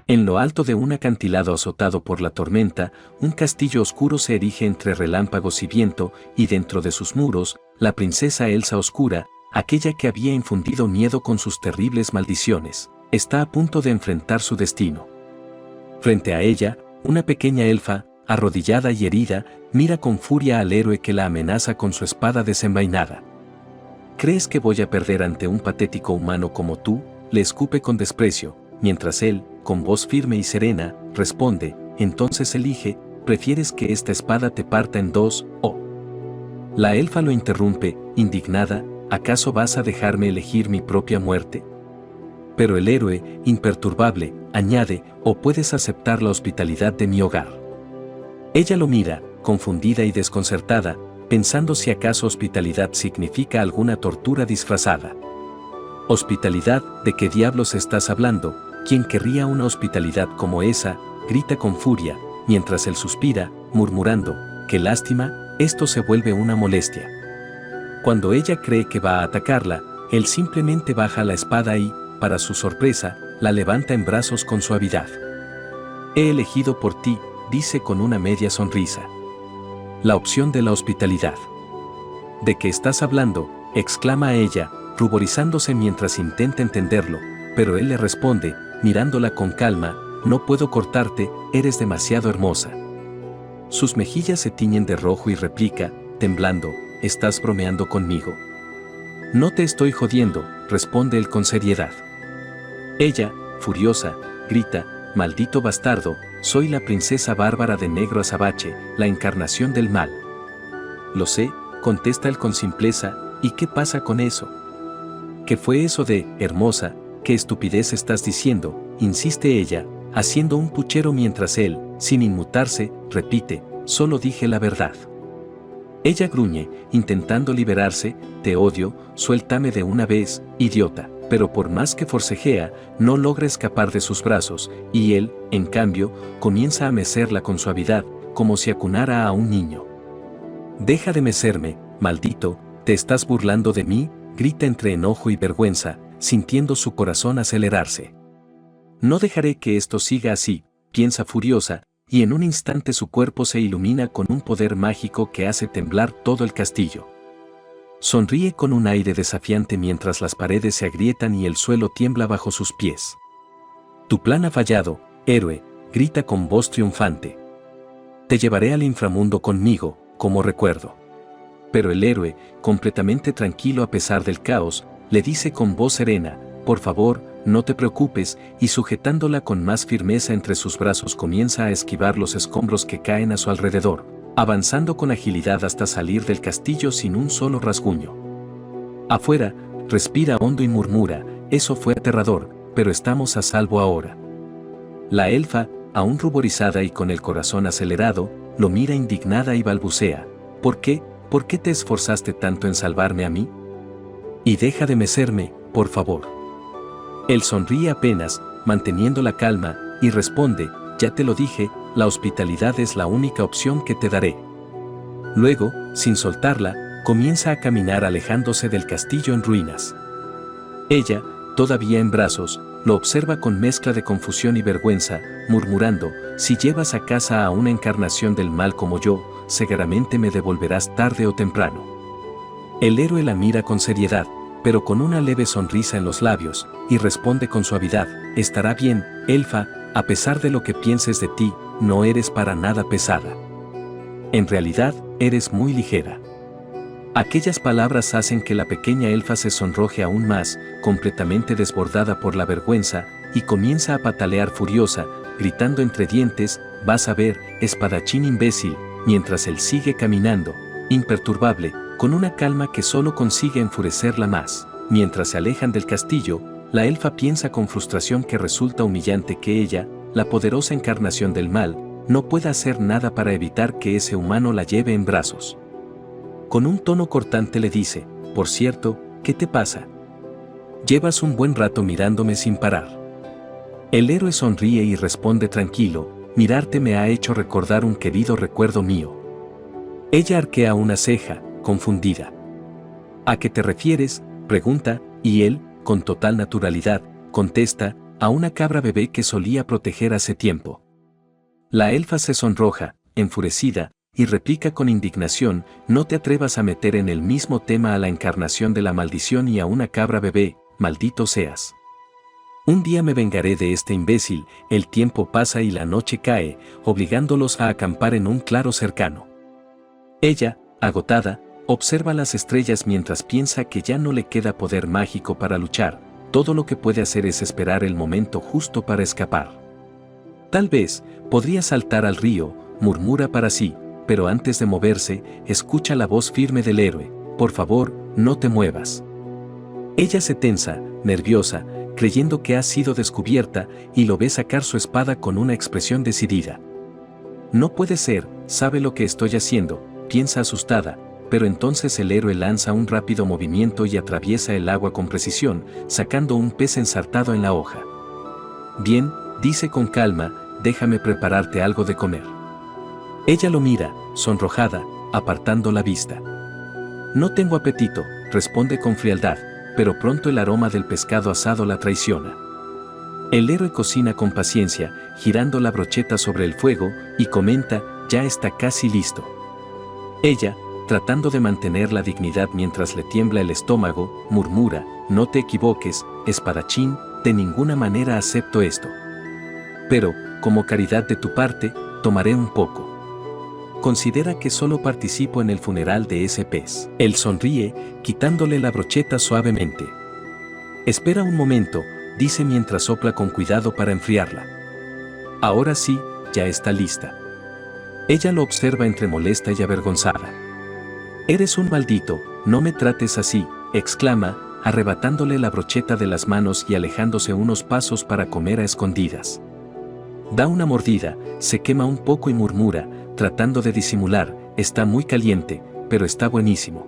En lo alto de un acantilado azotado por la tormenta, un castillo oscuro se erige entre relámpagos y viento, y dentro de sus muros, la princesa Elsa Oscura, aquella que había infundido miedo con sus terribles maldiciones, está a punto de enfrentar su destino. Frente a ella, una pequeña elfa, arrodillada y herida, mira con furia al héroe que la amenaza con su espada desenvainada. ¿Crees que voy a perder ante un patético humano como tú?, le escupe con desprecio, mientras él, con voz firme y serena, responde: entonces elige, ¿prefieres que esta espada te parta en dos, o...? La elfa lo interrumpe, indignada: ¿acaso vas a dejarme elegir mi propia muerte? Pero el héroe, imperturbable, añade: o puedes aceptar la hospitalidad de mi hogar. Ella lo mira, confundida y desconcertada, pensando si acaso hospitalidad significa alguna tortura disfrazada. ¿Hospitalidad? ¿De qué diablos estás hablando? ¿Quién querría una hospitalidad como esa?, grita con furia, mientras él suspira, murmurando: qué lástima, esto se vuelve una molestia. Cuando ella cree que va a atacarla, él simplemente baja la espada y, para su sorpresa, la levanta en brazos con suavidad. He elegido por ti, dice con una media sonrisa. La opción de la hospitalidad. ¿De qué estás hablando?, exclama ella, ruborizándose mientras intenta entenderlo, pero él le responde, mirándola con calma: no puedo cortarte, eres demasiado hermosa. Sus mejillas se tiñen de rojo y replica, temblando: ¿estás bromeando conmigo? No te estoy jodiendo, responde él con seriedad. Ella, furiosa, grita: maldito bastardo, soy la princesa bárbara de Negro Azabache, la encarnación del mal. Lo sé, contesta él con simpleza, ¿y qué pasa con eso? ¿Qué fue eso de hermosa? ¿Qué estupidez estás diciendo?, insiste ella, haciendo un puchero mientras él, sin inmutarse, repite: solo dije la verdad. Ella gruñe, intentando liberarse: te odio, suéltame de una vez, idiota. Pero por más que forcejea, no logra escapar de sus brazos, y él, en cambio, comienza a mecerla con suavidad, como si acunara a un niño. Deja de mecerme, maldito, ¿te estás burlando de mí?, grita entre enojo y vergüenza, sintiendo su corazón acelerarse. No dejaré que esto siga así, piensa furiosa, y en un instante su cuerpo se ilumina con un poder mágico que hace temblar todo el castillo. Sonríe con un aire desafiante mientras las paredes se agrietan y el suelo tiembla bajo sus pies. Tu plan ha fallado, héroe, grita con voz triunfante. Te llevaré al inframundo conmigo, como recuerdo. Pero el héroe, completamente tranquilo a pesar del caos, le dice con voz serena: por favor, no te preocupes, y sujetándola con más firmeza entre sus brazos comienza a esquivar los escombros que caen a su alrededor, avanzando con agilidad hasta salir del castillo sin un solo rasguño. Afuera, respira hondo y murmura: eso fue aterrador, pero estamos a salvo ahora. La elfa, aún ruborizada y con el corazón acelerado, lo mira indignada y balbucea: ¿por qué? ¿Por qué te esforzaste tanto en salvarme a mí? Y deja de mecerme, por favor. Él sonríe apenas, manteniendo la calma, y responde: ya te lo dije, la hospitalidad es la única opción que te daré. Luego, sin soltarla, comienza a caminar alejándose del castillo en ruinas. Ella, todavía en brazos, lo observa con mezcla de confusión y vergüenza, murmurando: si llevas a casa a una encarnación del mal como yo, seguramente me devolverás tarde o temprano. El héroe la mira con seriedad, pero con una leve sonrisa en los labios, y responde con suavidad: estará bien, elfa, a pesar de lo que pienses de ti, no eres para nada pesada. En realidad, eres muy ligera. Aquellas palabras hacen que la pequeña elfa se sonroje aún más, completamente desbordada por la vergüenza, y comienza a patalear furiosa, gritando entre dientes: vas a ver, espadachín imbécil, mientras él sigue caminando, imperturbable, con una calma que solo consigue enfurecerla más. Mientras se alejan del castillo, la elfa piensa con frustración que resulta humillante que ella, la poderosa encarnación del mal, no pueda hacer nada para evitar que ese humano la lleve en brazos. Con un tono cortante le dice: por cierto, ¿qué te pasa? Llevas un buen rato mirándome sin parar. El héroe sonríe y responde tranquilo: mirarte me ha hecho recordar un querido recuerdo mío. Ella arquea una ceja, confundida. ¿A qué te refieres?, pregunta, y él, con total naturalidad, contesta: a una cabra bebé que solía proteger hace tiempo. La elfa se sonroja, enfurecida, y replica con indignación: no te atrevas a meter en el mismo tema a la encarnación de la maldición y a una cabra bebé, maldito seas. Un día me vengaré de este imbécil. El tiempo pasa y la noche cae, obligándolos a acampar en un claro cercano. Ella, agotada, observa las estrellas mientras piensa que ya no le queda poder mágico para luchar. Todo lo que puede hacer es esperar el momento justo para escapar. Tal vez podría saltar al río, murmura para sí, pero antes de moverse, escucha la voz firme del héroe: por favor, no te muevas. Ella se tensa, nerviosa, creyendo que ha sido descubierta, y lo ve sacar su espada con una expresión decidida. No puede ser, sabe lo que estoy haciendo, piensa asustada, pero entonces el héroe lanza un rápido movimiento y atraviesa el agua con precisión, sacando un pez ensartado en la hoja. Bien, dice con calma, déjame prepararte algo de comer. Ella lo mira, sonrojada, apartando la vista. No tengo apetito, responde con frialdad, pero pronto el aroma del pescado asado la traiciona. El héroe cocina con paciencia, girando la brocheta sobre el fuego, y comenta: ya está casi listo. Ella, tratando de mantener la dignidad mientras le tiembla el estómago, murmura: no te equivoques, espadachín, de ninguna manera acepto esto. Pero, como caridad de tu parte, tomaré un poco. Considera que solo participo en el funeral de ese pez. Él sonríe, quitándole la brocheta suavemente. Espera un momento, dice mientras sopla con cuidado para enfriarla. Ahora sí, ya está lista. Ella lo observa entre molesta y avergonzada. Eres un maldito, no me trates así, exclama, arrebatándole la brocheta de las manos y alejándose unos pasos para comer a escondidas. Da una mordida, se quema un poco y murmura, tratando de disimular: está muy caliente, pero está buenísimo.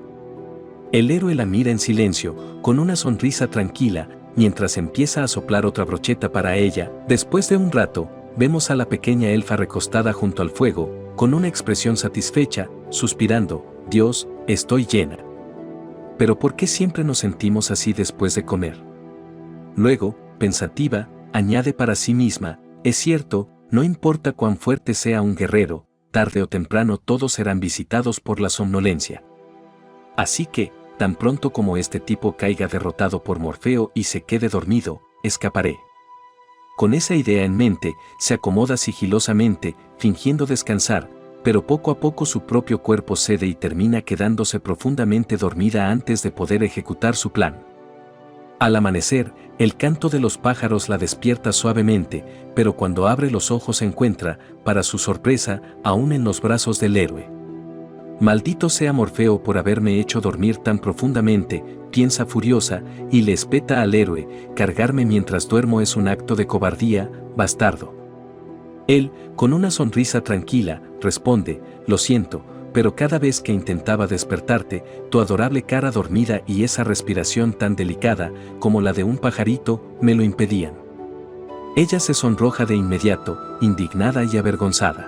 El héroe la mira en silencio, con una sonrisa tranquila, mientras empieza a soplar otra brocheta para ella. Después de un rato, vemos a la pequeña elfa recostada junto al fuego, con una expresión satisfecha, suspirando: Dios, estoy llena. Pero ¿por qué siempre nos sentimos así después de comer? Luego, pensativa, añade para sí misma: es cierto, no importa cuán fuerte sea un guerrero, tarde o temprano todos serán visitados por la somnolencia. Así que, tan pronto como este tipo caiga derrotado por Morfeo y se quede dormido, escaparé. Con esa idea en mente, se acomoda sigilosamente, fingiendo descansar, pero poco a poco su propio cuerpo cede y termina quedándose profundamente dormida antes de poder ejecutar su plan. Al amanecer, el canto de los pájaros la despierta suavemente, pero cuando abre los ojos se encuentra, para su sorpresa, aún en los brazos del héroe. Maldito sea Morfeo por haberme hecho dormir tan profundamente, piensa furiosa, y le espeta al héroe: cargarme mientras duermo es un acto de cobardía, bastardo. Él, con una sonrisa tranquila, responde: lo siento, pero cada vez que intentaba despertarte, tu adorable cara dormida y esa respiración tan delicada, como la de un pajarito, me lo impedían. Ella se sonroja de inmediato, indignada y avergonzada.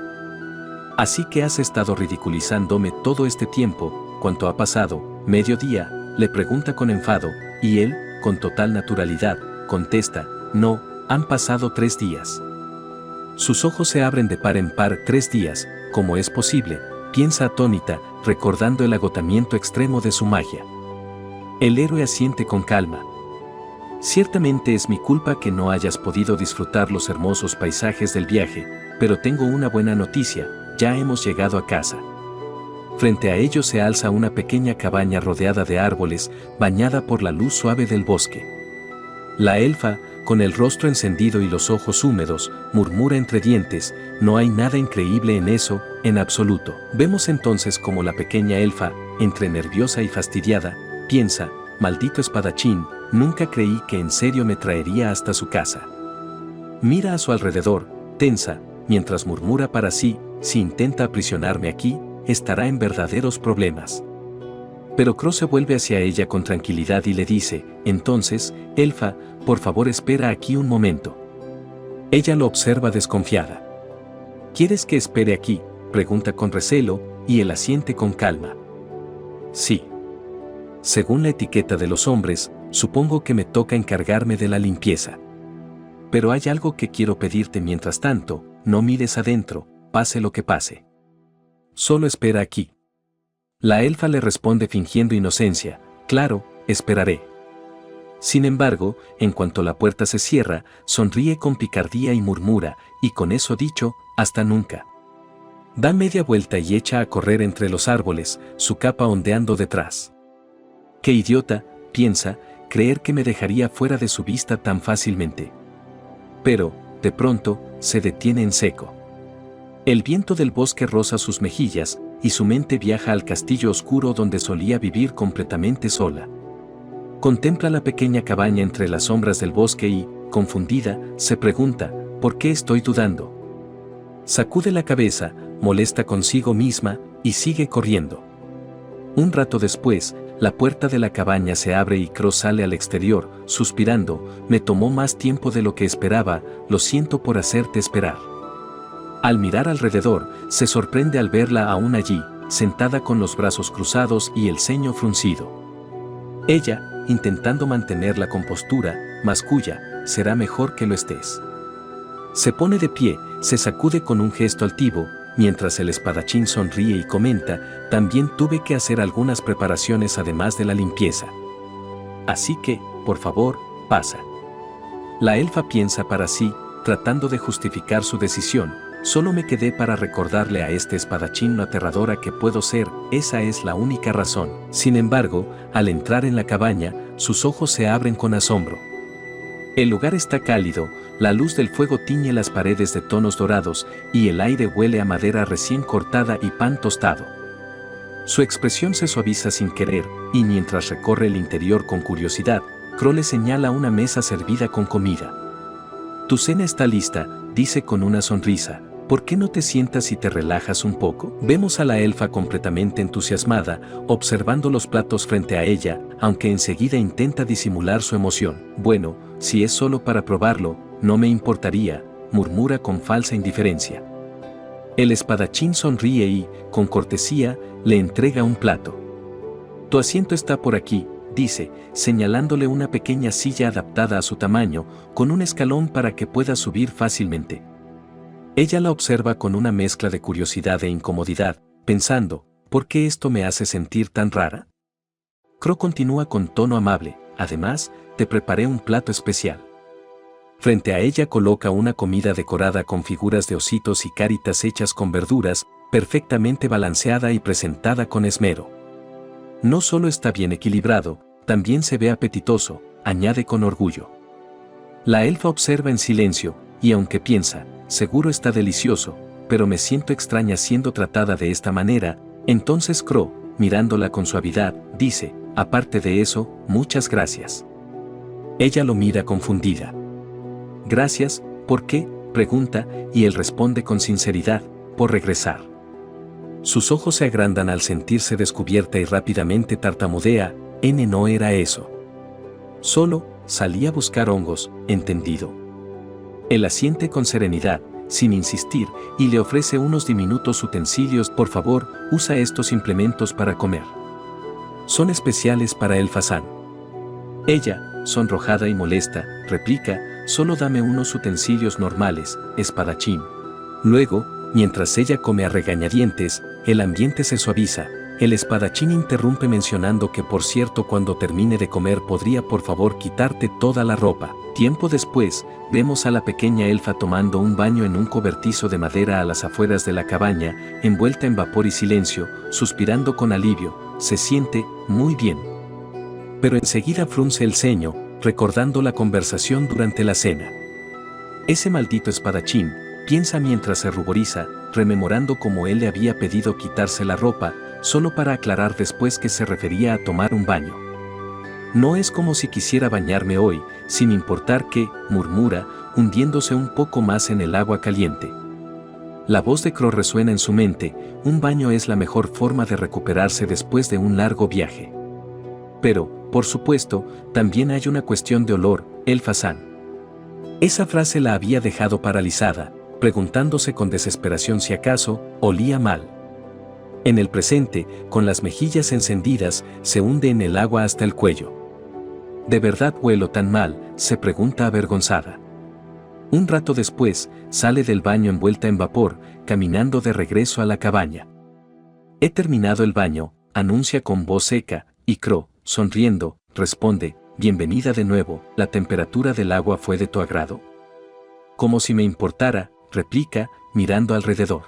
Así que has estado ridiculizándome todo este tiempo. ¿Cuánto ha pasado? ¿Mediodía?, le pregunta con enfado, y él, con total naturalidad, contesta: no, han pasado 3 días. Sus ojos se abren de par en par. 3 días, ¿cómo es posible?, piensa atónita, recordando el agotamiento extremo de su magia. El héroe asiente con calma. Ciertamente es mi culpa que no hayas podido disfrutar los hermosos paisajes del viaje, pero tengo una buena noticia: ya hemos llegado a casa. Frente a ellos se alza una pequeña cabaña rodeada de árboles, bañada por la luz suave del bosque. La elfa, con el rostro encendido y los ojos húmedos, murmura entre dientes: no hay nada increíble en eso, en absoluto. Vemos entonces como la pequeña elfa, entre nerviosa y fastidiada, piensa: maldito espadachín, nunca creí que en serio me traería hasta su casa. Mira a su alrededor, tensa, mientras murmura para sí: si intenta aprisionarme aquí, estará en verdaderos problemas. Pero Crow se vuelve hacia ella con tranquilidad y le dice: entonces, elfa, por favor espera aquí un momento. Ella lo observa desconfiada. ¿Quieres que espere aquí?, pregunta con recelo, y él asiente con calma. Sí. Según la etiqueta de los hombres, supongo que me toca encargarme de la limpieza. Pero hay algo que quiero pedirte mientras tanto, no mires adentro, pase lo que pase. Solo espera aquí. La elfa le responde fingiendo inocencia, claro, esperaré. Sin embargo, en cuanto la puerta se cierra, sonríe con picardía y murmura, y con eso dicho, hasta nunca. Da media vuelta y echa a correr entre los árboles, su capa ondeando detrás. Qué idiota, piensa, creer que me dejaría fuera de su vista tan fácilmente. Pero, de pronto, se detiene en seco. El viento del bosque roza sus mejillas, y su mente viaja al castillo oscuro donde solía vivir completamente sola. Contempla la pequeña cabaña entre las sombras del bosque y, confundida, se pregunta, ¿por qué estoy dudando? Sacude la cabeza, molesta consigo misma, y sigue corriendo. Un rato después, la puerta de la cabaña se abre y Crow sale al exterior, suspirando, me tomó más tiempo de lo que esperaba, lo siento por hacerte esperar. Al mirar alrededor, se sorprende al verla aún allí, sentada con los brazos cruzados y el ceño fruncido. Ella, intentando mantener la compostura, masculla, será mejor que lo estés. Se pone de pie, se sacude con un gesto altivo, mientras el espadachín sonríe y comenta, también tuve que hacer algunas preparaciones además de la limpieza. Así que, por favor, pasa. La elfa piensa para sí, tratando de justificar su decisión, solo me quedé para recordarle a este espadachín lo aterradora que puedo ser, esa es la única razón. Sin embargo, al entrar en la cabaña, sus ojos se abren con asombro. El lugar está cálido, la luz del fuego tiñe las paredes de tonos dorados, y el aire huele a madera recién cortada y pan tostado. Su expresión se suaviza sin querer, y mientras recorre el interior con curiosidad, Crow le señala una mesa servida con comida. Tu cena está lista, dice con una sonrisa. ¿Por qué no te sientas y te relajas un poco? Vemos a la elfa completamente entusiasmada, observando los platos frente a ella, aunque enseguida intenta disimular su emoción. Bueno, si es solo para probarlo, no me importaría, murmura con falsa indiferencia. El espadachín sonríe y, con cortesía, le entrega un plato. Tu asiento está por aquí, dice, señalándole una pequeña silla adaptada a su tamaño, con un escalón para que pueda subir fácilmente. Ella la observa con una mezcla de curiosidad e incomodidad, pensando, ¿por qué esto me hace sentir tan rara? Crow continúa con tono amable, además, te preparé un plato especial. Frente a ella coloca una comida decorada con figuras de ositos y caritas hechas con verduras, perfectamente balanceada y presentada con esmero. No solo está bien equilibrado, también se ve apetitoso, añade con orgullo. La elfa observa en silencio, y aunque piensa, seguro está delicioso, pero me siento extraña siendo tratada de esta manera, entonces Crow, mirándola con suavidad, dice, aparte de eso, muchas gracias. Ella lo mira confundida. Gracias, ¿por qué?, pregunta, y él responde con sinceridad, por regresar. Sus ojos se agrandan al sentirse descubierta y rápidamente tartamudea, no era eso. Solo, salí a buscar hongos, ¿entendido? Él asiente con serenidad, sin insistir, y le ofrece unos diminutos utensilios. Por favor, usa estos implementos para comer. Son especiales para el fazán. Ella, sonrojada y molesta, replica, solo dame unos utensilios normales, espadachín. Luego, mientras ella come a regañadientes, el ambiente se suaviza. El espadachín interrumpe mencionando que por cierto cuando termine de comer podría por favor quitarte toda la ropa. Tiempo después, vemos a la pequeña elfa tomando un baño en un cobertizo de madera a las afueras de la cabaña, envuelta en vapor y silencio, suspirando con alivio, se siente muy bien. Pero enseguida frunce el ceño, recordando la conversación durante la cena. Ese maldito espadachín, piensa mientras se ruboriza, rememorando cómo él le había pedido quitarse la ropa, solo para aclarar después que se refería a tomar un baño. No es como si quisiera bañarme hoy, sin importar qué, murmura, hundiéndose un poco más en el agua caliente. La voz de Crow resuena en su mente, un baño es la mejor forma de recuperarse después de un largo viaje. Pero, por supuesto, también hay una cuestión de olor, el fazán. Esa frase la había dejado paralizada, preguntándose con desesperación si acaso olía mal. En el presente, con las mejillas encendidas, se hunde en el agua hasta el cuello. ¿De verdad huelo tan mal?, se pregunta avergonzada. Un rato después, sale del baño envuelta en vapor, caminando de regreso a la cabaña. He terminado el baño, anuncia con voz seca, y Crow, sonriendo, responde, bienvenida de nuevo, ¿la temperatura del agua fue de tu agrado? Como si me importara, replica, mirando alrededor.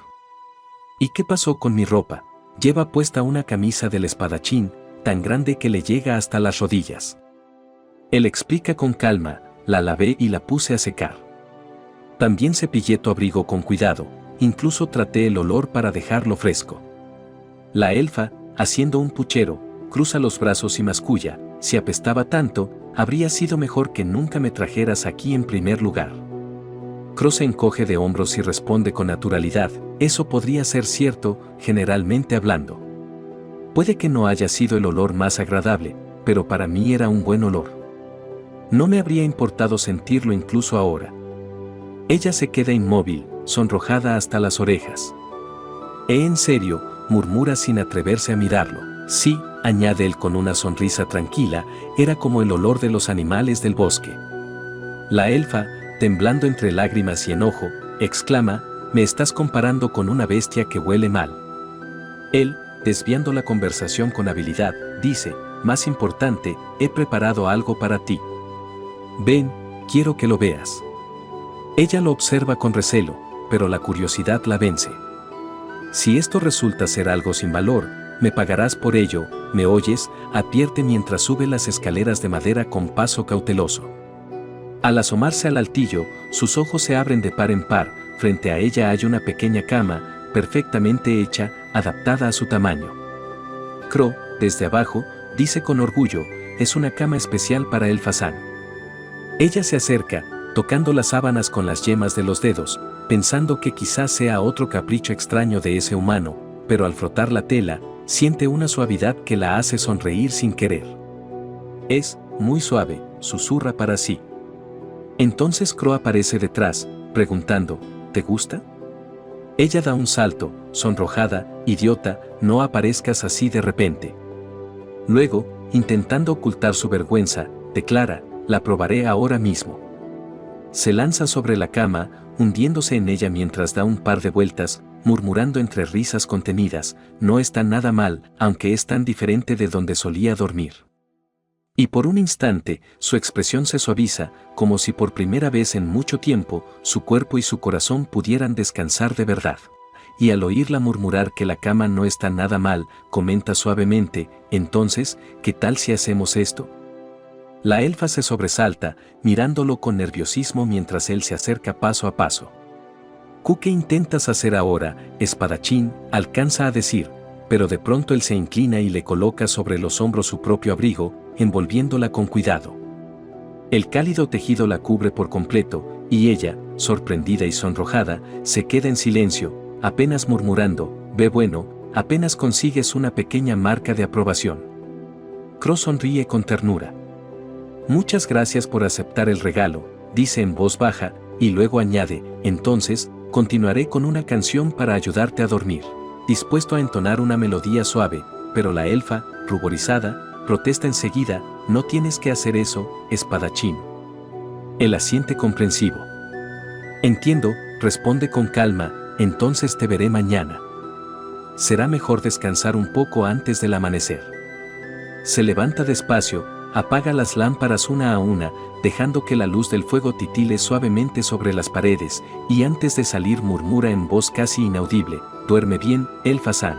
¿Y qué pasó con mi ropa? Lleva puesta una camisa del espadachín, tan grande que le llega hasta las rodillas. Él explica con calma, la lavé y la puse a secar. También cepillé tu abrigo con cuidado, incluso traté el olor para dejarlo fresco. La elfa, haciendo un puchero, cruza los brazos y masculla, si apestaba tanto, habría sido mejor que nunca me trajeras aquí en primer lugar. Crow se encoge de hombros y responde con naturalidad, eso podría ser cierto, generalmente hablando. Puede que no haya sido el olor más agradable, pero para mí era un buen olor. No me habría importado sentirlo incluso ahora. Ella se queda inmóvil, sonrojada hasta las orejas. En serio, murmura sin atreverse a mirarlo. Sí, añade él con una sonrisa tranquila, era como el olor de los animales del bosque. La elfa, temblando entre lágrimas y enojo, exclama, me estás comparando con una bestia que huele mal. Él, desviando la conversación con habilidad, dice, más importante, he preparado algo para ti. Ven, quiero que lo veas. Ella lo observa con recelo, pero la curiosidad la vence. Si esto resulta ser algo sin valor, me pagarás por ello, ¿me oyes?, advierte mientras sube las escaleras de madera con paso cauteloso. Al asomarse al altillo, sus ojos se abren de par en par, frente a ella hay una pequeña cama, perfectamente hecha, adaptada a su tamaño. Crow, desde abajo, dice con orgullo, es una cama especial para el fazán. Ella se acerca, tocando las sábanas con las yemas de los dedos, pensando que quizás sea otro capricho extraño de ese humano, pero al frotar la tela, siente una suavidad que la hace sonreír sin querer. Es muy suave, susurra para sí. Entonces Crow aparece detrás, preguntando, ¿te gusta? Ella da un salto, sonrojada, idiota, no aparezcas así de repente. Luego, intentando ocultar su vergüenza, declara, la probaré ahora mismo. Se lanza sobre la cama, hundiéndose en ella mientras da un par de vueltas, murmurando entre risas contenidas, no está nada mal, aunque es tan diferente de donde solía dormir. Y por un instante, su expresión se suaviza, como si por primera vez en mucho tiempo, su cuerpo y su corazón pudieran descansar de verdad. Y al oírla murmurar que la cama no está nada mal, comenta suavemente, entonces, ¿qué tal si hacemos esto? La elfa se sobresalta, mirándolo con nerviosismo mientras él se acerca paso a paso. ¿Qué intentas hacer ahora, espadachín?, alcanza a decir, pero de pronto él se inclina y le coloca sobre los hombros su propio abrigo, envolviéndola con cuidado. El cálido tejido la cubre por completo, y ella, sorprendida y sonrojada, se queda en silencio, apenas murmurando, ve bueno, apenas consigues una pequeña marca de aprobación. Crow sonríe con ternura. Muchas gracias por aceptar el regalo, dice en voz baja, y luego añade, entonces, continuaré con una canción para ayudarte a dormir. Dispuesto a entonar una melodía suave, pero la elfa, ruborizada, protesta enseguida, no tienes que hacer eso, espadachín. Él asiente comprensivo. Entiendo, responde con calma, entonces te veré mañana. Será mejor descansar un poco antes del amanecer. Se levanta despacio, apaga las lámparas una a una, dejando que la luz del fuego titile suavemente sobre las paredes, y antes de salir murmura en voz casi inaudible, duerme bien, el fazán.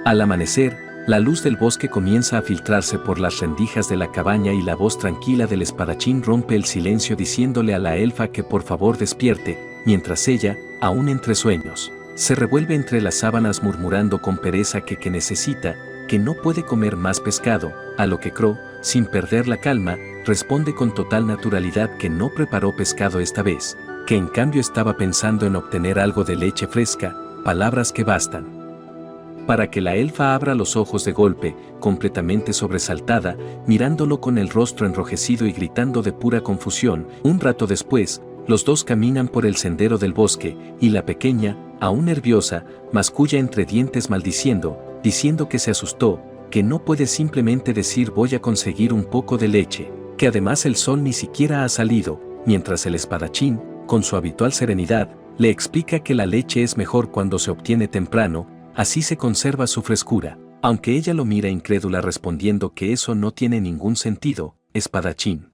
Al amanecer, la luz del bosque comienza a filtrarse por las rendijas de la cabaña y la voz tranquila del espadachín rompe el silencio diciéndole a la elfa que por favor despierte, mientras ella, aún entre sueños, se revuelve entre las sábanas murmurando con pereza que necesita, que no puede comer más pescado, a lo que Crow, sin perder la calma, responde con total naturalidad que no preparó pescado esta vez, que en cambio estaba pensando en obtener algo de leche fresca, palabras que bastan para que la elfa abra los ojos de golpe, completamente sobresaltada, mirándolo con el rostro enrojecido y gritando de pura confusión. Un rato después, los dos caminan por el sendero del bosque, y la pequeña, aún nerviosa, masculla entre dientes diciendo que se asustó, que no puede simplemente decir voy a conseguir un poco de leche, que además el sol ni siquiera ha salido, mientras el espadachín, con su habitual serenidad, le explica que la leche es mejor cuando se obtiene temprano, así se conserva su frescura, aunque ella lo mira incrédula respondiendo que eso no tiene ningún sentido, espadachín.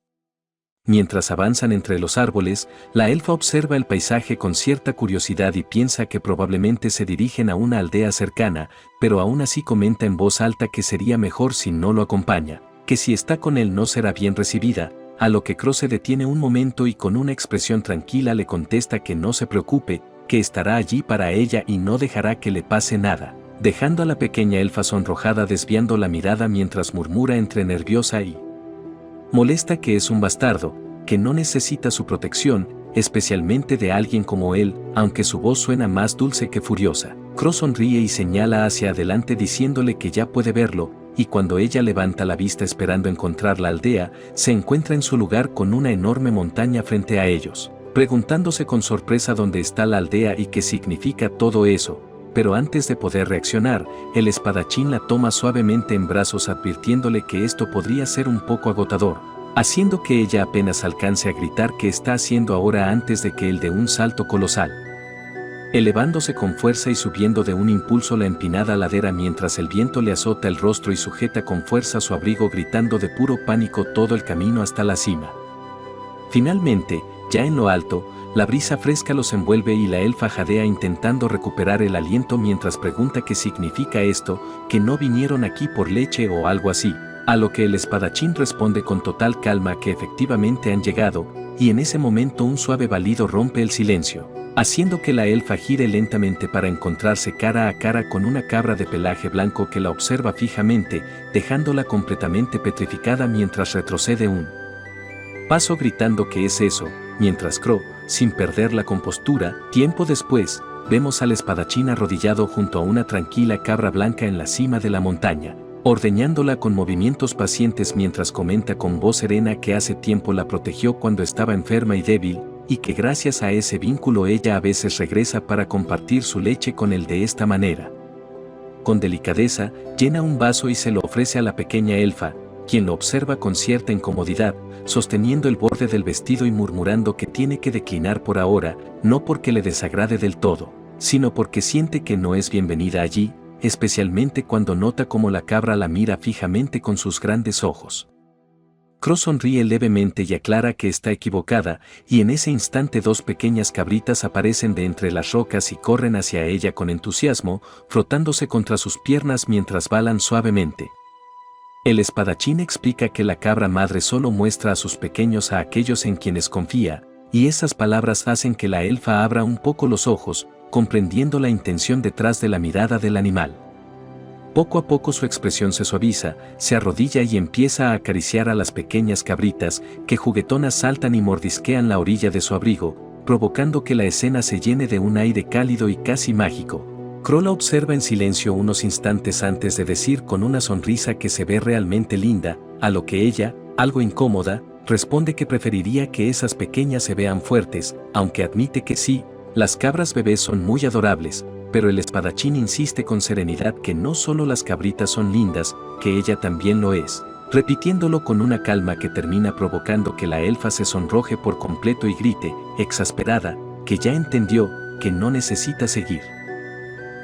Mientras avanzan entre los árboles, la elfa observa el paisaje con cierta curiosidad y piensa que probablemente se dirigen a una aldea cercana, pero aún así comenta en voz alta que sería mejor si no lo acompaña, que si está con él no será bien recibida, a lo que Crow se detiene un momento y con una expresión tranquila le contesta que no se preocupe, que estará allí para ella y no dejará que le pase nada, dejando a la pequeña elfa sonrojada desviando la mirada mientras murmura entre nerviosa y molesta que es un bastardo, que no necesita su protección, especialmente de alguien como él, aunque su voz suena más dulce que furiosa. Crow sonríe y señala hacia adelante diciéndole que ya puede verlo, y cuando ella levanta la vista esperando encontrar la aldea, se encuentra en su lugar con una enorme montaña frente a ellos, preguntándose con sorpresa dónde está la aldea y qué significa todo eso. Pero antes de poder reaccionar, el espadachín la toma suavemente en brazos advirtiéndole que esto podría ser un poco agotador, haciendo que ella apenas alcance a gritar qué está haciendo ahora antes de que él dé un salto colosal, elevándose con fuerza y subiendo de un impulso la empinada ladera mientras el viento le azota el rostro y sujeta con fuerza su abrigo gritando de puro pánico todo el camino hasta la cima. Finalmente, ya en lo alto, la brisa fresca los envuelve y la elfa jadea intentando recuperar el aliento mientras pregunta qué significa esto, que no vinieron aquí por leche o algo así, a lo que el espadachín responde con total calma que efectivamente han llegado, y en ese momento un suave balido rompe el silencio, haciendo que la elfa gire lentamente para encontrarse cara a cara con una cabra de pelaje blanco que la observa fijamente, dejándola completamente petrificada mientras retrocede un paso gritando que es eso, mientras Crow, sin perder la compostura, tiempo después, vemos al espadachín arrodillado junto a una tranquila cabra blanca en la cima de la montaña, ordeñándola con movimientos pacientes mientras comenta con voz serena que hace tiempo la protegió cuando estaba enferma y débil, y que gracias a ese vínculo ella a veces regresa para compartir su leche con él de esta manera. Con delicadeza, llena un vaso y se lo ofrece a la pequeña elfa, quien lo observa con cierta incomodidad, sosteniendo el borde del vestido y murmurando que tiene que declinar por ahora, no porque le desagrade del todo, sino porque siente que no es bienvenida allí, especialmente cuando nota cómo la cabra la mira fijamente con sus grandes ojos. Crow sonríe levemente y aclara que está equivocada, y en ese instante dos pequeñas cabritas aparecen de entre las rocas y corren hacia ella con entusiasmo, frotándose contra sus piernas mientras balan suavemente. El espadachín explica que la cabra madre solo muestra a sus pequeños a aquellos en quienes confía, y esas palabras hacen que la elfa abra un poco los ojos, comprendiendo la intención detrás de la mirada del animal. Poco a poco su expresión se suaviza, se arrodilla y empieza a acariciar a las pequeñas cabritas, que juguetonas saltan y mordisquean la orilla de su abrigo, provocando que la escena se llene de un aire cálido y casi mágico. Crow la observa en silencio unos instantes antes de decir con una sonrisa que se ve realmente linda, a lo que ella, algo incómoda, responde que preferiría que esas pequeñas se vean fuertes, aunque admite que sí, las cabras bebés son muy adorables, pero el espadachín insiste con serenidad que no solo las cabritas son lindas, que ella también lo es, repitiéndolo con una calma que termina provocando que la elfa se sonroje por completo y grite, exasperada, que ya entendió, que no necesita seguir.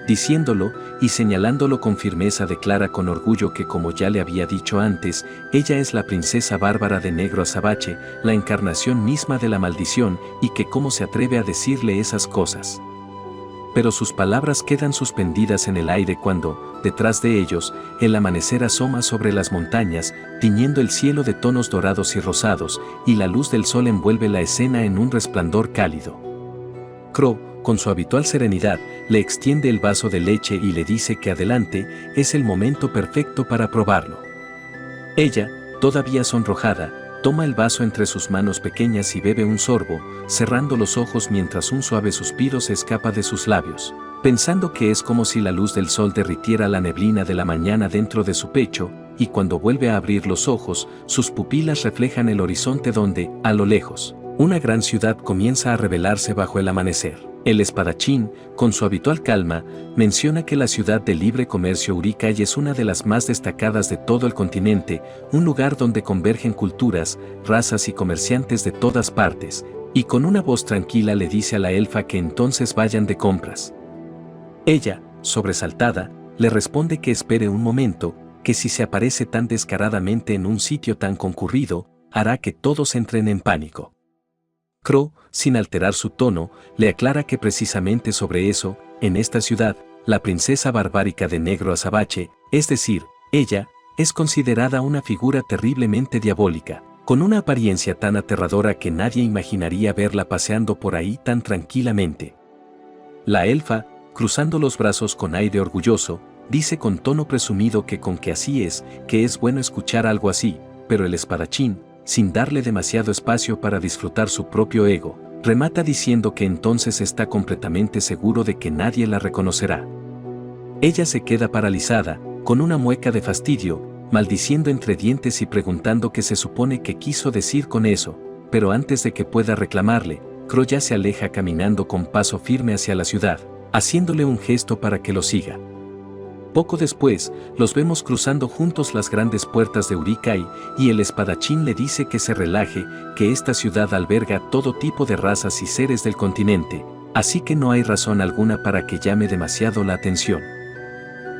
Diciéndolo y señalándolo con firmeza declara con orgullo que como ya le había dicho antes, ella es la princesa bárbara de Negro Azabache, la encarnación misma de la maldición y que cómo se atreve a decirle esas cosas. Pero sus palabras quedan suspendidas en el aire cuando, detrás de ellos, el amanecer asoma sobre las montañas, tiñendo el cielo de tonos dorados y rosados, y la luz del sol envuelve la escena en un resplandor cálido. Crow, con su habitual serenidad, le extiende el vaso de leche y le dice que adelante, es el momento perfecto para probarlo. Ella, todavía sonrojada, toma el vaso entre sus manos pequeñas y bebe un sorbo, cerrando los ojos mientras un suave suspiro se escapa de sus labios, pensando que es como si la luz del sol derritiera la neblina de la mañana dentro de su pecho, y cuando vuelve a abrir los ojos, sus pupilas reflejan el horizonte donde, a lo lejos, una gran ciudad comienza a revelarse bajo el amanecer. El espadachín, con su habitual calma, menciona que la ciudad de libre comercio Uricay es una de las más destacadas de todo el continente, un lugar donde convergen culturas, razas y comerciantes de todas partes, Y con una voz tranquila le dice a la elfa que entonces vayan de compras. Ella, sobresaltada, le responde que espere un momento, que si se aparece tan descaradamente en un sitio tan concurrido, hará que todos entren en pánico. Crow, sin alterar su tono, le aclara que precisamente sobre eso, en esta ciudad, la princesa barbárica de Negro Azabache, es decir, ella, es considerada una figura terriblemente diabólica, con una apariencia tan aterradora que nadie imaginaría verla paseando por ahí tan tranquilamente. La elfa, cruzando los brazos con aire orgulloso, dice con tono presumido que con que así es, que es bueno escuchar algo así, pero el espadachín, sin darle demasiado espacio para disfrutar su propio ego, remata diciendo que entonces está completamente seguro de que nadie la reconocerá. Ella se queda paralizada, con una mueca de fastidio, maldiciendo entre dientes y preguntando qué se supone que quiso decir con eso, pero antes de que pueda reclamarle, Crow ya se aleja caminando con paso firme hacia la ciudad, haciéndole un gesto para que lo siga. Poco después, los vemos cruzando juntos las grandes puertas de Urikai, y el espadachín le dice que se relaje, que esta ciudad alberga todo tipo de razas y seres del continente, así que no hay razón alguna para que llame demasiado la atención.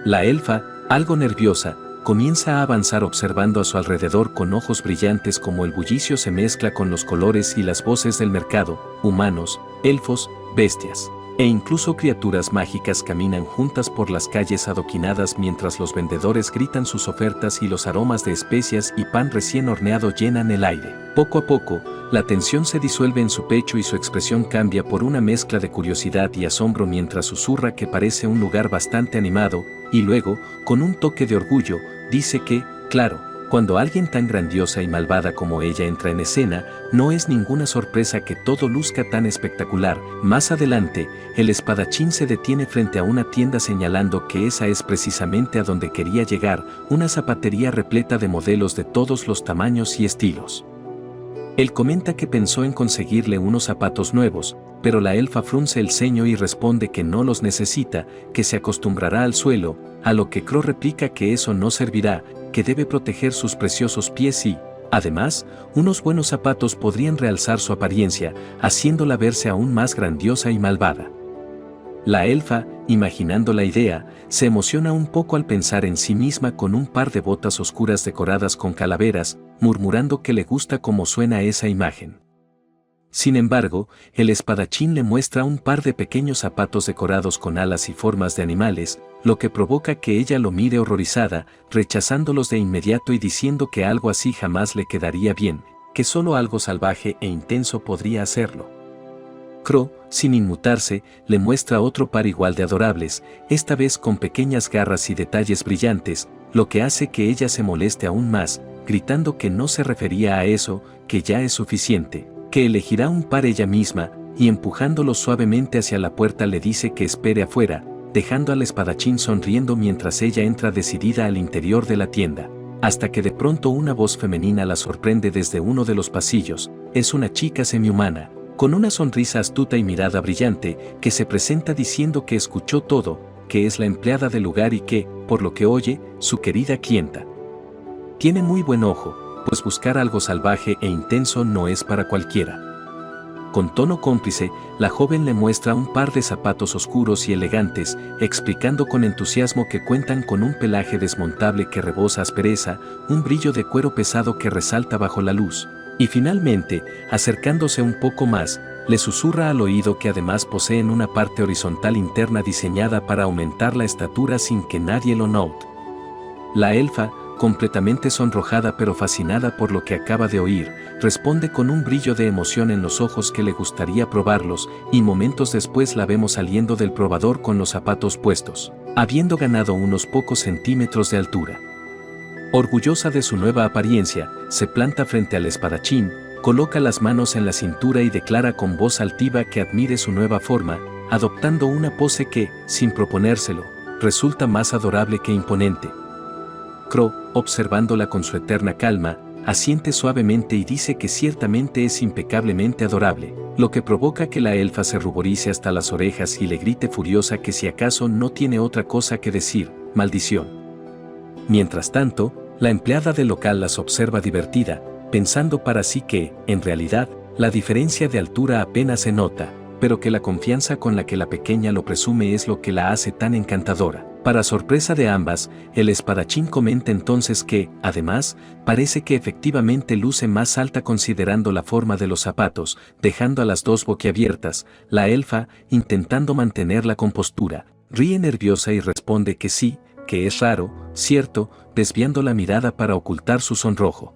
La elfa, algo nerviosa, comienza a avanzar observando a su alrededor con ojos brillantes como el bullicio se mezcla con los colores y las voces del mercado, humanos, elfos, bestias e incluso criaturas mágicas caminan juntas por las calles adoquinadas mientras los vendedores gritan sus ofertas y los aromas de especias y pan recién horneado llenan el aire. Poco a poco, la tensión se disuelve en su pecho y su expresión cambia por una mezcla de curiosidad y asombro mientras susurra que parece un lugar bastante animado, y luego, con un toque de orgullo, dice que, claro, cuando alguien tan grandiosa y malvada como ella entra en escena, no es ninguna sorpresa que todo luzca tan espectacular. Más adelante, el espadachín se detiene frente a una tienda señalando que esa es precisamente a donde quería llegar, una zapatería repleta de modelos de todos los tamaños y estilos. Él comenta que pensó en conseguirle unos zapatos nuevos, pero la elfa frunce el ceño y responde que no los necesita, que se acostumbrará al suelo, a lo que Crow replica que eso no servirá, que debe proteger sus preciosos pies y, además, unos buenos zapatos podrían realzar su apariencia, haciéndola verse aún más grandiosa y malvada. La elfa, imaginando la idea, se emociona un poco al pensar en sí misma con un par de botas oscuras decoradas con calaveras, murmurando que le gusta cómo suena esa imagen. Sin embargo, el espadachín le muestra un par de pequeños zapatos decorados con alas y formas de animales, lo que provoca que ella lo mire horrorizada, rechazándolos de inmediato y diciendo que algo así jamás le quedaría bien, que solo algo salvaje e intenso podría hacerlo. Crow, sin inmutarse, le muestra otro par igual de adorables, esta vez con pequeñas garras y detalles brillantes, lo que hace que ella se moleste aún más, gritando que no se refería a eso, que ya es suficiente, que elegirá un par ella misma, y empujándolo suavemente hacia la puerta le dice que espere afuera, dejando al espadachín sonriendo mientras ella entra decidida al interior de la tienda, hasta que de pronto una voz femenina la sorprende desde uno de los pasillos. Es una chica semihumana, con una sonrisa astuta y mirada brillante, que se presenta diciendo que escuchó todo, que es la empleada del lugar y que, por lo que oye, su querida clienta. Tiene muy buen ojo, pues buscar algo salvaje e intenso no es para cualquiera. Con tono cómplice, la joven le muestra un par de zapatos oscuros y elegantes, explicando con entusiasmo que cuentan con un pelaje desmontable que rebosa aspereza, un brillo de cuero pesado que resalta bajo la luz, y finalmente, acercándose un poco más, le susurra al oído que además poseen una parte horizontal interna diseñada para aumentar la estatura sin que nadie lo note. La elfa, completamente sonrojada pero fascinada por lo que acaba de oír, responde con un brillo de emoción en los ojos que le gustaría probarlos, y momentos después la vemos saliendo del probador con los zapatos puestos, habiendo ganado unos pocos centímetros de altura. Orgullosa de su nueva apariencia, se planta frente al espadachín, coloca las manos en la cintura y declara con voz altiva que admire su nueva forma, adoptando una pose que, sin proponérselo, resulta más adorable que imponente. Crow, observándola con su eterna calma, asiente suavemente y dice que ciertamente es impecablemente adorable, lo que provoca que la elfa se ruborice hasta las orejas y le grite furiosa que si acaso no tiene otra cosa que decir, maldición. Mientras tanto, la empleada del local las observa divertida, pensando para sí que, en realidad, La diferencia de altura apenas se nota, pero que la confianza con la que la pequeña lo presume es lo que la hace tan encantadora. Para sorpresa de ambas, el espadachín comenta entonces que, además, parece que efectivamente luce más alta considerando la forma de los zapatos, dejando a las dos boquiabiertas. La elfa, intentando mantener la compostura, ríe nerviosa y responde que sí, que es raro, cierto, desviando la mirada para ocultar su sonrojo.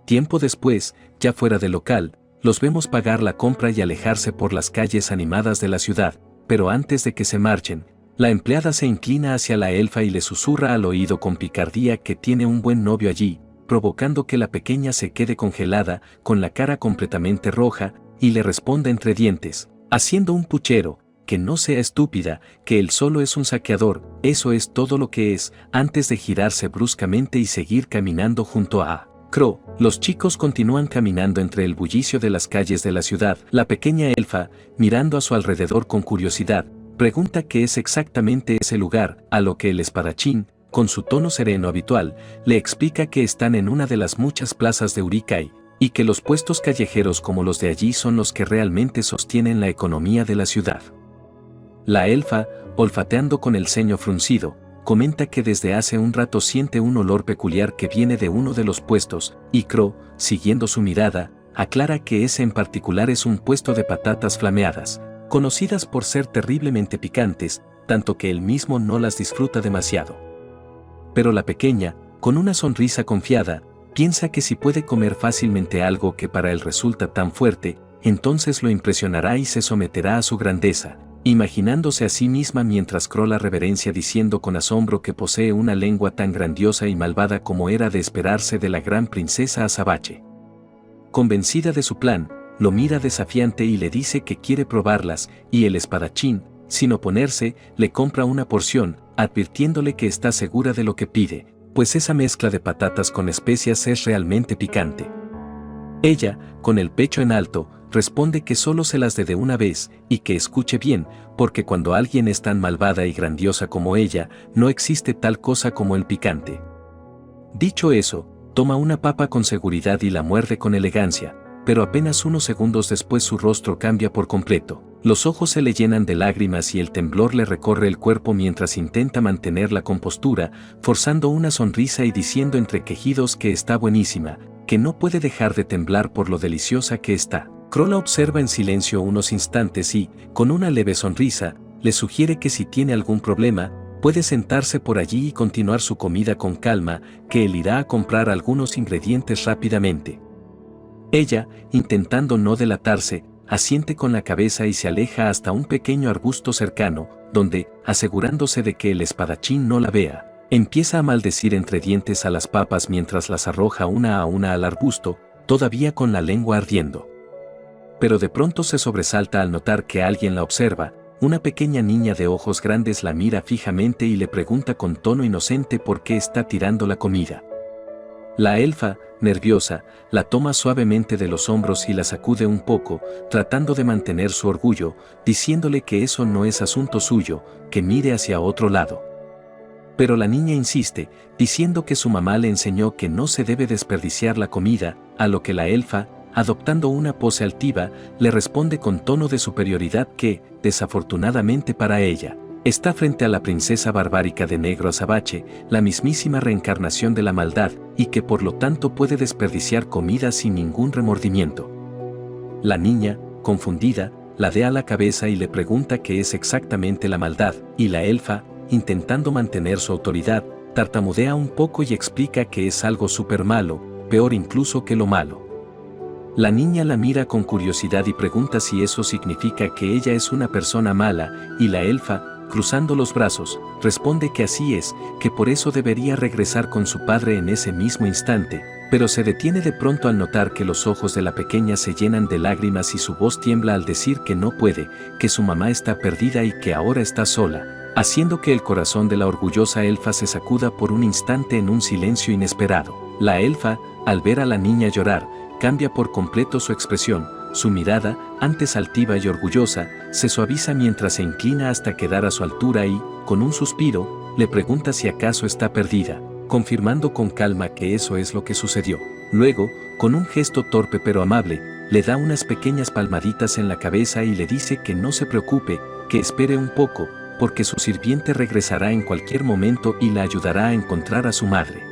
Tiempo después, ya fuera del local, los vemos pagar la compra y alejarse por las calles animadas de la ciudad, pero antes de que se marchen, la empleada se inclina hacia la elfa y le susurra al oído con picardía que tiene un buen novio allí, provocando que la pequeña se quede congelada, con la cara completamente roja, y le responde entre dientes, haciendo un puchero, que no sea estúpida, que él solo es un saqueador, eso es todo lo que es, antes de girarse bruscamente y seguir caminando junto a Crow. Los chicos continúan caminando entre el bullicio de las calles de la ciudad. La pequeña elfa, mirando a su alrededor con curiosidad, pregunta qué es exactamente ese lugar, a lo que el espadachín, con su tono sereno habitual, le explica que están en una de las muchas plazas de Urikai, y que los puestos callejeros como los de allí son los que realmente sostienen la economía de la ciudad. La elfa, olfateando con el ceño fruncido, comenta que desde hace un rato siente un olor peculiar que viene de uno de los puestos, y Crow, siguiendo su mirada, aclara que ese en particular es un puesto de patatas flameadas, conocidas por ser terriblemente picantes, tanto que él mismo no las disfruta demasiado. Pero la pequeña, con una sonrisa confiada, piensa que si puede comer fácilmente algo que para él resulta tan fuerte, entonces lo impresionará y se someterá a su grandeza, imaginándose a sí misma mientras Crow la reverencia diciendo con asombro que posee una lengua tan grandiosa y malvada como era de esperarse de la gran princesa Azabache. Convencida de su plan, lo mira desafiante y le dice que quiere probarlas, y el espadachín, sin oponerse, le compra una porción, advirtiéndole que está segura de lo que pide, pues esa mezcla de patatas con especias es realmente picante. Ella, con el pecho en alto, responde que solo se las dé de una vez, y que escuche bien, porque cuando alguien es tan malvada y grandiosa como ella, no existe tal cosa como el picante. Dicho eso, toma una papa con seguridad y la muerde con elegancia, pero apenas unos segundos después su rostro cambia por completo. Los ojos se le llenan de lágrimas y el temblor le recorre el cuerpo mientras intenta mantener la compostura, forzando una sonrisa y diciendo entre quejidos que está buenísima, que no puede dejar de temblar por lo deliciosa que está. Crow la observa en silencio unos instantes y, con una leve sonrisa, le sugiere que si tiene algún problema, puede sentarse por allí y continuar su comida con calma, que él irá a comprar algunos ingredientes rápidamente. Ella, intentando no delatarse, asiente con la cabeza y se aleja hasta un pequeño arbusto cercano, donde, asegurándose de que el espadachín no la vea, empieza a maldecir entre dientes a las papas mientras las arroja una a una al arbusto, todavía con la lengua ardiendo. Pero de pronto se sobresalta al notar que alguien la observa. Una pequeña niña de ojos grandes la mira fijamente y le pregunta con tono inocente por qué está tirando la comida. La elfa, nerviosa, la toma suavemente de los hombros y la sacude un poco, tratando de mantener su orgullo, diciéndole que eso no es asunto suyo, que mire hacia otro lado. Pero la niña insiste, diciendo que su mamá le enseñó que no se debe desperdiciar la comida, a lo que la elfa, adoptando una pose altiva, le responde con tono de superioridad que, desafortunadamente para ella, está frente a la princesa barbárica de negro azabache, la mismísima reencarnación de la maldad, y que por lo tanto puede desperdiciar comida sin ningún remordimiento. La niña, confundida, ladea la cabeza y le pregunta qué es exactamente la maldad, y la elfa, intentando mantener su autoridad, tartamudea un poco y explica que es algo súper malo, peor incluso que lo malo. La niña la mira con curiosidad y pregunta si eso significa que ella es una persona mala, y la elfa, cruzando los brazos, responde que así es, que por eso debería regresar con su padre en ese mismo instante, pero se detiene de pronto al notar que los ojos de la pequeña se llenan de lágrimas y su voz tiembla al decir que no puede, que su mamá está perdida y que ahora está sola, haciendo que el corazón de la orgullosa elfa se sacuda por un instante en un silencio inesperado. La elfa, al ver a la niña llorar, cambia por completo su expresión, su mirada, antes altiva y orgullosa, se suaviza mientras se inclina hasta quedar a su altura y, con un suspiro, le pregunta si acaso está perdida, confirmando con calma que eso es lo que sucedió. Luego, con un gesto torpe pero amable, le da unas pequeñas palmaditas en la cabeza y le dice que no se preocupe, que espere un poco, porque su sirviente regresará en cualquier momento y la ayudará a encontrar a su madre.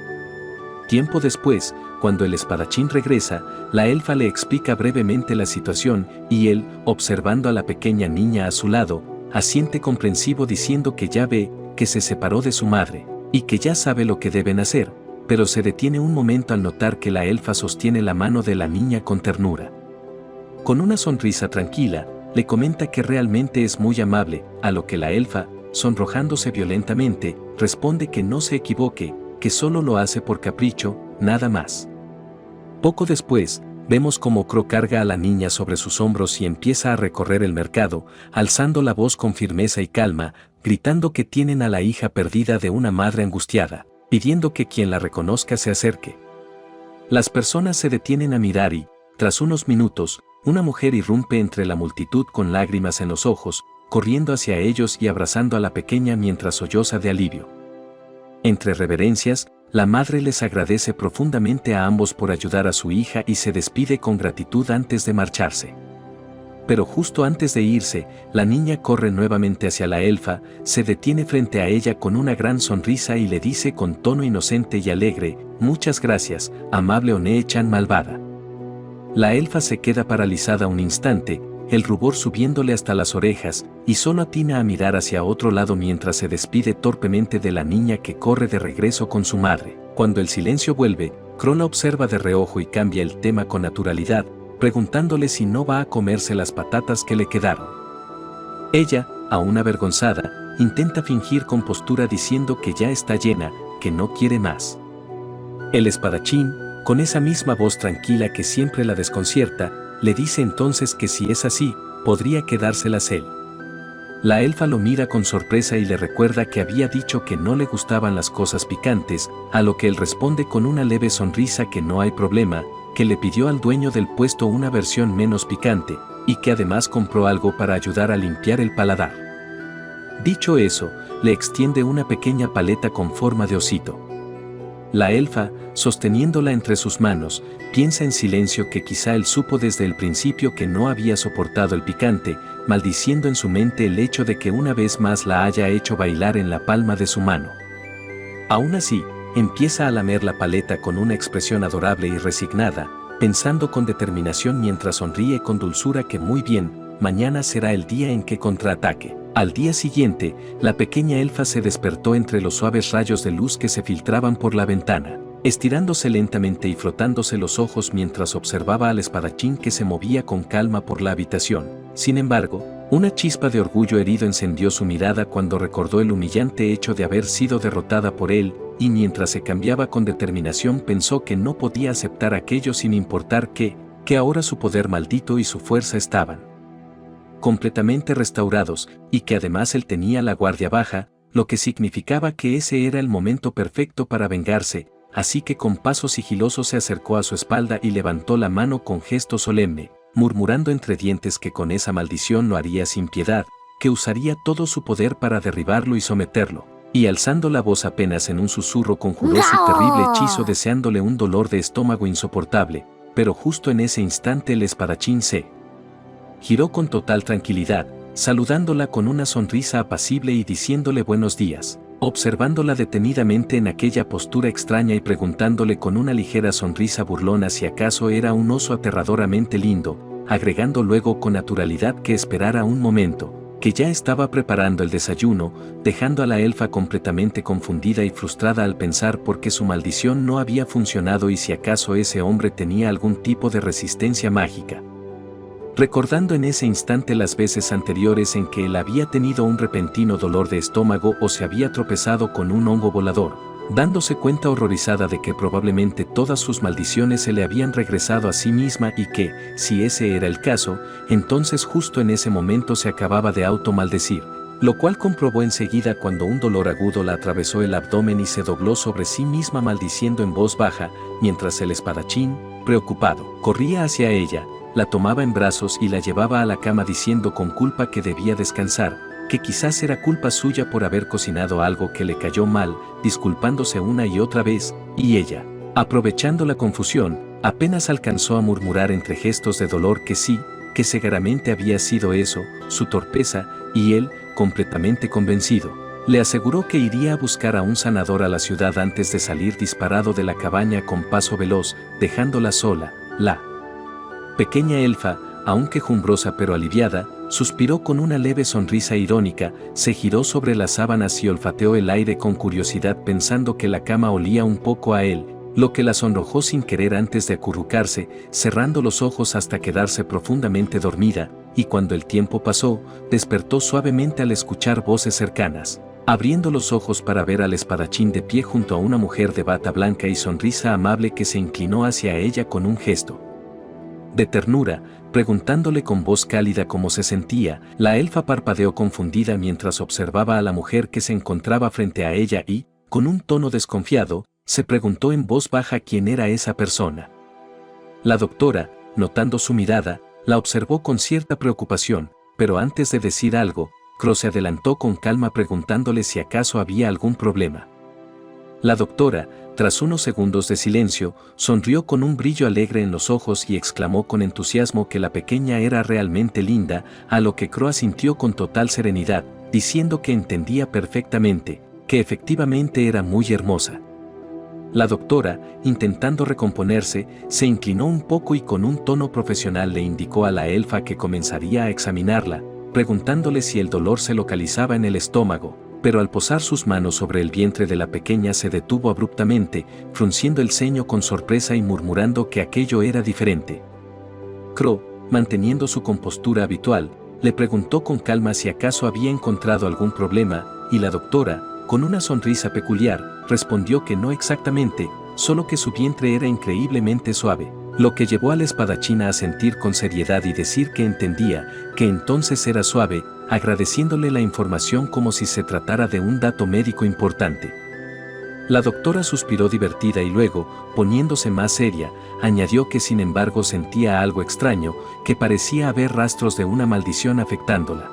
Tiempo después, cuando el espadachín regresa, la elfa le explica brevemente la situación y él, observando a la pequeña niña a su lado, asiente comprensivo diciendo que ya ve que se separó de su madre y que ya sabe lo que deben hacer, pero se detiene un momento al notar que la elfa sostiene la mano de la niña con ternura. Con una sonrisa tranquila, le comenta que realmente es muy amable, a lo que la elfa, sonrojándose violentamente, responde que no se equivoque, que solo lo hace por capricho, nada más. Poco después, vemos cómo Crow carga a la niña sobre sus hombros y empieza a recorrer el mercado, alzando la voz con firmeza y calma, gritando que tienen a la hija perdida de una madre angustiada, pidiendo que quien la reconozca se acerque. Las personas se detienen a mirar y, tras unos minutos, una mujer irrumpe entre la multitud con lágrimas en los ojos, corriendo hacia ellos y abrazando a la pequeña mientras solloza de alivio. Entre reverencias, la madre les agradece profundamente a ambos por ayudar a su hija y se despide con gratitud antes de marcharse. Pero justo antes de irse, la niña corre nuevamente hacia la elfa, se detiene frente a ella con una gran sonrisa y le dice con tono inocente y alegre: «Muchas gracias, amable One-chan malvada». La elfa se queda paralizada un instante, el rubor subiéndole hasta las orejas, y solo atina a mirar hacia otro lado mientras se despide torpemente de la niña que corre de regreso con su madre. Cuando el silencio vuelve, Crow la observa de reojo y cambia el tema con naturalidad, preguntándole si no va a comerse las patatas que le quedaron. Ella, aún avergonzada, intenta fingir compostura diciendo que ya está llena, que no quiere más. El espadachín, con esa misma voz tranquila que siempre la desconcierta, le dice entonces que si es así, podría quedárselas él. La elfa lo mira con sorpresa y le recuerda que había dicho que no le gustaban las cosas picantes, a lo que él responde con una leve sonrisa que no hay problema, que le pidió al dueño del puesto una versión menos picante, y que además compró algo para ayudar a limpiar el paladar. Dicho eso, le extiende una pequeña paleta con forma de osito. La elfa, sosteniéndola entre sus manos, piensa en silencio que quizá él supo desde el principio que no había soportado el picante, maldiciendo en su mente el hecho de que una vez más la haya hecho bailar en la palma de su mano. Aún así, empieza a lamer la paleta con una expresión adorable y resignada, pensando con determinación mientras sonríe con dulzura que muy bien, mañana será el día en que contraataque. Al día siguiente, la pequeña elfa se despertó entre los suaves rayos de luz que se filtraban por la ventana, estirándose lentamente y frotándose los ojos mientras observaba al espadachín que se movía con calma por la habitación. Sin embargo, una chispa de orgullo herido encendió su mirada cuando recordó el humillante hecho de haber sido derrotada por él, y mientras se cambiaba con determinación pensó que no podía aceptar aquello sin importar que ahora su poder maldito y su fuerza estaban completamente restaurados, y que además él tenía la guardia baja, lo que significaba que ese era el momento perfecto para vengarse, así que con paso sigiloso se acercó a su espalda y levantó la mano con gesto solemne, murmurando entre dientes que con esa maldición lo haría sin piedad, que usaría todo su poder para derribarlo y someterlo, y alzando la voz apenas en un susurro conjuró su terrible hechizo deseándole un dolor de estómago insoportable, pero justo en ese instante el espadachín se giró con total tranquilidad, saludándola con una sonrisa apacible y diciéndole buenos días, observándola detenidamente en aquella postura extraña y preguntándole con una ligera sonrisa burlona si acaso era un oso aterradoramente lindo, agregando luego con naturalidad que esperara un momento, que ya estaba preparando el desayuno, dejando a la elfa completamente confundida y frustrada al pensar por qué su maldición no había funcionado y si acaso ese hombre tenía algún tipo de resistencia mágica. Recordando en ese instante las veces anteriores en que él había tenido un repentino dolor de estómago o se había tropezado con un hongo volador, dándose cuenta horrorizada de que probablemente todas sus maldiciones se le habían regresado a sí misma y que, si ese era el caso, entonces justo en ese momento se acababa de automaldecir, lo cual comprobó enseguida cuando un dolor agudo la atravesó el abdomen y se dobló sobre sí misma maldiciendo en voz baja, mientras el espadachín, preocupado, corría hacia ella, la tomaba en brazos y la llevaba a la cama diciendo con culpa que debía descansar, que quizás era culpa suya por haber cocinado algo que le cayó mal, disculpándose una y otra vez, y ella, aprovechando la confusión, Apenas alcanzó a murmurar entre gestos de dolor que sí, que seguramente había sido eso, su torpeza, y él, completamente convencido, le aseguró que iría a buscar a un sanador a la ciudad antes de salir disparado de la cabaña con paso veloz, dejándola sola. La pequeña elfa, aunque quejumbrosa pero aliviada, suspiró con una leve sonrisa irónica, se giró sobre las sábanas y olfateó el aire con curiosidad pensando que la cama olía un poco a él, lo que la sonrojó sin querer antes de acurrucarse, cerrando los ojos hasta quedarse profundamente dormida, y cuando el tiempo pasó, despertó suavemente al escuchar voces cercanas. Abriendo los ojos para ver al espadachín de pie junto a una mujer de bata blanca y sonrisa amable que se inclinó hacia ella con un gesto de ternura, preguntándole con voz cálida cómo se sentía, la elfa parpadeó confundida mientras observaba a la mujer que se encontraba frente a ella y, con un tono desconfiado, se preguntó en voz baja quién era esa persona. La doctora, notando su mirada, la observó con cierta preocupación, pero antes de decir algo, Crow se adelantó con calma preguntándole si acaso había algún problema. La doctora, tras unos segundos de silencio, sonrió con un brillo alegre en los ojos y exclamó con entusiasmo que la pequeña era realmente linda, a lo que Crow asintió con total serenidad, diciendo que entendía perfectamente, que efectivamente era muy hermosa. La doctora, intentando recomponerse, se inclinó un poco y con un tono profesional le indicó a la elfa que comenzaría a examinarla, preguntándole si el dolor se localizaba en el estómago, pero al posar sus manos sobre el vientre de la pequeña se detuvo abruptamente, frunciendo el ceño con sorpresa y murmurando que aquello era diferente. Crow, manteniendo su compostura habitual, le preguntó con calma si acaso había encontrado algún problema, y la doctora, con una sonrisa peculiar, respondió que no exactamente, solo que su vientre era increíblemente suave, lo que llevó al espadachín a sentir con seriedad y decir que entendía, que entonces era suave, agradeciéndole la información como si se tratara de un dato médico importante. La doctora suspiró divertida y luego, poniéndose más seria, añadió que sin embargo sentía algo extraño, que parecía haber rastros de una maldición afectándola.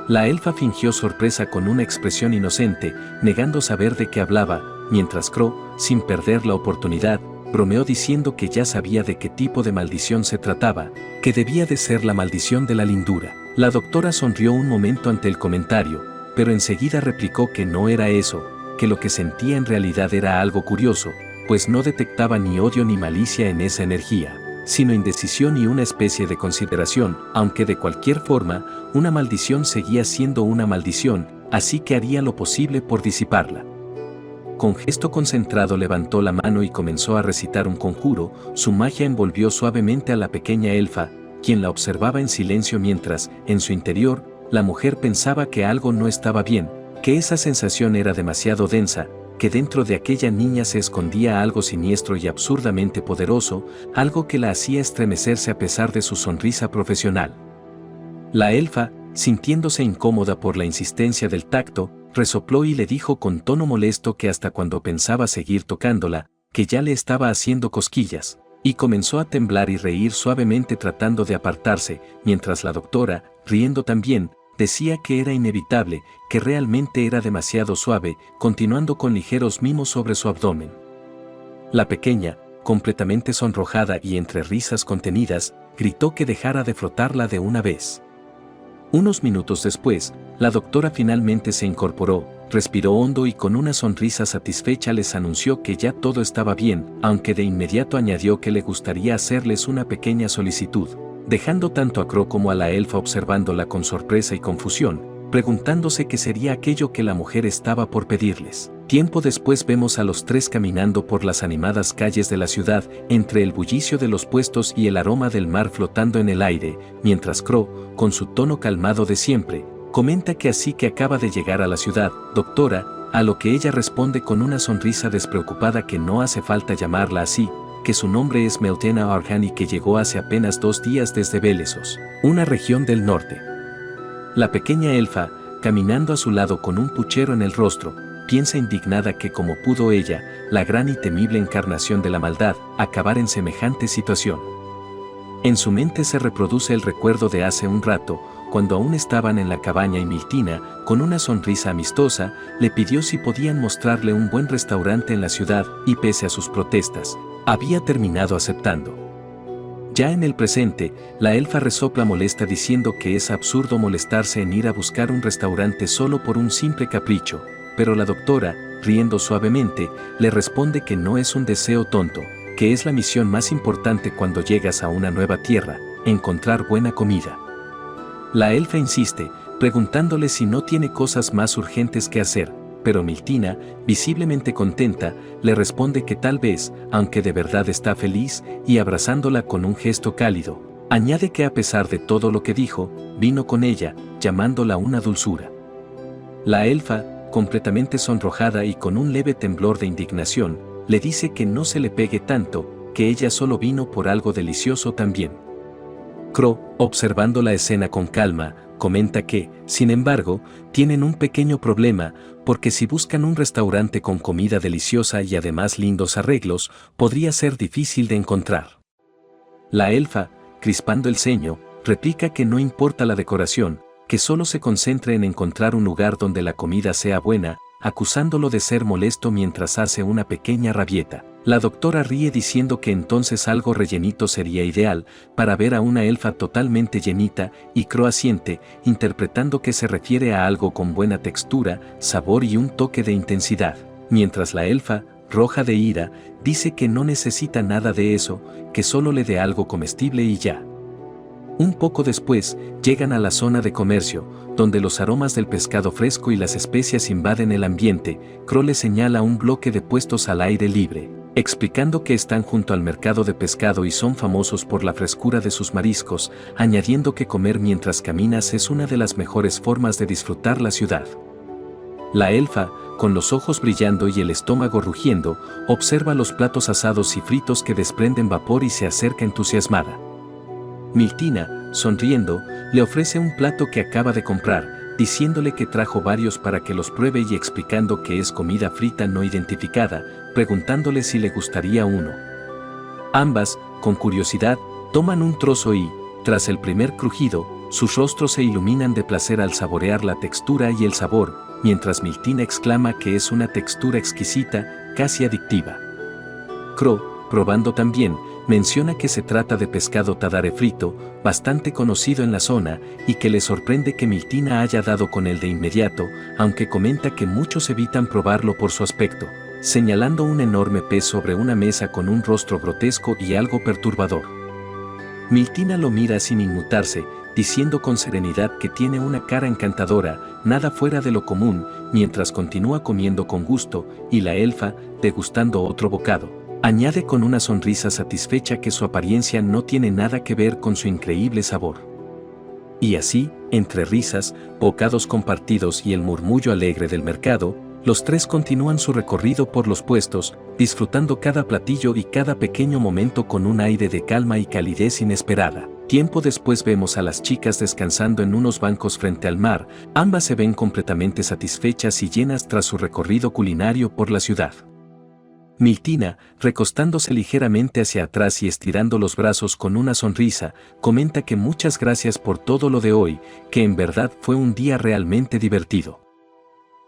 La elfa fingió sorpresa con una expresión inocente, negando saber de qué hablaba, mientras Crow, sin perder la oportunidad, bromeó diciendo que ya sabía de qué tipo de maldición se trataba, que debía de ser la maldición de la lindura. La doctora sonrió un momento ante el comentario, pero enseguida replicó que no era eso, que lo que sentía en realidad era algo curioso, pues no detectaba ni odio ni malicia en esa energía, sino indecisión y una especie de consideración, aunque de cualquier forma, una maldición seguía siendo una maldición, así que haría lo posible por disiparla. Con gesto concentrado levantó la mano y comenzó a recitar un conjuro, su magia envolvió suavemente a la pequeña elfa, quien la observaba en silencio mientras, en su interior, la mujer pensaba que algo no estaba bien, que esa sensación era demasiado densa, que dentro de aquella niña se escondía algo siniestro y absurdamente poderoso, algo que la hacía estremecerse a pesar de su sonrisa profesional. La elfa, sintiéndose incómoda por la insistencia del tacto, resopló y le dijo con tono molesto que hasta cuando pensaba seguir tocándola, que ya le estaba haciendo cosquillas, y comenzó a temblar y reír suavemente tratando de apartarse, mientras la doctora, riendo también, decía que era inevitable, que realmente era demasiado suave, continuando con ligeros mimos sobre su abdomen. La pequeña, completamente sonrojada y entre risas contenidas, gritó que dejara de frotarla de una vez. Unos minutos después, la doctora finalmente se incorporó, respiró hondo y con una sonrisa satisfecha les anunció que ya todo estaba bien, aunque de inmediato añadió que le gustaría hacerles una pequeña solicitud, dejando tanto a Crow como a la elfa observándola con sorpresa y confusión, preguntándose qué sería aquello que la mujer estaba por pedirles. Tiempo después vemos a los tres caminando por las animadas calles de la ciudad, entre el bullicio de los puestos y el aroma del mar flotando en el aire, mientras Crow, con su tono calmado de siempre, comenta que así que acaba de llegar a la ciudad, doctora, a lo que ella responde con una sonrisa despreocupada que no hace falta llamarla así, que su nombre es Meltena Arhan y que llegó hace apenas 2 días desde Belesos, una región del norte. La pequeña elfa, caminando a su lado con un puchero en el rostro, piensa indignada que como pudo ella, la gran y temible encarnación de la maldad, acabar en semejante situación. En su mente se reproduce el recuerdo de hace un rato, cuando aún estaban en la cabaña y Miltina, con una sonrisa amistosa, le pidió si podían mostrarle un buen restaurante en la ciudad y pese a sus protestas, había terminado aceptando. Ya en el presente, la elfa resopla molesta diciendo que es absurdo molestarse en ir a buscar un restaurante solo por un simple capricho, pero la doctora, riendo suavemente, le responde que no es un deseo tonto, que es la misión más importante cuando llegas a una nueva tierra, encontrar buena comida. La elfa insiste, preguntándole si no tiene cosas más urgentes que hacer, pero Miltina, visiblemente contenta, le responde que tal vez, aunque de verdad está feliz, y abrazándola con un gesto cálido, añade que a pesar de todo lo que dijo, vino con ella, llamándola una dulzura. La elfa, completamente sonrojada y con un leve temblor de indignación, le dice que no se le pegue tanto, que ella solo vino por algo delicioso también. Crow, observando la escena con calma, comenta que, sin embargo, tienen un pequeño problema, porque si buscan un restaurante con comida deliciosa y además lindos arreglos, podría ser difícil de encontrar. La elfa, crispando el ceño, replica que no importa la decoración, que solo se concentre en encontrar un lugar donde la comida sea buena, acusándolo de ser molesto mientras hace una pequeña rabieta. La doctora ríe diciendo que entonces algo rellenito sería ideal para ver a una elfa totalmente llenita y Crow asiente, interpretando que se refiere a algo con buena textura, sabor y un toque de intensidad, mientras la elfa, roja de ira, dice que no necesita nada de eso, que solo le dé algo comestible y ya. Un poco después, llegan a la zona de comercio, donde los aromas del pescado fresco y las especias invaden el ambiente. Crow le señala un bloque de puestos al aire libre, explicando que están junto al mercado de pescado y son famosos por la frescura de sus mariscos, añadiendo que comer mientras caminas es una de las mejores formas de disfrutar la ciudad. La elfa, con los ojos brillando y el estómago rugiendo, observa los platos asados y fritos que desprenden vapor y se acerca entusiasmada. Miltina, sonriendo, le ofrece un plato que acaba de comprar, diciéndole que trajo varios para que los pruebe y explicando que es comida frita no identificada, preguntándole si le gustaría uno. Ambas, con curiosidad, toman un trozo y, tras el primer crujido, sus rostros se iluminan de placer al saborear la textura y el sabor, mientras Miltina exclama que es una textura exquisita, casi adictiva. Crow, probando también, menciona que se trata de pescado tadare frito, bastante conocido en la zona, y que le sorprende que Miltina haya dado con él de inmediato, aunque comenta que muchos evitan probarlo por su aspecto, señalando un enorme pez sobre una mesa con un rostro grotesco y algo perturbador. Miltina lo mira sin inmutarse, diciendo con serenidad que tiene una cara encantadora, nada fuera de lo común, mientras continúa comiendo con gusto, y la elfa, degustando otro bocado, añade con una sonrisa satisfecha que su apariencia no tiene nada que ver con su increíble sabor. Y así, entre risas, bocados compartidos y el murmullo alegre del mercado, los tres continúan su recorrido por los puestos, disfrutando cada platillo y cada pequeño momento con un aire de calma y calidez inesperada. Tiempo después vemos a las chicas descansando en unos bancos frente al mar, ambas se ven completamente satisfechas y llenas tras su recorrido culinario por la ciudad. Miltina, recostándose ligeramente hacia atrás y estirando los brazos con una sonrisa, comenta que muchas gracias por todo lo de hoy, que en verdad fue un día realmente divertido.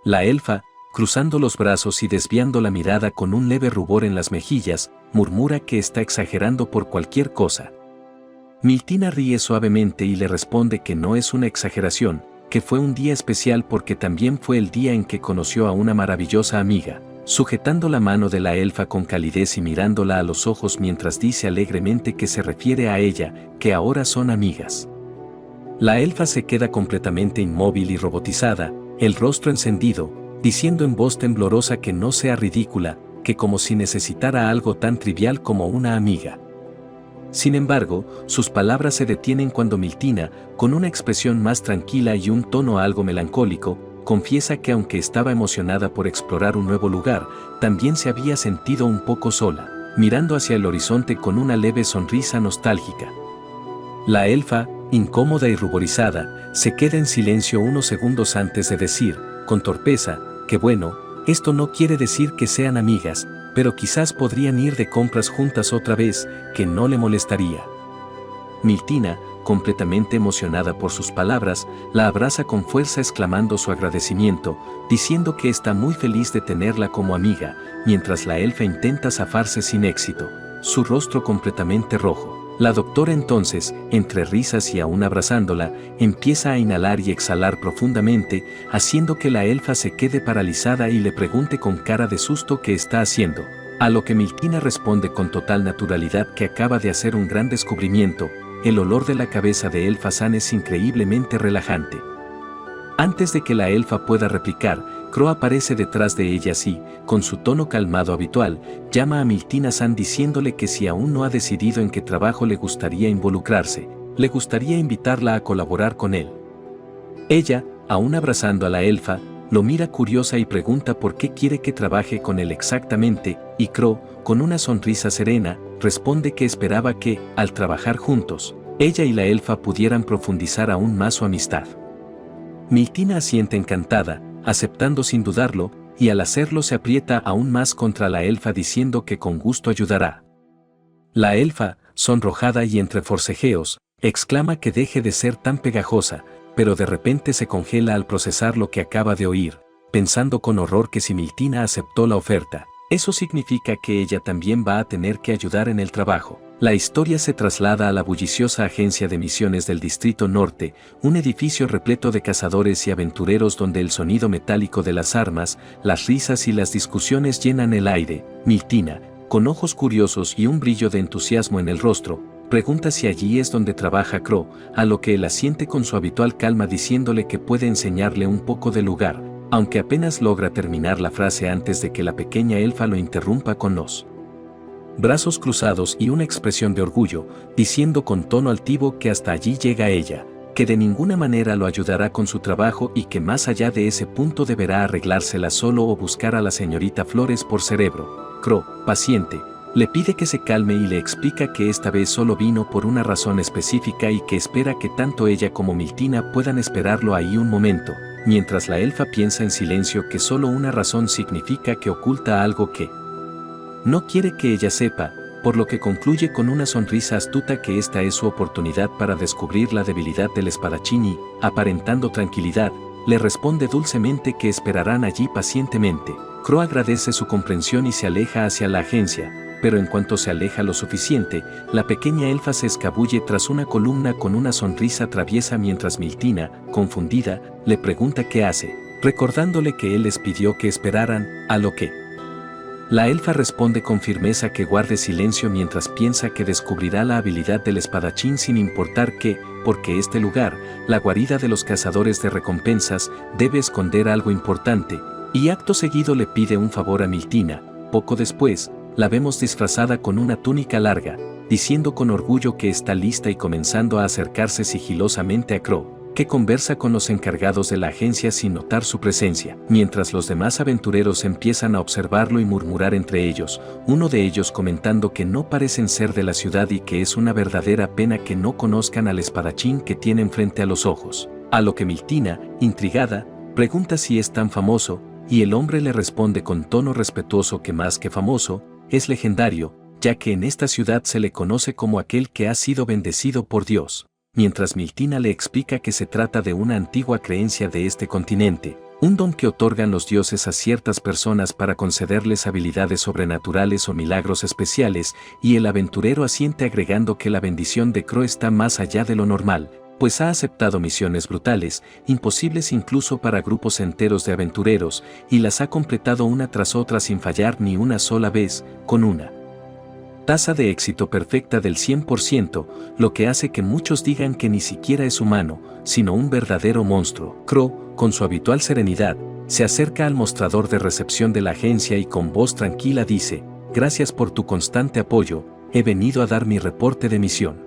La elfa, cruzando los brazos y desviando la mirada con un leve rubor en las mejillas, murmura que está exagerando por cualquier cosa. Miltina ríe suavemente y le responde que no es una exageración, que fue un día especial porque también fue el día en que conoció a una maravillosa amiga. Sujetando la mano de la elfa con calidez y mirándola a los ojos mientras dice alegremente que se refiere a ella, que ahora son amigas. La elfa se queda completamente inmóvil y robotizada, el rostro encendido, diciendo en voz temblorosa que no sea ridícula, que como si necesitara algo tan trivial como una amiga. Sin embargo, sus palabras se detienen cuando Miltina, con una expresión más tranquila y un tono algo melancólico, confiesa que aunque estaba emocionada por explorar un nuevo lugar, también se había sentido un poco sola, mirando hacia el horizonte con una leve sonrisa nostálgica. La elfa, incómoda y ruborizada, se queda en silencio unos segundos antes de decir, con torpeza, que bueno, esto no quiere decir que sean amigas, pero quizás podrían ir de compras juntas otra vez, que no le molestaría. Miltina, completamente emocionada por sus palabras, la abraza con fuerza exclamando su agradecimiento, diciendo que está muy feliz de tenerla como amiga, mientras la elfa intenta zafarse sin éxito, su rostro completamente rojo. La doctora entonces, entre risas y aún abrazándola, empieza a inhalar y exhalar profundamente, haciendo que la elfa se quede paralizada y le pregunte con cara de susto qué está haciendo, a lo que Miltina responde con total naturalidad que acaba de hacer un gran descubrimiento. El olor de la cabeza de Elpha-san es increíblemente relajante. Antes de que la elfa pueda replicar, Crow aparece detrás de ellas y, con su tono calmado habitual, llama a Miltina-san diciéndole que si aún no ha decidido en qué trabajo le gustaría involucrarse, le gustaría invitarla a colaborar con él. Ella, aún abrazando a la elfa, lo mira curiosa y pregunta por qué quiere que trabaje con él exactamente, y Crow, con una sonrisa serena, responde que esperaba que, al trabajar juntos, ella y la elfa pudieran profundizar aún más su amistad. Miltina asiente encantada, aceptando sin dudarlo, y al hacerlo se aprieta aún más contra la elfa diciendo que con gusto ayudará. La elfa, sonrojada y entre forcejeos, exclama que deje de ser tan pegajosa, pero de repente se congela al procesar lo que acaba de oír, pensando con horror que si Miltina aceptó la oferta, eso significa que ella también va a tener que ayudar en el trabajo. La historia se traslada a la bulliciosa agencia de misiones del Distrito Norte, un edificio repleto de cazadores y aventureros donde el sonido metálico de las armas, las risas y las discusiones llenan el aire. Miltina, con ojos curiosos y un brillo de entusiasmo en el rostro, pregunta si allí es donde trabaja Crow, a lo que él asiente con su habitual calma diciéndole que puede enseñarle un poco del lugar, aunque apenas logra terminar la frase antes de que la pequeña elfa lo interrumpa con los brazos cruzados y una expresión de orgullo, diciendo con tono altivo que hasta allí llega ella, que de ninguna manera lo ayudará con su trabajo y que más allá de ese punto deberá arreglársela solo o buscar a la señorita Flores por cerebro. Crow, paciente, le pide que se calme y le explica que esta vez solo vino por una razón específica y que espera que tanto ella como Miltina puedan esperarlo ahí un momento, mientras la elfa piensa en silencio que solo una razón significa que oculta algo que no quiere que ella sepa, por lo que concluye con una sonrisa astuta que esta es su oportunidad para descubrir la debilidad del espadachín y, aparentando tranquilidad, le responde dulcemente que esperarán allí pacientemente. Crow agradece su comprensión y se aleja hacia la agencia, pero en cuanto se aleja lo suficiente, la pequeña elfa se escabulle tras una columna con una sonrisa traviesa mientras Miltina, confundida, le pregunta qué hace, recordándole que él les pidió que esperaran, a lo que la elfa responde con firmeza que guarde silencio mientras piensa que descubrirá la habilidad del espadachín sin importar qué, porque este lugar, la guarida de los cazadores de recompensas, debe esconder algo importante, y acto seguido le pide un favor a Miltina. Poco después, la vemos disfrazada con una túnica larga, diciendo con orgullo que está lista y comenzando a acercarse sigilosamente a Crow, que conversa con los encargados de la agencia sin notar su presencia, mientras los demás aventureros empiezan a observarlo y murmurar entre ellos, uno de ellos comentando que no parecen ser de la ciudad y que es una verdadera pena que no conozcan al espadachín que tienen frente a los ojos, a lo que Miltina, intrigada, pregunta si es tan famoso, y el hombre le responde con tono respetuoso que más que famoso, es legendario, ya que en esta ciudad se le conoce como aquel que ha sido bendecido por Dios. Mientras Miltina le explica que se trata de una antigua creencia de este continente, un don que otorgan los dioses a ciertas personas para concederles habilidades sobrenaturales o milagros especiales, y el aventurero asiente agregando que la bendición de Crow está más allá de lo normal, pues ha aceptado misiones brutales, imposibles incluso para grupos enteros de aventureros, y las ha completado una tras otra sin fallar ni una sola vez, con una tasa de éxito perfecta del 100%, lo que hace que muchos digan que ni siquiera es humano, sino un verdadero monstruo. Crow, con su habitual serenidad, se acerca al mostrador de recepción de la agencia y con voz tranquila dice, «Gracias por tu constante apoyo, he venido a dar mi reporte de misión».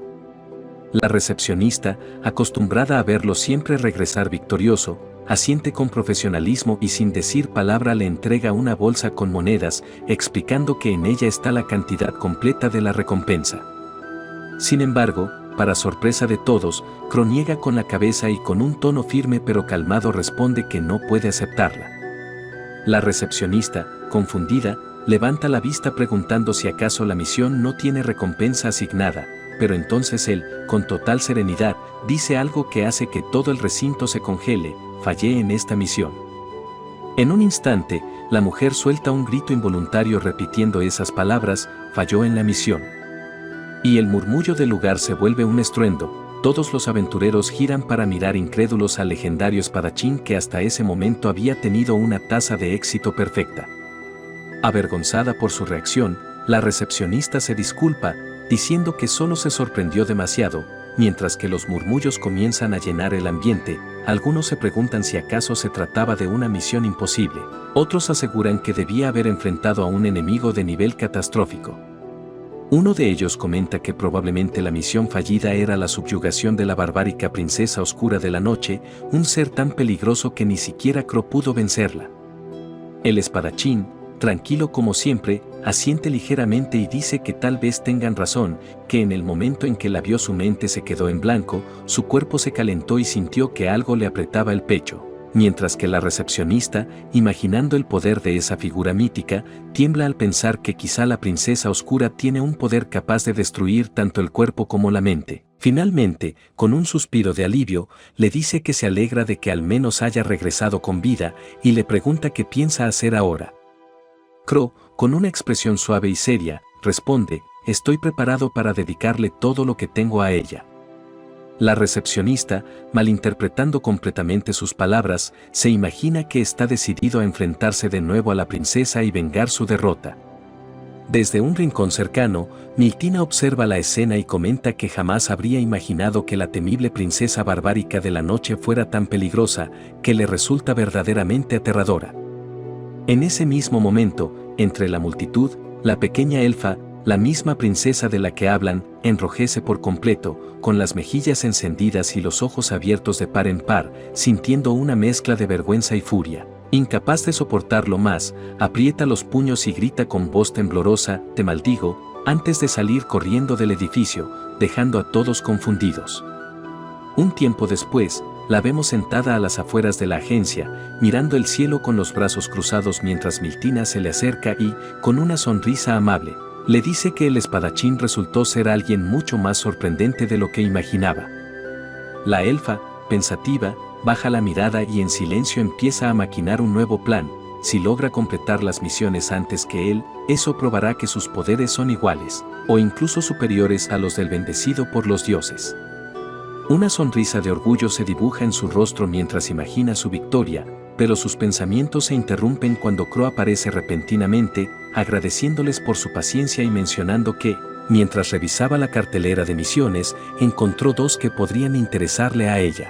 La recepcionista, acostumbrada a verlo siempre regresar victorioso, asiente con profesionalismo y sin decir palabra le entrega una bolsa con monedas, explicando que en ella está la cantidad completa de la recompensa. Sin embargo, para sorpresa de todos, Crow niega con la cabeza y con un tono firme pero calmado responde que no puede aceptarla. La recepcionista, confundida, levanta la vista preguntando si acaso la misión no tiene recompensa asignada, pero entonces él, con total serenidad, dice algo que hace que todo el recinto se congele: fallé en esta misión. En un instante, la mujer suelta un grito involuntario repitiendo esas palabras: falló en la misión. Y el murmullo del lugar se vuelve un estruendo. Todos los aventureros giran para mirar incrédulos al legendario espadachín que hasta ese momento había tenido una tasa de éxito perfecta. Avergonzada por su reacción, la recepcionista se disculpa, diciendo que solo se sorprendió demasiado. Mientras que los murmullos comienzan a llenar el ambiente, algunos se preguntan si acaso se trataba de una misión imposible. Otros aseguran que debía haber enfrentado a un enemigo de nivel catastrófico. Uno de ellos comenta que probablemente la misión fallida era la subyugación de la barbárica princesa oscura de la noche, un ser tan peligroso que ni siquiera Crow pudo vencerla. El espadachín, tranquilo como siempre, asiente ligeramente y dice que tal vez tengan razón, que en el momento en que la vio su mente se quedó en blanco, su cuerpo se calentó y sintió que algo le apretaba el pecho. Mientras que la recepcionista, imaginando el poder de esa figura mítica, tiembla al pensar que quizá la princesa oscura tiene un poder capaz de destruir tanto el cuerpo como la mente. Finalmente, con un suspiro de alivio, le dice que se alegra de que al menos haya regresado con vida y le pregunta qué piensa hacer ahora. Crow, con una expresión suave y seria, responde: estoy preparado para dedicarle todo lo que tengo a ella. La recepcionista, malinterpretando completamente sus palabras, se imagina que está decidido a enfrentarse de nuevo a la princesa y vengar su derrota. Desde un rincón cercano, Miltina observa la escena y comenta que jamás habría imaginado que la temible princesa barbárica de la noche fuera tan peligrosa, que le resulta verdaderamente aterradora. En ese mismo momento, entre la multitud, la pequeña elfa, la misma princesa de la que hablan, enrojece por completo, con las mejillas encendidas y los ojos abiertos de par en par, sintiendo una mezcla de vergüenza y furia. Incapaz de soportarlo más, aprieta los puños y grita con voz temblorosa: te maldigo, antes de salir corriendo del edificio, dejando a todos confundidos. Un tiempo después, la vemos sentada a las afueras de la agencia, mirando el cielo con los brazos cruzados mientras Miltina se le acerca y, con una sonrisa amable, le dice que el espadachín resultó ser alguien mucho más sorprendente de lo que imaginaba. La elfa, pensativa, baja la mirada y en silencio empieza a maquinar un nuevo plan. Si logra completar las misiones antes que él, eso probará que sus poderes son iguales, o incluso superiores a los del bendecido por los dioses. Una sonrisa de orgullo se dibuja en su rostro mientras imagina su victoria, pero sus pensamientos se interrumpen cuando Crow aparece repentinamente, agradeciéndoles por su paciencia y mencionando que, mientras revisaba la cartelera de misiones, encontró dos que podrían interesarle a ella.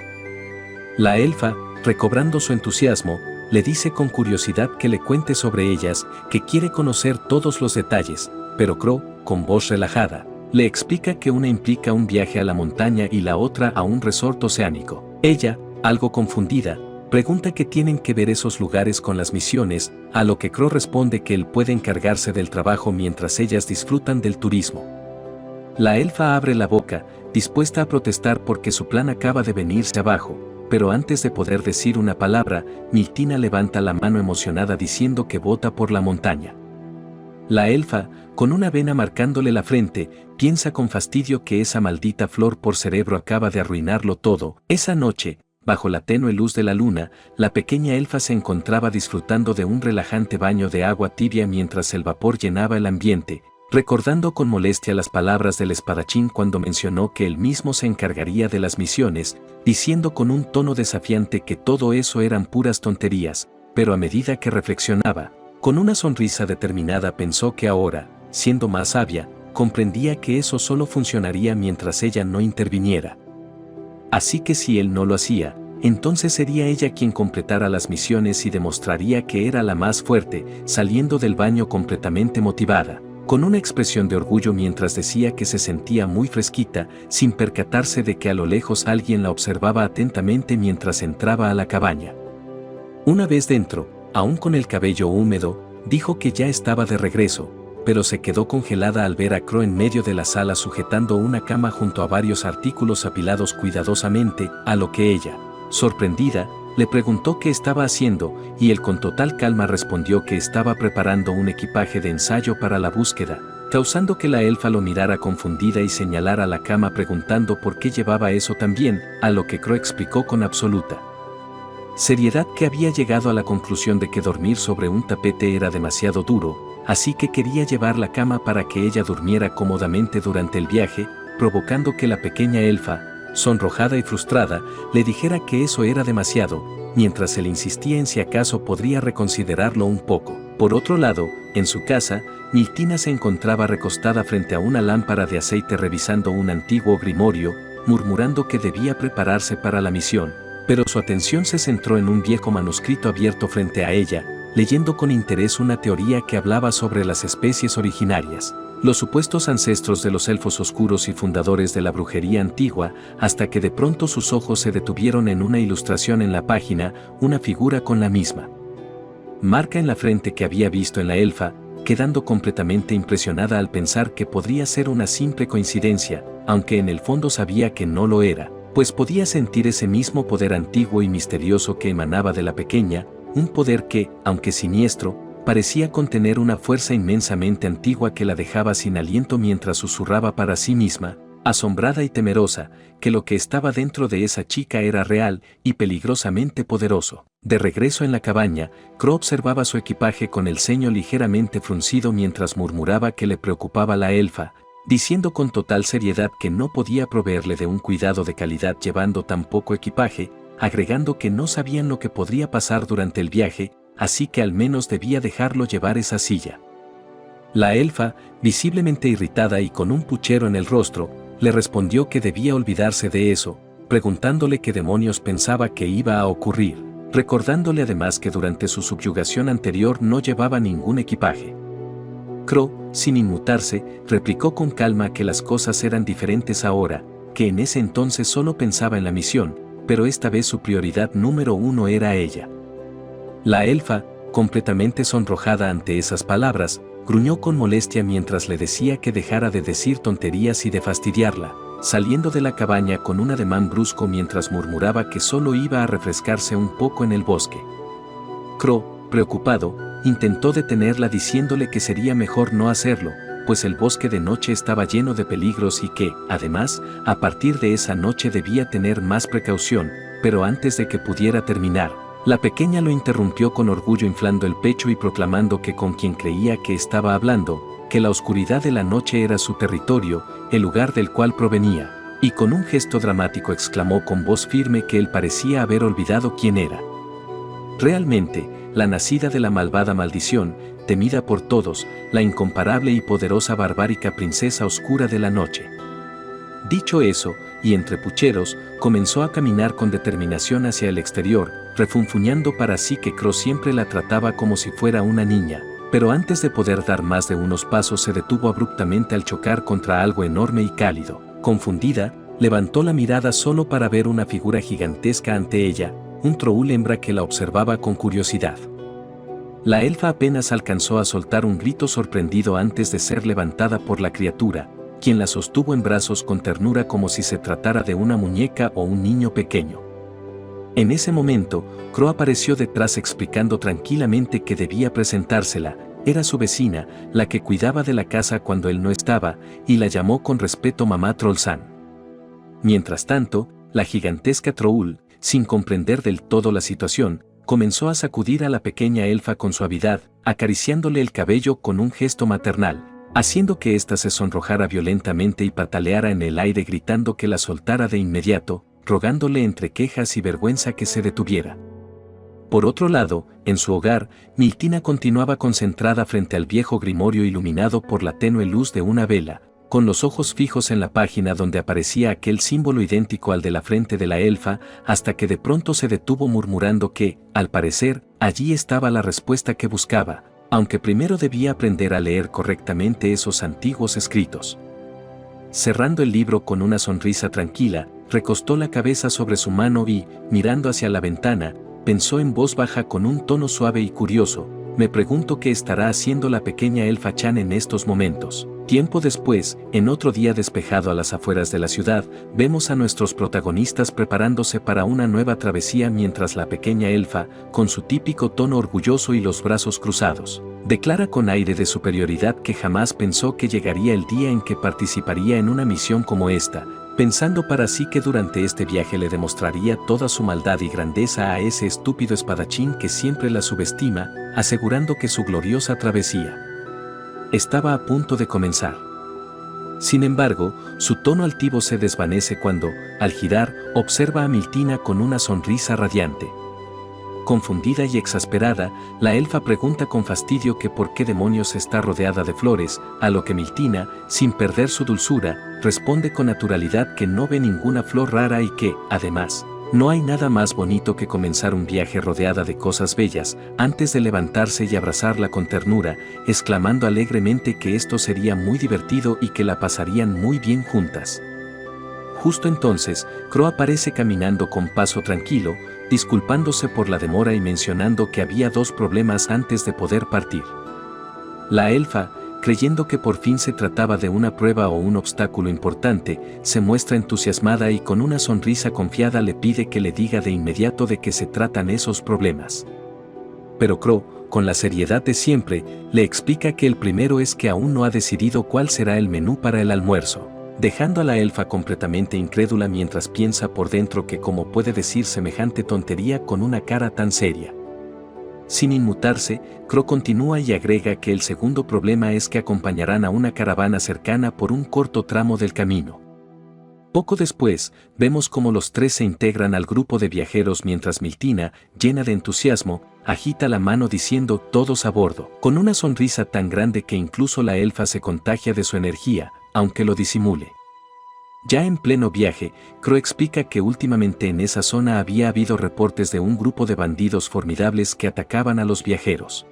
La elfa, recobrando su entusiasmo, le dice con curiosidad que le cuente sobre ellas, que quiere conocer todos los detalles, pero Crow, con voz relajada, le explica que una implica un viaje a la montaña y la otra a un resort oceánico. Ella, algo confundida, pregunta qué tienen que ver esos lugares con las misiones, a lo que Crow responde que él puede encargarse del trabajo mientras ellas disfrutan del turismo. La elfa abre la boca, dispuesta a protestar porque su plan acaba de venirse abajo, pero antes de poder decir una palabra, Miltina levanta la mano emocionada diciendo que vota por la montaña. La elfa, con una vena marcándole la frente, piensa con fastidio que esa maldita flor por cerebro acaba de arruinarlo todo. Esa noche, bajo la tenue luz de la luna, la pequeña elfa se encontraba disfrutando de un relajante baño de agua tibia mientras el vapor llenaba el ambiente, recordando con molestia las palabras del espadachín cuando mencionó que él mismo se encargaría de las misiones, diciendo con un tono desafiante que todo eso eran puras tonterías, pero a medida que reflexionaba, con una sonrisa determinada pensó que ahora, siendo más sabia, comprendía que eso solo funcionaría mientras ella no interviniera. Así que si él no lo hacía, entonces sería ella quien completara las misiones y demostraría que era la más fuerte, saliendo del baño completamente motivada, con una expresión de orgullo mientras decía que se sentía muy fresquita, sin percatarse de que a lo lejos alguien la observaba atentamente mientras entraba a la cabaña. Una vez dentro, aún con el cabello húmedo, dijo que ya estaba de regreso, pero se quedó congelada al ver a Crow en medio de la sala sujetando una cama junto a varios artículos apilados cuidadosamente, a lo que ella, sorprendida, le preguntó qué estaba haciendo, y él con total calma respondió que estaba preparando un equipaje de ensayo para la búsqueda. causando que la elfa lo mirara confundida y señalara la cama preguntando por qué llevaba eso tan bien, a lo que Crow explicó con absoluta seriedad que había llegado a la conclusión de que dormir sobre un tapete era demasiado duro, así que quería llevar la cama para que ella durmiera cómodamente durante el viaje, provocando que la pequeña elfa, sonrojada y frustrada, le dijera que eso era demasiado, mientras él insistía en si acaso podría reconsiderarlo un poco. Por otro lado, en su casa, Miltina se encontraba recostada frente a una lámpara de aceite revisando un antiguo grimorio, murmurando que debía prepararse para la misión, pero su atención se centró en un viejo manuscrito abierto frente a ella, leyendo con interés una teoría que hablaba sobre las especies originarias, los supuestos ancestros de los elfos oscuros y fundadores de la brujería antigua, hasta que de pronto sus ojos se detuvieron en una ilustración en la página, una figura con la misma marca en la frente que había visto en la elfa, quedando completamente impresionada al pensar que podría ser una simple coincidencia, aunque en el fondo sabía que no lo era, pues podía sentir ese mismo poder antiguo y misterioso que emanaba de la pequeña, un poder que, aunque siniestro, parecía contener una fuerza inmensamente antigua que la dejaba sin aliento mientras susurraba para sí misma, asombrada y temerosa, que lo que estaba dentro de esa chica era real y peligrosamente poderoso. De regreso en la cabaña, Crow observaba su equipaje con el ceño ligeramente fruncido mientras murmuraba que le preocupaba la elfa, diciendo con total seriedad que no podía proveerle de un cuidado de calidad llevando tan poco equipaje, agregando que no sabían lo que podría pasar durante el viaje, así que al menos debía dejarlo llevar esa silla. La elfa, visiblemente irritada y con un puchero en el rostro, le respondió que debía olvidarse de eso, preguntándole qué demonios pensaba que iba a ocurrir, recordándole además que durante su subyugación anterior no llevaba ningún equipaje. Crow, sin inmutarse, replicó con calma que las cosas eran diferentes ahora, que en ese entonces solo pensaba en la misión, pero esta vez su prioridad número uno era ella. La elfa, completamente sonrojada ante esas palabras, gruñó con molestia mientras le decía que dejara de decir tonterías y de fastidiarla, saliendo de la cabaña con un ademán brusco mientras murmuraba que solo iba a refrescarse un poco en el bosque. Crow, preocupado, intentó detenerla diciéndole que sería mejor no hacerlo, pues el bosque de noche estaba lleno de peligros y que, además, a partir de esa noche debía tener más precaución, pero antes de que pudiera terminar, la pequeña lo interrumpió con orgullo inflando el pecho y proclamando que con quien creía que estaba hablando, que la oscuridad de la noche era su territorio, el lugar del cual provenía, y con un gesto dramático exclamó con voz firme que él parecía haber olvidado quién era. Realmente, la nacida de la malvada maldición, temida por todos, la incomparable y poderosa barbárica princesa oscura de la noche. Dicho eso, y entre pucheros, comenzó a caminar con determinación hacia el exterior, refunfuñando para sí que Crow siempre la trataba como si fuera una niña, pero antes de poder dar más de unos pasos se detuvo abruptamente al chocar contra algo enorme y cálido. Confundida, levantó la mirada solo para ver una figura gigantesca ante ella, un troll hembra que la observaba con curiosidad. La elfa apenas alcanzó a soltar un grito sorprendido antes de ser levantada por la criatura, quien la sostuvo en brazos con ternura como si se tratara de una muñeca o un niño pequeño. En ese momento, Crow apareció detrás explicando tranquilamente que debía presentársela, era su vecina, la que cuidaba de la casa cuando él no estaba, y la llamó con respeto Mamá Trollsan. Mientras tanto, la gigantesca Troll, sin comprender del todo la situación, comenzó a sacudir a la pequeña elfa con suavidad, acariciándole el cabello con un gesto maternal, haciendo que ésta se sonrojara violentamente y pataleara en el aire gritando que la soltara de inmediato, rogándole entre quejas y vergüenza que se detuviera. Por otro lado, en su hogar, Miltina continuaba concentrada frente al viejo grimorio iluminado por la tenue luz de una vela, con los ojos fijos en la página donde aparecía aquel símbolo idéntico al de la frente de la elfa, hasta que de pronto se detuvo murmurando que, al parecer, allí estaba la respuesta que buscaba, aunque primero debía aprender a leer correctamente esos antiguos escritos. Cerrando el libro con una sonrisa tranquila, recostó la cabeza sobre su mano y, mirando hacia la ventana, pensó en voz baja con un tono suave y curioso, me pregunto qué estará haciendo la pequeña elfa Chan en estos momentos. Tiempo después, en otro día despejado a las afueras de la ciudad, vemos a nuestros protagonistas preparándose para una nueva travesía mientras la pequeña elfa, con su típico tono orgulloso y los brazos cruzados, Declara con aire de superioridad que jamás pensó que llegaría el día en que participaría en una misión como esta, pensando para sí que durante este viaje le demostraría toda su maldad y grandeza a ese estúpido espadachín que siempre la subestima, asegurando que su gloriosa travesía estaba a punto de comenzar. Sin embargo, su tono altivo se desvanece cuando, al girar, observa a Miltina con una sonrisa radiante. Confundida y exasperada, la elfa pregunta con fastidio que por qué demonios está rodeada de flores, a lo que Miltina, sin perder su dulzura, responde con naturalidad que no ve ninguna flor rara y que, además, no hay nada más bonito que comenzar un viaje rodeada de cosas bellas, antes de levantarse y abrazarla con ternura, exclamando alegremente que esto sería muy divertido y que la pasarían muy bien juntas. Justo entonces, Crow aparece caminando con paso tranquilo, disculpándose por la demora y mencionando que había dos problemas antes de poder partir. La elfa, creyendo que por fin se trataba de una prueba o un obstáculo importante, se muestra entusiasmada y con una sonrisa confiada le pide que le diga de inmediato de qué se tratan esos problemas. Pero Crow, con la seriedad de siempre, le explica que el primero es que aún no ha decidido cuál será el menú para el almuerzo, dejando a la elfa completamente incrédula mientras piensa por dentro que cómo puede decir semejante tontería con una cara tan seria. Sin inmutarse, Crow continúa y agrega que el segundo problema es que acompañarán a una caravana cercana por un corto tramo del camino. Poco después, vemos cómo los tres se integran al grupo de viajeros mientras Miltina, llena de entusiasmo, agita la mano diciendo todos a bordo, con una sonrisa tan grande que incluso la elfa se contagia de su energía, aunque lo disimule. Ya en pleno viaje, Crow explica que últimamente en esa zona había habido reportes de un grupo de bandidos formidables que atacaban a los viajeros.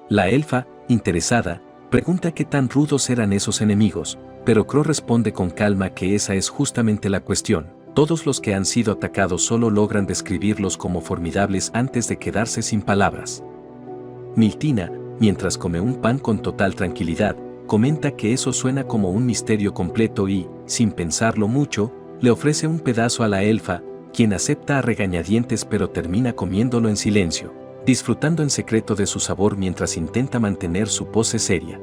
La elfa, interesada, pregunta qué tan rudos eran esos enemigos, pero Crow responde con calma que esa es justamente la cuestión. Todos los que han sido atacados solo logran describirlos como formidables antes de quedarse sin palabras. Miltina, mientras come un pan con total tranquilidad, comenta que eso suena como un misterio completo y, sin pensarlo mucho, le ofrece un pedazo a la elfa, quien acepta a regañadientes pero termina comiéndolo en silencio, disfrutando en secreto de su sabor mientras intenta mantener su pose seria.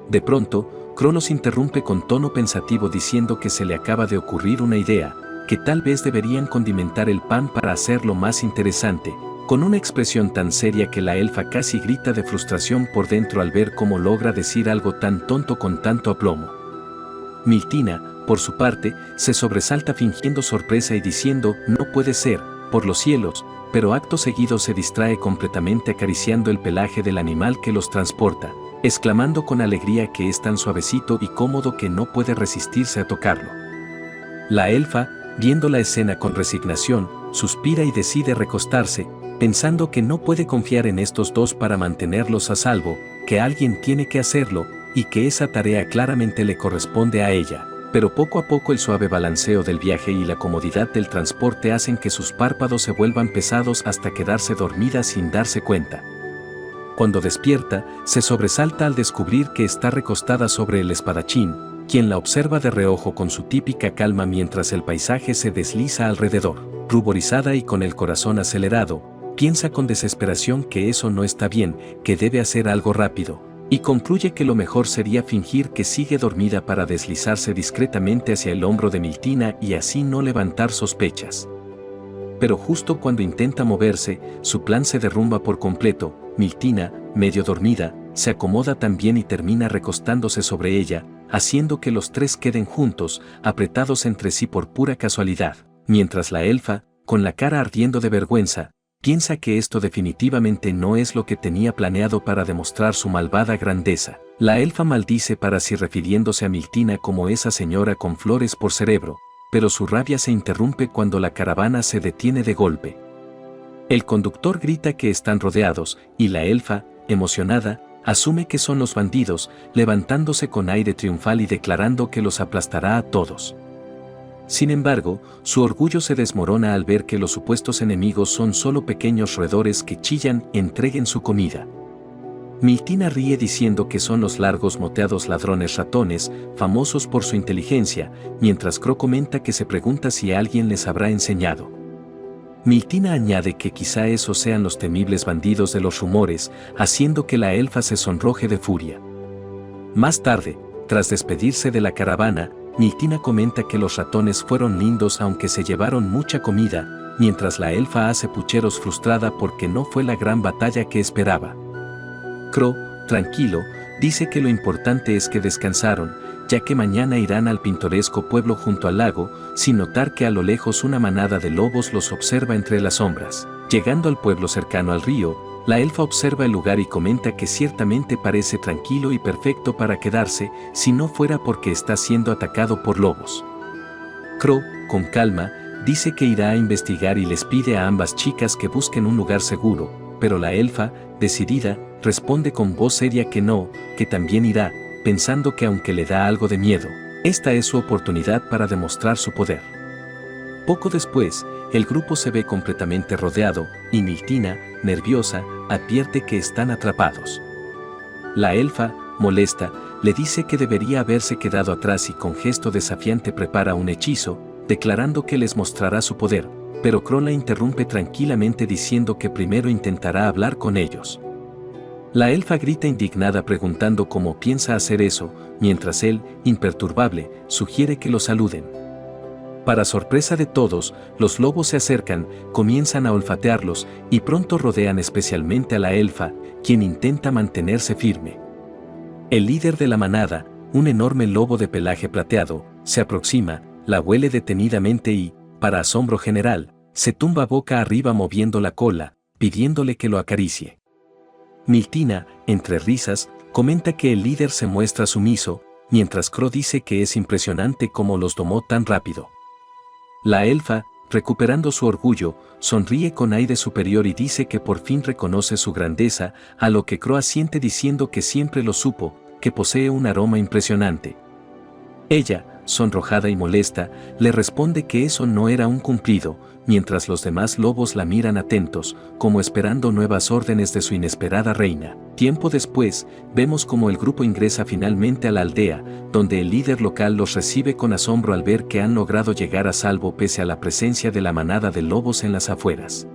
De pronto, Crow los interrumpe con tono pensativo diciendo que se le acaba de ocurrir una idea, que tal vez deberían condimentar el pan para hacerlo más interesante, con una expresión tan seria que la elfa casi grita de frustración por dentro al ver cómo logra decir algo tan tonto con tanto aplomo. Miltina, por su parte, se sobresalta fingiendo sorpresa y diciendo «no puede ser, por los cielos», pero acto seguido se distrae completamente acariciando el pelaje del animal que los transporta, exclamando con alegría que es tan suavecito y cómodo que no puede resistirse a tocarlo. La elfa, viendo la escena con resignación, suspira y decide recostarse, pensando que no puede confiar en estos dos para mantenerlos a salvo, que alguien tiene que hacerlo, y que esa tarea claramente le corresponde a ella. Pero poco a poco el suave balanceo del viaje y la comodidad del transporte hacen que sus párpados se vuelvan pesados hasta quedarse dormida sin darse cuenta. Cuando despierta, se sobresalta al descubrir que está recostada sobre el espadachín, quien la observa de reojo con su típica calma mientras el paisaje se desliza alrededor. Ruborizada y con el corazón acelerado, piensa con desesperación que eso no está bien, que debe hacer algo rápido, y concluye que lo mejor sería fingir que sigue dormida para deslizarse discretamente hacia el hombro de Miltina y así no levantar sospechas. Pero justo cuando intenta moverse, su plan se derrumba por completo. Miltina, medio dormida, se acomoda también y termina recostándose sobre ella, haciendo que los tres queden juntos, apretados entre sí por pura casualidad, mientras la elfa, con la cara ardiendo de vergüenza, piensa que esto definitivamente no es lo que tenía planeado para demostrar su malvada grandeza. La elfa maldice para sí refiriéndose a Miltina como esa señora con flores por cerebro, pero su rabia se interrumpe cuando la caravana se detiene de golpe. El conductor grita que están rodeados, y la elfa, emocionada, asume que son los bandidos, levantándose con aire triunfal y declarando que los aplastará a todos. Sin embargo, su orgullo se desmorona al ver que los supuestos enemigos son solo pequeños roedores que chillan, entreguen su comida. Miltina ríe diciendo que son los largos moteados ladrones ratones, famosos por su inteligencia, mientras Crow comenta que se pregunta si alguien les habrá enseñado. Miltina añade que quizá esos sean los temibles bandidos de los rumores, haciendo que la elfa se sonroje de furia. Más tarde, tras despedirse de la caravana, Miltina comenta que los ratones fueron lindos aunque se llevaron mucha comida, mientras la elfa hace pucheros frustrada porque no fue la gran batalla que esperaba. Crow, tranquilo, dice que lo importante es que descansaron, ya que mañana irán al pintoresco pueblo junto al lago, sin notar que a lo lejos una manada de lobos los observa entre las sombras. Llegando al pueblo cercano al río, la elfa observa el lugar y comenta que ciertamente parece tranquilo y perfecto para quedarse, si no fuera porque está siendo atacado por lobos. Crow, con calma, dice que irá a investigar y les pide a ambas chicas que busquen un lugar seguro, pero la elfa, decidida, responde con voz seria que no, que también irá, pensando que aunque le da algo de miedo, esta es su oportunidad para demostrar su poder. Poco después, el grupo se ve completamente rodeado, y Miltina, nerviosa, advierte que están atrapados. La elfa, molesta, le dice que debería haberse quedado atrás y con gesto desafiante prepara un hechizo, declarando que les mostrará su poder, pero Crow la interrumpe tranquilamente diciendo que primero intentará hablar con ellos. La elfa grita indignada preguntando cómo piensa hacer eso, mientras él, imperturbable, sugiere que lo saluden. Para sorpresa de todos, los lobos se acercan, comienzan a olfatearlos y pronto rodean especialmente a la elfa, quien intenta mantenerse firme. El líder de la manada, un enorme lobo de pelaje plateado, se aproxima, la huele detenidamente y, para asombro general, se tumba boca arriba moviendo la cola, pidiéndole que lo acaricie. Miltina, entre risas, comenta que el líder se muestra sumiso, mientras Crow dice que es impresionante cómo los domó tan rápido. La elfa, recuperando su orgullo, sonríe con aire superior y dice que por fin reconoce su grandeza, a lo que Crow asiente diciendo que siempre lo supo, que posee un aroma impresionante. Ella, sonrojada y molesta, le responde que eso no era un cumplido, mientras los demás lobos la miran atentos, como esperando nuevas órdenes de su inesperada reina. Tiempo después, vemos como el grupo ingresa finalmente a la aldea, donde el líder local los recibe con asombro al ver que han logrado llegar a salvo pese a la presencia de la manada de lobos en las afueras.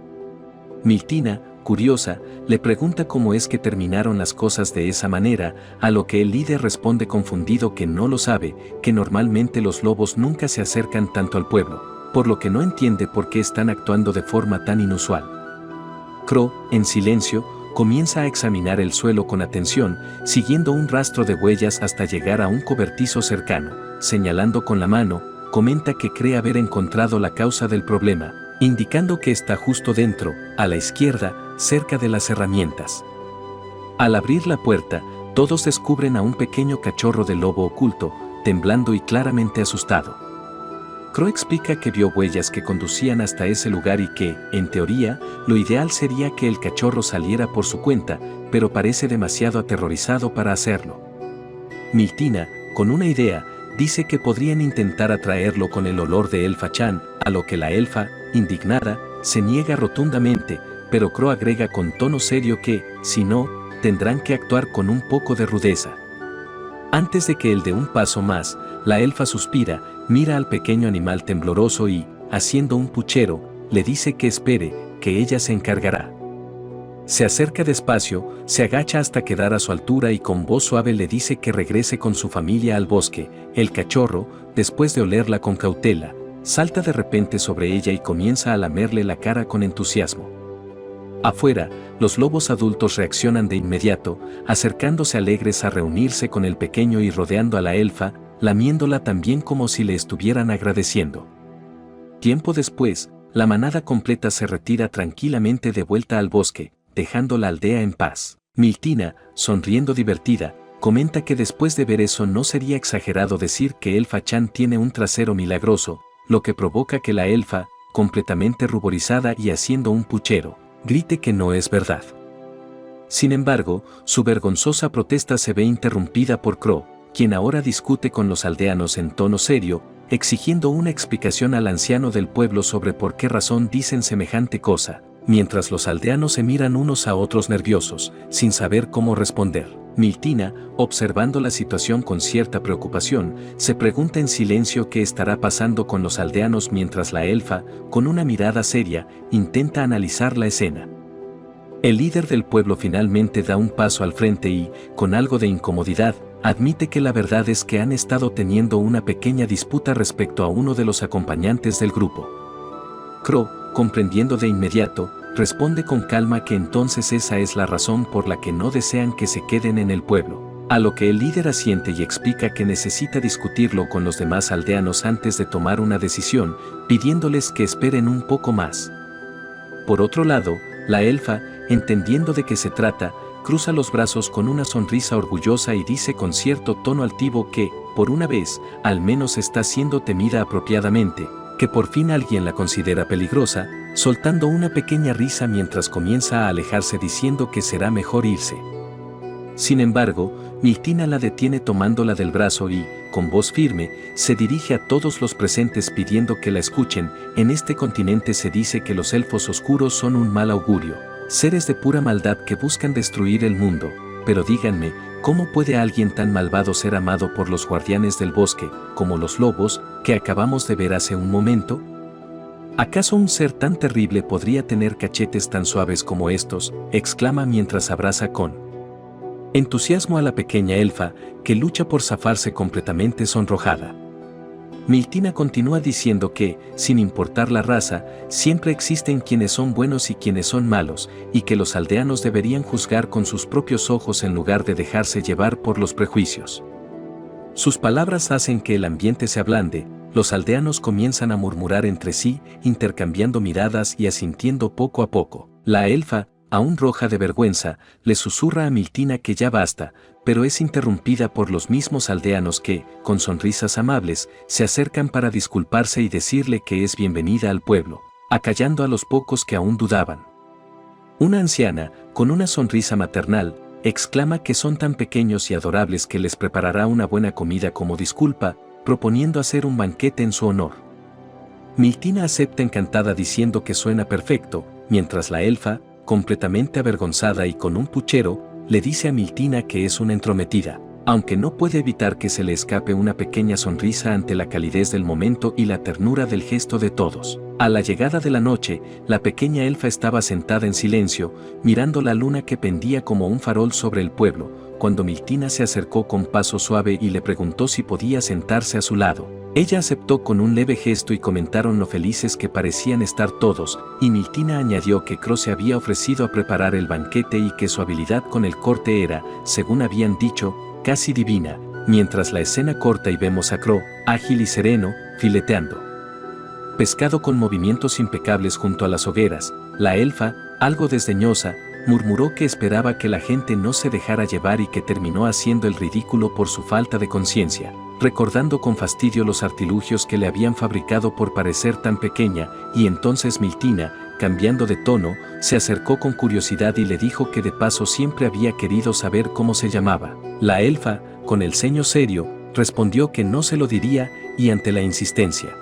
Miltina, curiosa, le pregunta cómo es que terminaron las cosas de esa manera, a lo que el líder responde confundido que no lo sabe, que normalmente los lobos nunca se acercan tanto al pueblo, por lo que no entiende por qué están actuando de forma tan inusual. Crow, en silencio, comienza a examinar el suelo con atención, siguiendo un rastro de huellas hasta llegar a un cobertizo cercano, señalando con la mano, comenta que cree haber encontrado la causa del problema, indicando que está justo dentro, a la izquierda, cerca de las herramientas. Al abrir la puerta, todos descubren a un pequeño cachorro de lobo oculto, temblando y claramente asustado. Crow explica que vio huellas que conducían hasta ese lugar y que, en teoría, lo ideal sería que el cachorro saliera por su cuenta, pero parece demasiado aterrorizado para hacerlo. Miltina, con una idea, dice que podrían intentar atraerlo con el olor de Elfa Chan, a lo que la elfa, indignada, se niega rotundamente, pero Crow agrega con tono serio que, si no, tendrán que actuar con un poco de rudeza. Antes de que él dé un paso más, la elfa suspira, mira al pequeño animal tembloroso y, haciendo un puchero, le dice que espere, que ella se encargará. Se acerca despacio, se agacha hasta quedar a su altura y con voz suave le dice que regrese con su familia al bosque. El cachorro, después de olerla con cautela, salta de repente sobre ella y comienza a lamerle la cara con entusiasmo. Afuera, los lobos adultos reaccionan de inmediato, acercándose alegres a reunirse con el pequeño y rodeando a la elfa, lamiéndola también como si le estuvieran agradeciendo. Tiempo después, la manada completa se retira tranquilamente de vuelta al bosque, dejando la aldea en paz. Miltina, sonriendo divertida, comenta que después de ver eso no sería exagerado decir que Elfa Chan tiene un trasero milagroso, lo que provoca que la elfa, completamente ruborizada y haciendo un puchero, grite que no es verdad. Sin embargo, su vergonzosa protesta se ve interrumpida por Crow, quien ahora discute con los aldeanos en tono serio, exigiendo una explicación al anciano del pueblo sobre por qué razón dicen semejante cosa, mientras los aldeanos se miran unos a otros nerviosos, sin saber cómo responder. Miltina, observando la situación con cierta preocupación, se pregunta en silencio qué estará pasando con los aldeanos mientras la elfa, con una mirada seria, intenta analizar la escena. El líder del pueblo finalmente da un paso al frente y, con algo de incomodidad, admite que la verdad es que han estado teniendo una pequeña disputa respecto a uno de los acompañantes del grupo. Crow, comprendiendo de inmediato, responde con calma que entonces esa es la razón por la que no desean que se queden en el pueblo, a lo que el líder asiente y explica que necesita discutirlo con los demás aldeanos antes de tomar una decisión, pidiéndoles que esperen un poco más. Por otro lado, la elfa, entendiendo de qué se trata, cruza los brazos con una sonrisa orgullosa y dice con cierto tono altivo que, por una vez, al menos está siendo temida apropiadamente, que por fin alguien la considera peligrosa, soltando una pequeña risa mientras comienza a alejarse diciendo que será mejor irse. Sin embargo, Miltina la detiene tomándola del brazo y, con voz firme, se dirige a todos los presentes pidiendo que la escuchen. En este continente se dice que los elfos oscuros son un mal augurio, seres de pura maldad que buscan destruir el mundo, pero díganme, ¿cómo puede alguien tan malvado ser amado por los guardianes del bosque, como los lobos, que acabamos de ver hace un momento? ¿Acaso un ser tan terrible podría tener cachetes tan suaves como estos?, exclama mientras abraza con entusiasmo a la pequeña elfa, que lucha por zafarse completamente sonrojada. Miltina continúa diciendo que, sin importar la raza, siempre existen quienes son buenos y quienes son malos, y que los aldeanos deberían juzgar con sus propios ojos en lugar de dejarse llevar por los prejuicios. Sus palabras hacen que el ambiente se ablande, los aldeanos comienzan a murmurar entre sí, intercambiando miradas y asintiendo poco a poco. La elfa, aún roja de vergüenza, le susurra a Miltina que ya basta, pero es interrumpida por los mismos aldeanos que, con sonrisas amables, se acercan para disculparse y decirle que es bienvenida al pueblo, acallando a los pocos que aún dudaban. Una anciana, con una sonrisa maternal, exclama que son tan pequeños y adorables que les preparará una buena comida como disculpa, proponiendo hacer un banquete en su honor. Miltina acepta encantada diciendo que suena perfecto, mientras la elfa, completamente avergonzada y con un puchero, le dice a Miltina que es una entrometida, aunque no puede evitar que se le escape una pequeña sonrisa ante la calidez del momento y la ternura del gesto de todos. A la llegada de la noche, la pequeña elfa estaba sentada en silencio, mirando la luna que pendía como un farol sobre el pueblo, cuando Miltina se acercó con paso suave y le preguntó si podía sentarse a su lado. Ella aceptó con un leve gesto y comentaron lo felices que parecían estar todos, y Miltina añadió que Crow se había ofrecido a preparar el banquete y que su habilidad con el corte era, según habían dicho, casi divina, mientras la escena corta y vemos a Crow, ágil y sereno, fileteando pescado con movimientos impecables junto a las hogueras. La elfa, algo desdeñosa, murmuró que esperaba que la gente no se dejara llevar y que terminó haciendo el ridículo por su falta de conciencia, recordando con fastidio los artilugios que le habían fabricado por parecer tan pequeña, y entonces Miltina, cambiando de tono, se acercó con curiosidad y le dijo que de paso siempre había querido saber cómo se llamaba. La elfa, con el ceño serio, respondió que no se lo diría, y ante la insistencia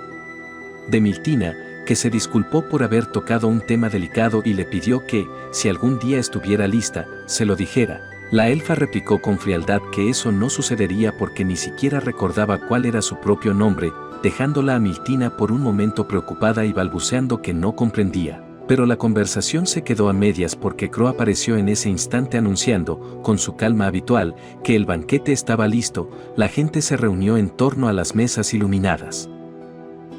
de Miltina, que se disculpó por haber tocado un tema delicado y le pidió que, si algún día estuviera lista, se lo dijera. La elfa replicó con frialdad que eso no sucedería porque ni siquiera recordaba cuál era su propio nombre, dejándola a Miltina por un momento preocupada y balbuceando que no comprendía. Pero la conversación se quedó a medias porque Crow apareció en ese instante anunciando, con su calma habitual, que el banquete estaba listo. La gente se reunió en torno a las mesas iluminadas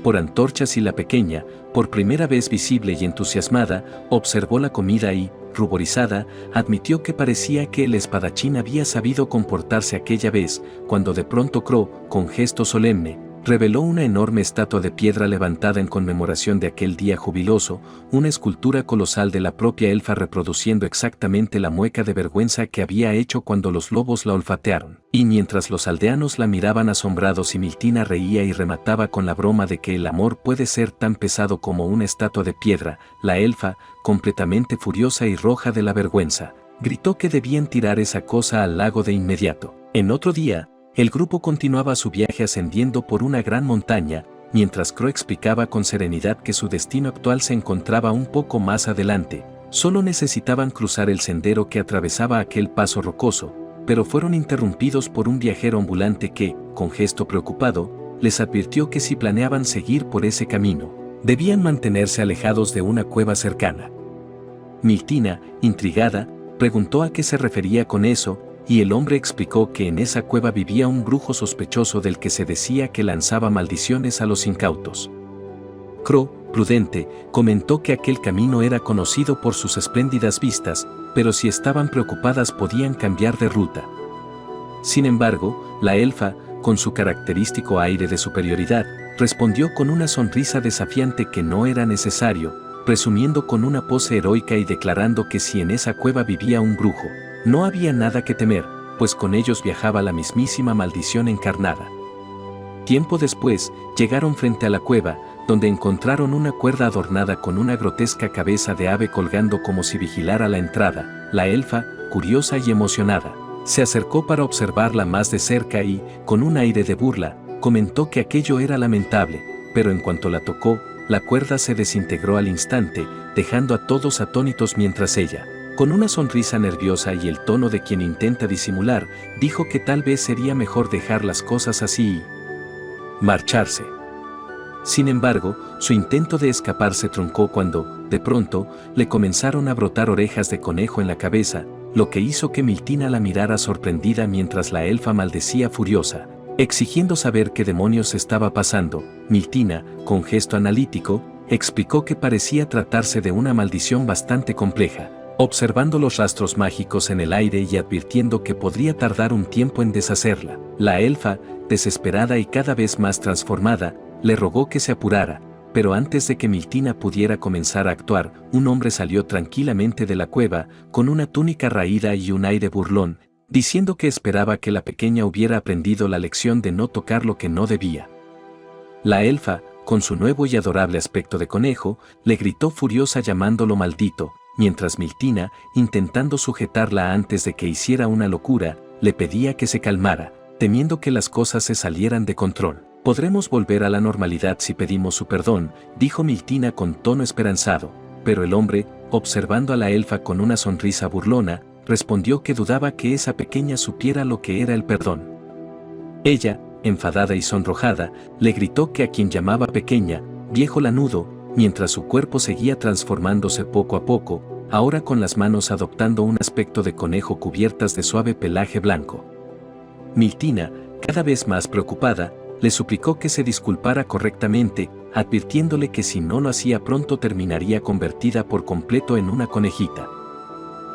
por antorchas y la pequeña, por primera vez visible y entusiasmada, observó la comida y, ruborizada, admitió que parecía que el espadachín había sabido comportarse aquella vez, cuando de pronto Crow, con gesto solemne, reveló una enorme estatua de piedra levantada en conmemoración de aquel día jubiloso, una escultura colosal de la propia elfa reproduciendo exactamente la mueca de vergüenza que había hecho cuando los lobos la olfatearon. Y mientras los aldeanos la miraban asombrados y Miltina reía y remataba con la broma de que el amor puede ser tan pesado como una estatua de piedra, la elfa, completamente furiosa y roja de la vergüenza, gritó que debían tirar esa cosa al lago de inmediato. En otro día, el grupo continuaba su viaje ascendiendo por una gran montaña, mientras Crow explicaba con serenidad que su destino actual se encontraba un poco más adelante. Solo necesitaban cruzar el sendero que atravesaba aquel paso rocoso, pero fueron interrumpidos por un viajero ambulante que, con gesto preocupado, les advirtió que si planeaban seguir por ese camino, debían mantenerse alejados de una cueva cercana. Miltina, intrigada, preguntó a qué se refería con eso, y el hombre explicó que en esa cueva vivía un brujo sospechoso del que se decía que lanzaba maldiciones a los incautos. Crow, prudente, comentó que aquel camino era conocido por sus espléndidas vistas, pero si estaban preocupadas podían cambiar de ruta. Sin embargo, la elfa, con su característico aire de superioridad, respondió con una sonrisa desafiante que no era necesario, presumiendo con una pose heroica y declarando que si en esa cueva vivía un brujo, no había nada que temer, pues con ellos viajaba la mismísima maldición encarnada. Tiempo después, llegaron frente a la cueva, donde encontraron una cuerda adornada con una grotesca cabeza de ave colgando como si vigilara la entrada. La elfa, curiosa y emocionada, se acercó para observarla más de cerca y, con un aire de burla, comentó que aquello era lamentable, pero en cuanto la tocó, la cuerda se desintegró al instante, dejando a todos atónitos mientras ella, con una sonrisa nerviosa y el tono de quien intenta disimular, dijo que tal vez sería mejor dejar las cosas así y marcharse. Sin embargo, su intento de escapar se truncó cuando, de pronto, le comenzaron a brotar orejas de conejo en la cabeza, lo que hizo que Miltina la mirara sorprendida mientras la elfa maldecía furiosa, exigiendo saber qué demonios estaba pasando. Miltina, con gesto analítico, explicó que parecía tratarse de una maldición bastante compleja, observando los rastros mágicos en el aire y advirtiendo que podría tardar un tiempo en deshacerla. La elfa, desesperada y cada vez más transformada, le rogó que se apurara, pero antes de que Miltina pudiera comenzar a actuar, un hombre salió tranquilamente de la cueva, con una túnica raída y un aire burlón, diciendo que esperaba que la pequeña hubiera aprendido la lección de no tocar lo que no debía. La elfa, con su nuevo y adorable aspecto de conejo, le gritó furiosa llamándolo maldito, mientras Miltina, intentando sujetarla antes de que hiciera una locura, le pedía que se calmara, temiendo que las cosas se salieran de control. «Podremos volver a la normalidad si pedimos su perdón», dijo Miltina con tono esperanzado, pero el hombre, observando a la elfa con una sonrisa burlona, respondió que dudaba que esa pequeña supiera lo que era el perdón. Ella, enfadada y sonrojada, le gritó que a quien llamaba pequeña, viejo lanudo, mientras su cuerpo seguía transformándose poco a poco, ahora con las manos adoptando un aspecto de conejo cubiertas de suave pelaje blanco. Miltina, cada vez más preocupada, le suplicó que se disculpara correctamente, advirtiéndole que si no lo hacía pronto terminaría convertida por completo en una conejita.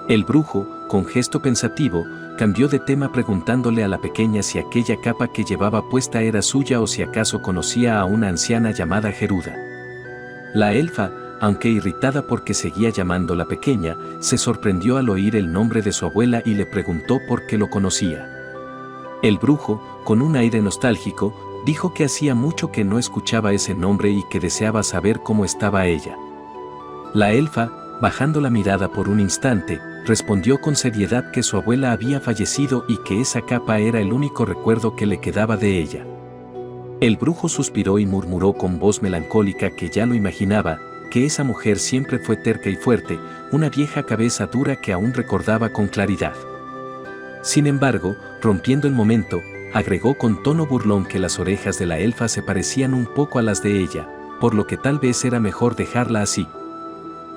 El brujo, con gesto pensativo, cambió de tema preguntándole a la pequeña si aquella capa que llevaba puesta era suya o si acaso conocía a una anciana llamada Geruda. La elfa, aunque irritada porque seguía llamándola pequeña, se sorprendió al oír el nombre de su abuela y le preguntó por qué lo conocía. El brujo, con un aire nostálgico, dijo que hacía mucho que no escuchaba ese nombre y que deseaba saber cómo estaba ella. La elfa, bajando la mirada por un instante, respondió con seriedad que su abuela había fallecido y que esa capa era el único recuerdo que le quedaba de ella. El brujo suspiró y murmuró con voz melancólica que ya lo imaginaba, que esa mujer siempre fue terca y fuerte, una vieja cabeza dura que aún recordaba con claridad. Sin embargo, rompiendo el momento, agregó con tono burlón que las orejas de la elfa se parecían un poco a las de ella, por lo que tal vez era mejor dejarla así.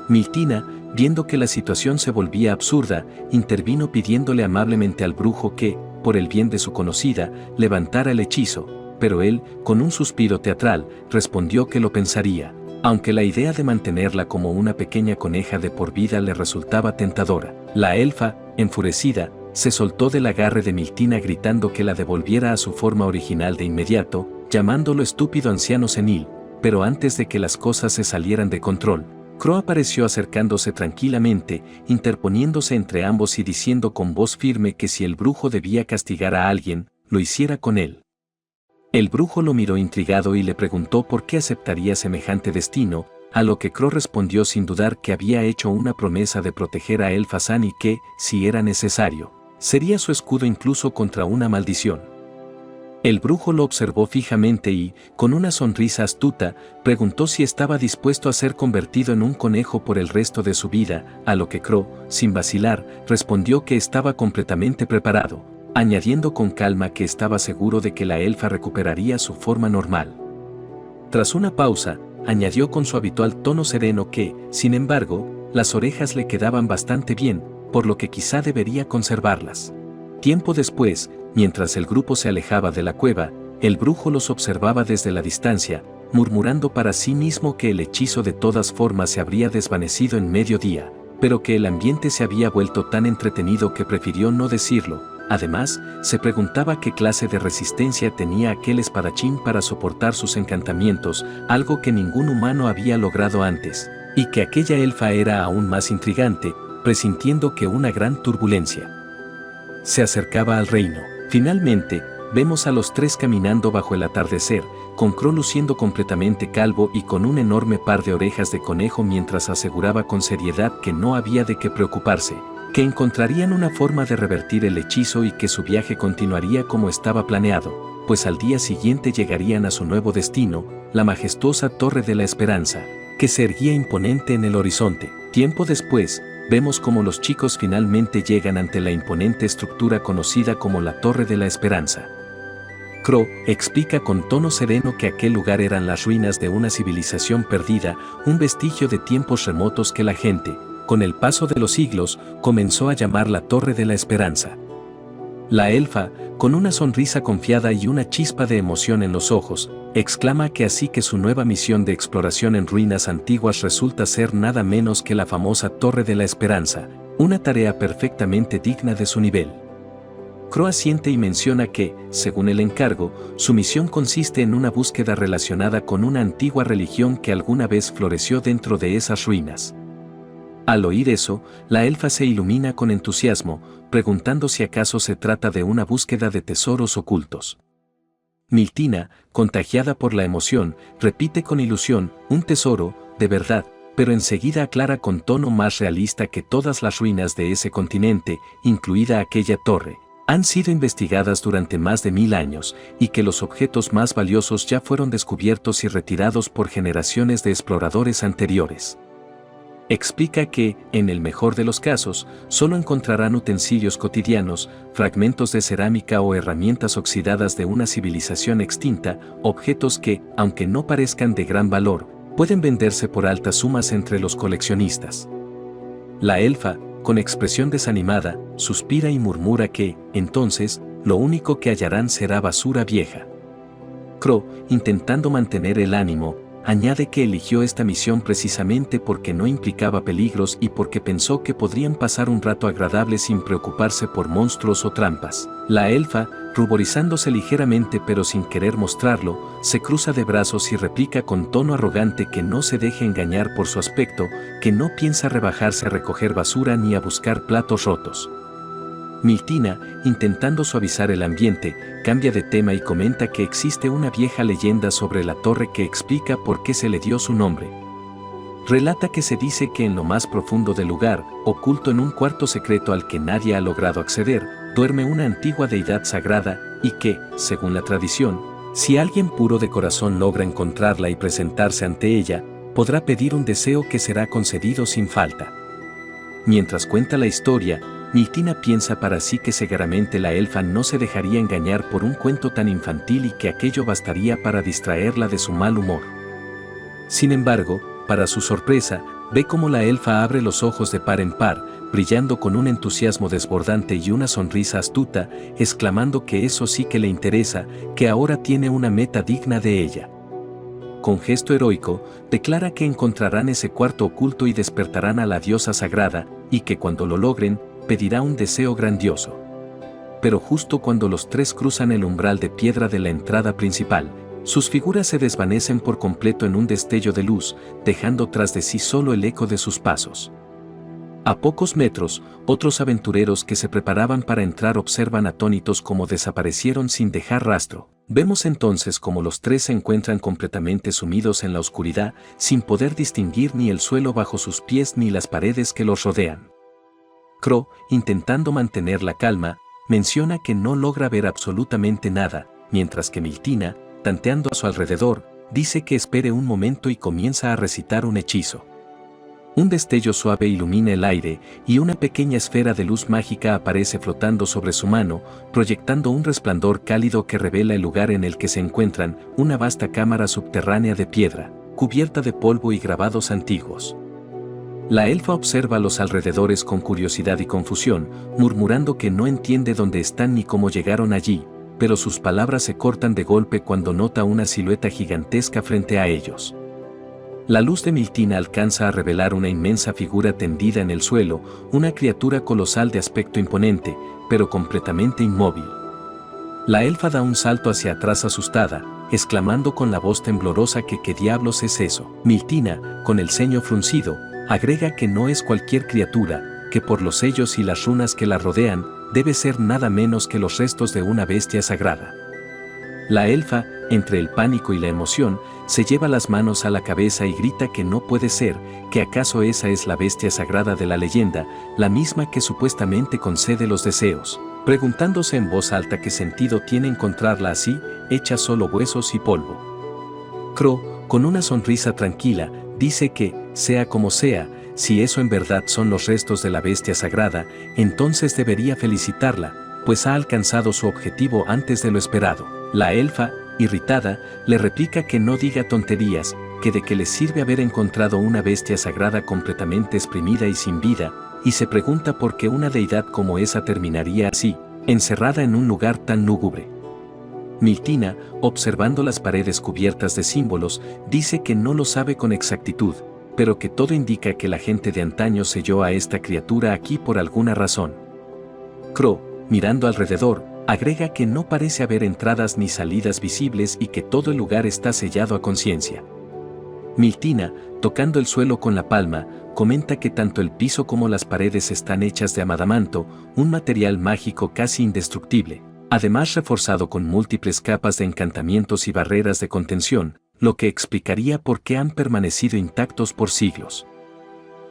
Miltina, viendo que la situación se volvía absurda, intervino pidiéndole amablemente al brujo que, por el bien de su conocida, levantara el hechizo, pero él, con un suspiro teatral, respondió que lo pensaría, aunque la idea de mantenerla como una pequeña coneja de por vida le resultaba tentadora. La elfa, enfurecida, se soltó del agarre de Miltina gritando que la devolviera a su forma original de inmediato, llamándolo estúpido anciano senil, pero antes de que las cosas se salieran de control, Crow apareció acercándose tranquilamente, interponiéndose entre ambos y diciendo con voz firme que si el brujo debía castigar a alguien, lo hiciera con él. El brujo lo miró intrigado y le preguntó por qué aceptaría semejante destino, a lo que Crow respondió sin dudar que había hecho una promesa de proteger a Elfazán y que, si era necesario, sería su escudo incluso contra una maldición. El brujo lo observó fijamente y, con una sonrisa astuta, preguntó si estaba dispuesto a ser convertido en un conejo por el resto de su vida, a lo que Crow, sin vacilar, respondió que estaba completamente preparado, añadiendo con calma que estaba seguro de que la elfa recuperaría su forma normal. Tras una pausa, añadió con su habitual tono sereno que, sin embargo, las orejas le quedaban bastante bien, por lo que quizá debería conservarlas. Tiempo después, mientras el grupo se alejaba de la cueva, el brujo los observaba desde la distancia, murmurando para sí mismo que el hechizo de todas formas se habría desvanecido en mediodía, pero que el ambiente se había vuelto tan entretenido que prefirió no decirlo. Además, se preguntaba qué clase de resistencia tenía aquel espadachín para soportar sus encantamientos, algo que ningún humano había logrado antes, y que aquella elfa era aún más intrigante, presintiendo que una gran turbulencia se acercaba al reino. Finalmente, vemos a los tres caminando bajo el atardecer, con Crow luciendo completamente calvo y con un enorme par de orejas de conejo mientras aseguraba con seriedad que no había de qué preocuparse, que encontrarían una forma de revertir el hechizo y que su viaje continuaría como estaba planeado, pues al día siguiente llegarían a su nuevo destino, la majestuosa Torre de la Esperanza, que se erguía imponente en el horizonte. Tiempo después, vemos cómo los chicos finalmente llegan ante la imponente estructura conocida como la Torre de la Esperanza. Crow explica con tono sereno que aquel lugar eran las ruinas de una civilización perdida, un vestigio de tiempos remotos que la gente, con el paso de los siglos, comenzó a llamar la Torre de la Esperanza. La elfa, con una sonrisa confiada y una chispa de emoción en los ojos, exclama que así que su nueva misión de exploración en ruinas antiguas resulta ser nada menos que la famosa Torre de la Esperanza, una tarea perfectamente digna de su nivel. Crow asiente y menciona que, según el encargo, su misión consiste en una búsqueda relacionada con una antigua religión que alguna vez floreció dentro de esas ruinas. Al oír eso, la elfa se ilumina con entusiasmo, preguntando si acaso se trata de una búsqueda de tesoros ocultos. Miltina, contagiada por la emoción, repite con ilusión, un tesoro, de verdad, pero enseguida aclara con tono más realista que todas las ruinas de ese continente, incluida aquella torre, han sido investigadas durante más de 1000 años, y que los objetos más valiosos ya fueron descubiertos y retirados por generaciones de exploradores anteriores. Explica que, en el mejor de los casos, solo encontrarán utensilios cotidianos, fragmentos de cerámica o herramientas oxidadas de una civilización extinta, objetos que, aunque no parezcan de gran valor, pueden venderse por altas sumas entre los coleccionistas. La elfa, con expresión desanimada, suspira y murmura que, entonces, lo único que hallarán será basura vieja. Crow, intentando mantener el ánimo, añade que eligió esta misión precisamente porque no implicaba peligros y porque pensó que podrían pasar un rato agradable sin preocuparse por monstruos o trampas. La elfa, ruborizándose ligeramente pero sin querer mostrarlo, se cruza de brazos y replica con tono arrogante que no se deje engañar por su aspecto, que no piensa rebajarse a recoger basura ni a buscar platos rotos. Miltina, intentando suavizar el ambiente, cambia de tema y comenta que existe una vieja leyenda sobre la torre que explica por qué se le dio su nombre. Relata que se dice que en lo más profundo del lugar, oculto en un cuarto secreto al que nadie ha logrado acceder, duerme una antigua deidad sagrada y que, según la tradición, si alguien puro de corazón logra encontrarla y presentarse ante ella, podrá pedir un deseo que será concedido sin falta. Mientras cuenta la historia, Miltina piensa para sí que seguramente la elfa no se dejaría engañar por un cuento tan infantil y que aquello bastaría para distraerla de su mal humor. Sin embargo, para su sorpresa, ve cómo la elfa abre los ojos de par en par, brillando con un entusiasmo desbordante y una sonrisa astuta, exclamando que eso sí que le interesa, que ahora tiene una meta digna de ella. Con gesto heroico, declara que encontrarán ese cuarto oculto y despertarán a la diosa sagrada, y que cuando lo logren, pedirá un deseo grandioso. Pero justo cuando los tres cruzan el umbral de piedra de la entrada principal, sus figuras se desvanecen por completo en un destello de luz, dejando tras de sí solo el eco de sus pasos. A pocos metros, otros aventureros que se preparaban para entrar observan atónitos cómo desaparecieron sin dejar rastro. Vemos entonces cómo los tres se encuentran completamente sumidos en la oscuridad, sin poder distinguir ni el suelo bajo sus pies ni las paredes que los rodean. Crow, intentando mantener la calma, menciona que no logra ver absolutamente nada, mientras que Miltina, tanteando a su alrededor, dice que espere un momento y comienza a recitar un hechizo. Un destello suave ilumina el aire y una pequeña esfera de luz mágica aparece flotando sobre su mano, proyectando un resplandor cálido que revela el lugar en el que se encuentran, una vasta cámara subterránea de piedra, cubierta de polvo y grabados antiguos. La elfa observa los alrededores con curiosidad y confusión, murmurando que no entiende dónde están ni cómo llegaron allí, pero sus palabras se cortan de golpe cuando nota una silueta gigantesca frente a ellos. La luz de Miltina alcanza a revelar una inmensa figura tendida en el suelo, una criatura colosal de aspecto imponente, pero completamente inmóvil. La elfa da un salto hacia atrás asustada, exclamando con la voz temblorosa que ¿qué diablos es eso? Miltina, con el ceño fruncido, agrega que no es cualquier criatura, que por los sellos y las runas que la rodean, debe ser nada menos que los restos de una bestia sagrada. La elfa, entre el pánico y la emoción, se lleva las manos a la cabeza y grita que no puede ser, que acaso esa es la bestia sagrada de la leyenda, la misma que supuestamente concede los deseos, preguntándose en voz alta qué sentido tiene encontrarla así, hecha solo huesos y polvo. Crow, con una sonrisa tranquila, dice que, sea como sea, si eso en verdad son los restos de la bestia sagrada, entonces debería felicitarla, pues ha alcanzado su objetivo antes de lo esperado. La elfa, irritada, le replica que no diga tonterías, que de qué le sirve haber encontrado una bestia sagrada completamente exprimida y sin vida, y se pregunta por qué una deidad como esa terminaría así, encerrada en un lugar tan lúgubre. Miltina, observando las paredes cubiertas de símbolos, dice que no lo sabe con exactitud, pero que todo indica que la gente de antaño selló a esta criatura aquí por alguna razón. Crow, mirando alrededor, agrega que no parece haber entradas ni salidas visibles y que todo el lugar está sellado a conciencia. Miltina, tocando el suelo con la palma, comenta que tanto el piso como las paredes están hechas de amadamanto, un material mágico casi indestructible, además reforzado con múltiples capas de encantamientos y barreras de contención, lo que explicaría por qué han permanecido intactos por siglos.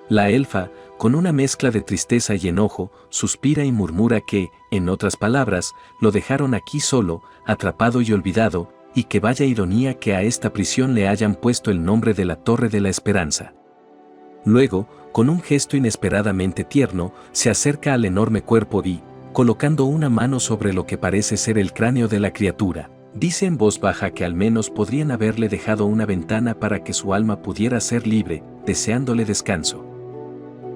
La elfa, con una mezcla de tristeza y enojo, suspira y murmura que, en otras palabras, lo dejaron aquí solo, atrapado y olvidado, y que vaya ironía que a esta prisión le hayan puesto el nombre de la Torre de la Esperanza. Luego, con un gesto inesperadamente tierno, se acerca al enorme cuerpo y, colocando una mano sobre lo que parece ser el cráneo de la criatura, dice en voz baja que al menos podrían haberle dejado una ventana para que su alma pudiera ser libre, deseándole descanso.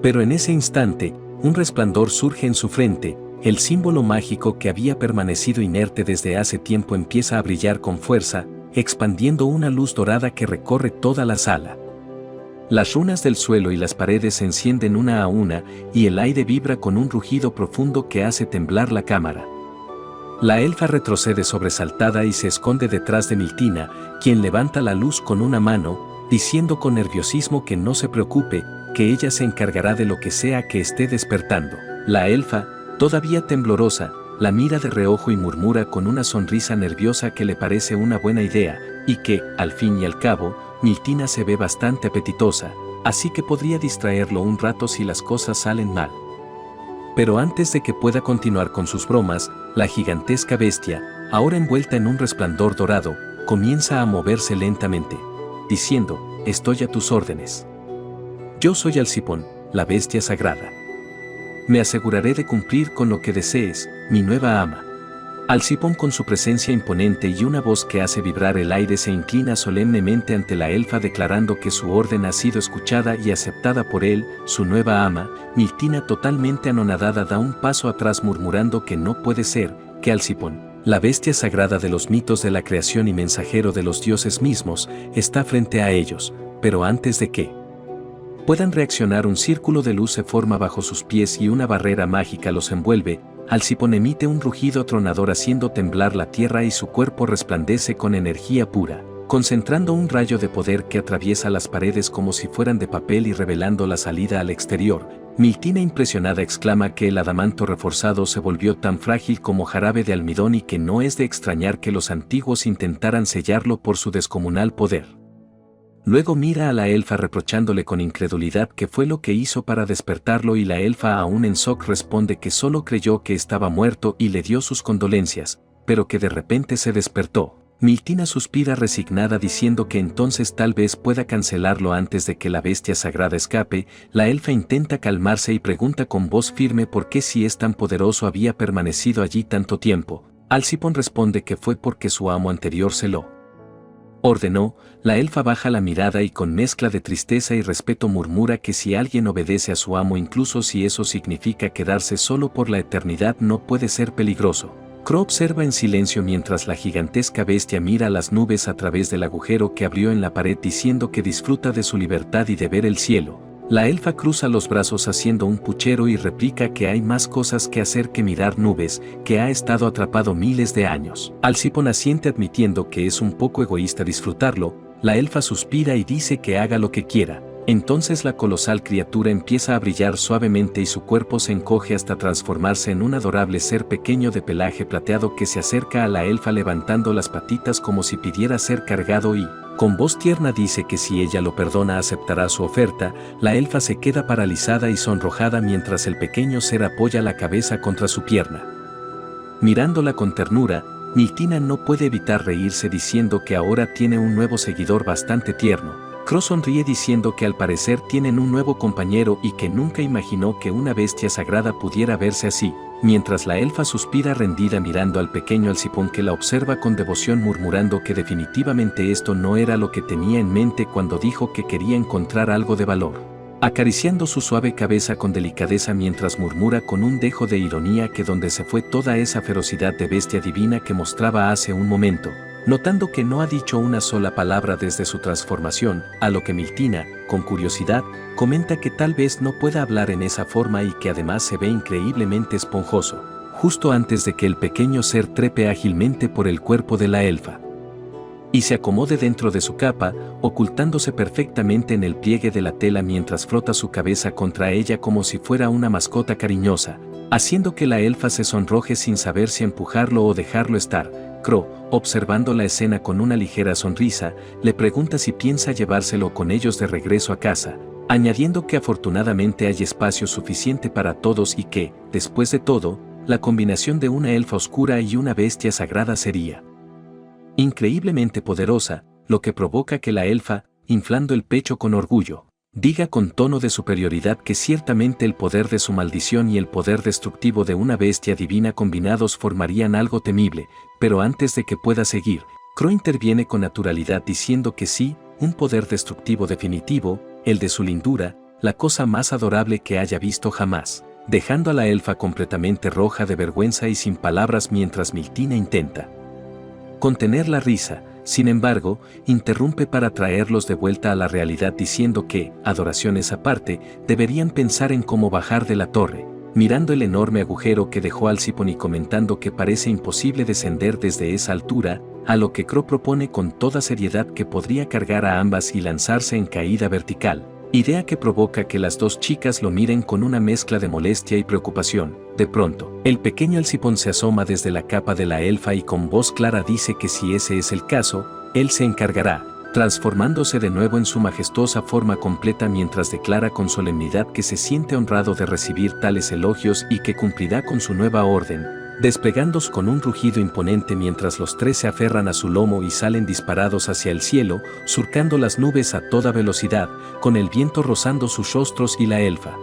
Pero en ese instante, un resplandor surge en su frente, el símbolo mágico que había permanecido inerte desde hace tiempo empieza a brillar con fuerza, expandiendo una luz dorada que recorre toda la sala. Las runas del suelo y las paredes se encienden una a una, y el aire vibra con un rugido profundo que hace temblar la cámara. La elfa retrocede sobresaltada y se esconde detrás de Miltina, quien levanta la luz con una mano, diciendo con nerviosismo que no se preocupe, que ella se encargará de lo que sea que esté despertando. La elfa, todavía temblorosa, la mira de reojo y murmura con una sonrisa nerviosa que le parece una buena idea, y que, al fin y al cabo, Miltina se ve bastante apetitosa, así que podría distraerlo un rato si las cosas salen mal. Pero antes de que pueda continuar con sus bromas, la gigantesca bestia, ahora envuelta en un resplandor dorado, comienza a moverse lentamente, diciendo, «Estoy a tus órdenes. Yo soy Alcipón, la bestia sagrada. Me aseguraré de cumplir con lo que desees, mi nueva ama». Alcipón, con su presencia imponente y una voz que hace vibrar el aire, se inclina solemnemente ante la elfa declarando que su orden ha sido escuchada y aceptada por él, su nueva ama. Miltina, totalmente anonadada, da un paso atrás murmurando que no puede ser, que Alcipón, la bestia sagrada de los mitos de la creación y mensajero de los dioses mismos, está frente a ellos, pero antes de que puedan reaccionar, un círculo de luz se forma bajo sus pies y una barrera mágica los envuelve. Alcipón emite un rugido atronador haciendo temblar la tierra y su cuerpo resplandece con energía pura, concentrando un rayo de poder que atraviesa las paredes como si fueran de papel y revelando la salida al exterior. Miltina, impresionada, exclama que el adamanto reforzado se volvió tan frágil como jarabe de almidón y que no es de extrañar que los antiguos intentaran sellarlo por su descomunal poder. Luego mira a la elfa reprochándole con incredulidad qué fue lo que hizo para despertarlo, y la elfa, aún en shock, responde que solo creyó que estaba muerto y le dio sus condolencias, pero que de repente se despertó. Miltina suspira resignada diciendo que entonces tal vez pueda cancelarlo antes de que la bestia sagrada escape. La elfa intenta calmarse y pregunta con voz firme por qué si es tan poderoso había permanecido allí tanto tiempo. Alcipón responde que fue porque su amo anterior se lo ordenó. La elfa baja la mirada y con mezcla de tristeza y respeto murmura que si alguien obedece a su amo incluso si eso significa quedarse solo por la eternidad no puede ser peligroso. Crow observa en silencio mientras la gigantesca bestia mira las nubes a través del agujero que abrió en la pared diciendo que disfruta de su libertad y de ver el cielo. La elfa cruza los brazos haciendo un puchero y replica que hay más cosas que hacer que mirar nubes, que ha estado atrapado miles de años. Alcipón asiente admitiendo que es un poco egoísta disfrutarlo. La elfa suspira y dice que haga lo que quiera. Entonces la colosal criatura empieza a brillar suavemente y su cuerpo se encoge hasta transformarse en un adorable ser pequeño de pelaje plateado que se acerca a la elfa levantando las patitas como si pidiera ser cargado y, con voz tierna dice que si ella lo perdona aceptará su oferta. La elfa se queda paralizada y sonrojada mientras el pequeño ser apoya la cabeza contra su pierna. Mirándola con ternura, Miltina no puede evitar reírse diciendo que ahora tiene un nuevo seguidor bastante tierno. Crow sonríe diciendo que al parecer tienen un nuevo compañero y que nunca imaginó que una bestia sagrada pudiera verse así, mientras la elfa suspira rendida mirando al pequeño Alcipón que la observa con devoción murmurando que definitivamente esto no era lo que tenía en mente cuando dijo que quería encontrar algo de valor. Acariciando su suave cabeza con delicadeza mientras murmura con un dejo de ironía que donde se fue toda esa ferocidad de bestia divina que mostraba hace un momento. Notando que no ha dicho una sola palabra desde su transformación, a lo que Miltina, con curiosidad, comenta que tal vez no pueda hablar en esa forma y que además se ve increíblemente esponjoso, justo antes de que el pequeño ser trepe ágilmente por el cuerpo de la elfa y se acomode dentro de su capa, ocultándose perfectamente en el pliegue de la tela mientras frota su cabeza contra ella como si fuera una mascota cariñosa, haciendo que la elfa se sonroje sin saber si empujarlo o dejarlo estar. Crow, observando la escena con una ligera sonrisa, le pregunta si piensa llevárselo con ellos de regreso a casa, añadiendo que afortunadamente hay espacio suficiente para todos y que, después de todo, la combinación de una elfa oscura y una bestia sagrada sería increíblemente poderosa, lo que provoca que la elfa, inflando el pecho con orgullo, diga con tono de superioridad que ciertamente el poder de su maldición y el poder destructivo de una bestia divina combinados formarían algo temible, pero antes de que pueda seguir, Crow interviene con naturalidad diciendo que sí, un poder destructivo definitivo, el de su lindura, la cosa más adorable que haya visto jamás, dejando a la elfa completamente roja de vergüenza y sin palabras mientras Miltina intenta contener la risa. Sin embargo, interrumpe para traerlos de vuelta a la realidad diciendo que, adoraciones aparte, deberían pensar en cómo bajar de la torre, mirando el enorme agujero que dejó Alcipón y comentando que parece imposible descender desde esa altura, a lo que Crow propone con toda seriedad que podría cargar a ambas y lanzarse en caída vertical, idea que provoca que las dos chicas lo miren con una mezcla de molestia y preocupación. De pronto, el pequeño Alcipón se asoma desde la capa de la elfa y con voz clara dice que si ese es el caso, él se encargará, transformándose de nuevo en su majestuosa forma completa mientras declara con solemnidad que se siente honrado de recibir tales elogios y que cumplirá con su nueva orden, desplegándose con un rugido imponente mientras los tres se aferran a su lomo y salen disparados hacia el cielo, surcando las nubes a toda velocidad, con el viento rozando sus rostros y la elfa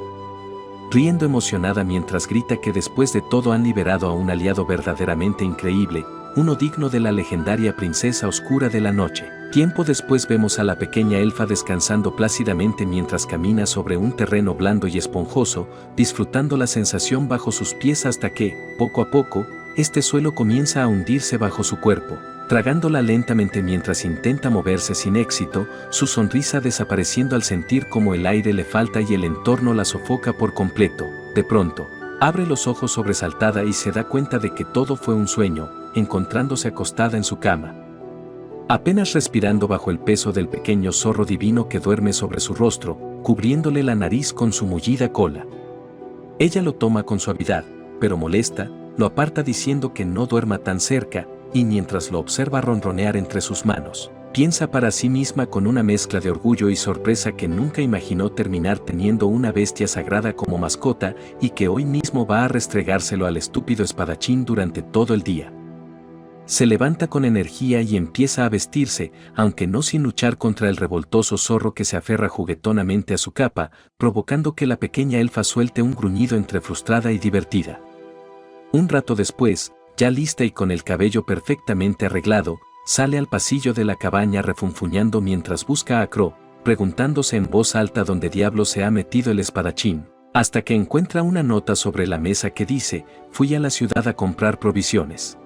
riendo emocionada mientras grita que después de todo han liberado a un aliado verdaderamente increíble, uno digno de la legendaria princesa oscura de la noche. Tiempo después vemos a la pequeña elfa descansando plácidamente mientras camina sobre un terreno blando y esponjoso, disfrutando la sensación bajo sus pies hasta que, poco a poco, este suelo comienza a hundirse bajo su cuerpo, tragándola lentamente mientras intenta moverse sin éxito, su sonrisa desapareciendo al sentir como el aire le falta y el entorno la sofoca por completo. De pronto, abre los ojos sobresaltada y se da cuenta de que todo fue un sueño, encontrándose acostada en su cama, apenas respirando bajo el peso del pequeño zorro divino que duerme sobre su rostro, cubriéndole la nariz con su mullida cola. Ella lo toma con suavidad, pero molesta, lo aparta diciendo que no duerma tan cerca, y mientras lo observa ronronear entre sus manos, piensa para sí misma con una mezcla de orgullo y sorpresa que nunca imaginó terminar teniendo una bestia sagrada como mascota y que hoy mismo va a restregárselo al estúpido espadachín durante todo el día. Se levanta con energía y empieza a vestirse, aunque no sin luchar contra el revoltoso zorro que se aferra juguetonamente a su capa, provocando que la pequeña elfa suelte un gruñido entre frustrada y divertida. Un rato después, ya lista y con el cabello perfectamente arreglado, sale al pasillo de la cabaña refunfuñando mientras busca a Crow, preguntándose en voz alta dónde diablo se ha metido el espadachín, hasta que encuentra una nota sobre la mesa que dice: «Fui a la ciudad a comprar provisiones.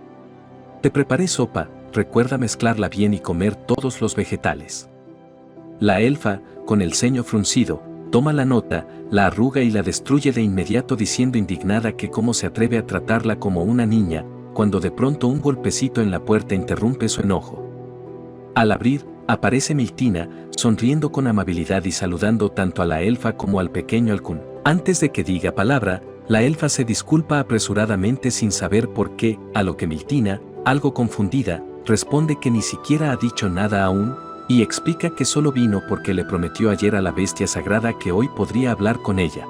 Te preparé sopa, recuerda mezclarla bien y comer todos los vegetales». La elfa, con el ceño fruncido, toma la nota, la arruga y la destruye de inmediato diciendo indignada que cómo se atreve a tratarla como una niña, cuando de pronto un golpecito en la puerta interrumpe su enojo. Al abrir, aparece Miltina, sonriendo con amabilidad y saludando tanto a la elfa como al pequeño halcón. Antes de que diga palabra, la elfa se disculpa apresuradamente sin saber por qué, a lo que Miltina, algo confundida, responde que ni siquiera ha dicho nada aún, y explica que solo vino porque le prometió ayer a la bestia sagrada que hoy podría hablar con ella.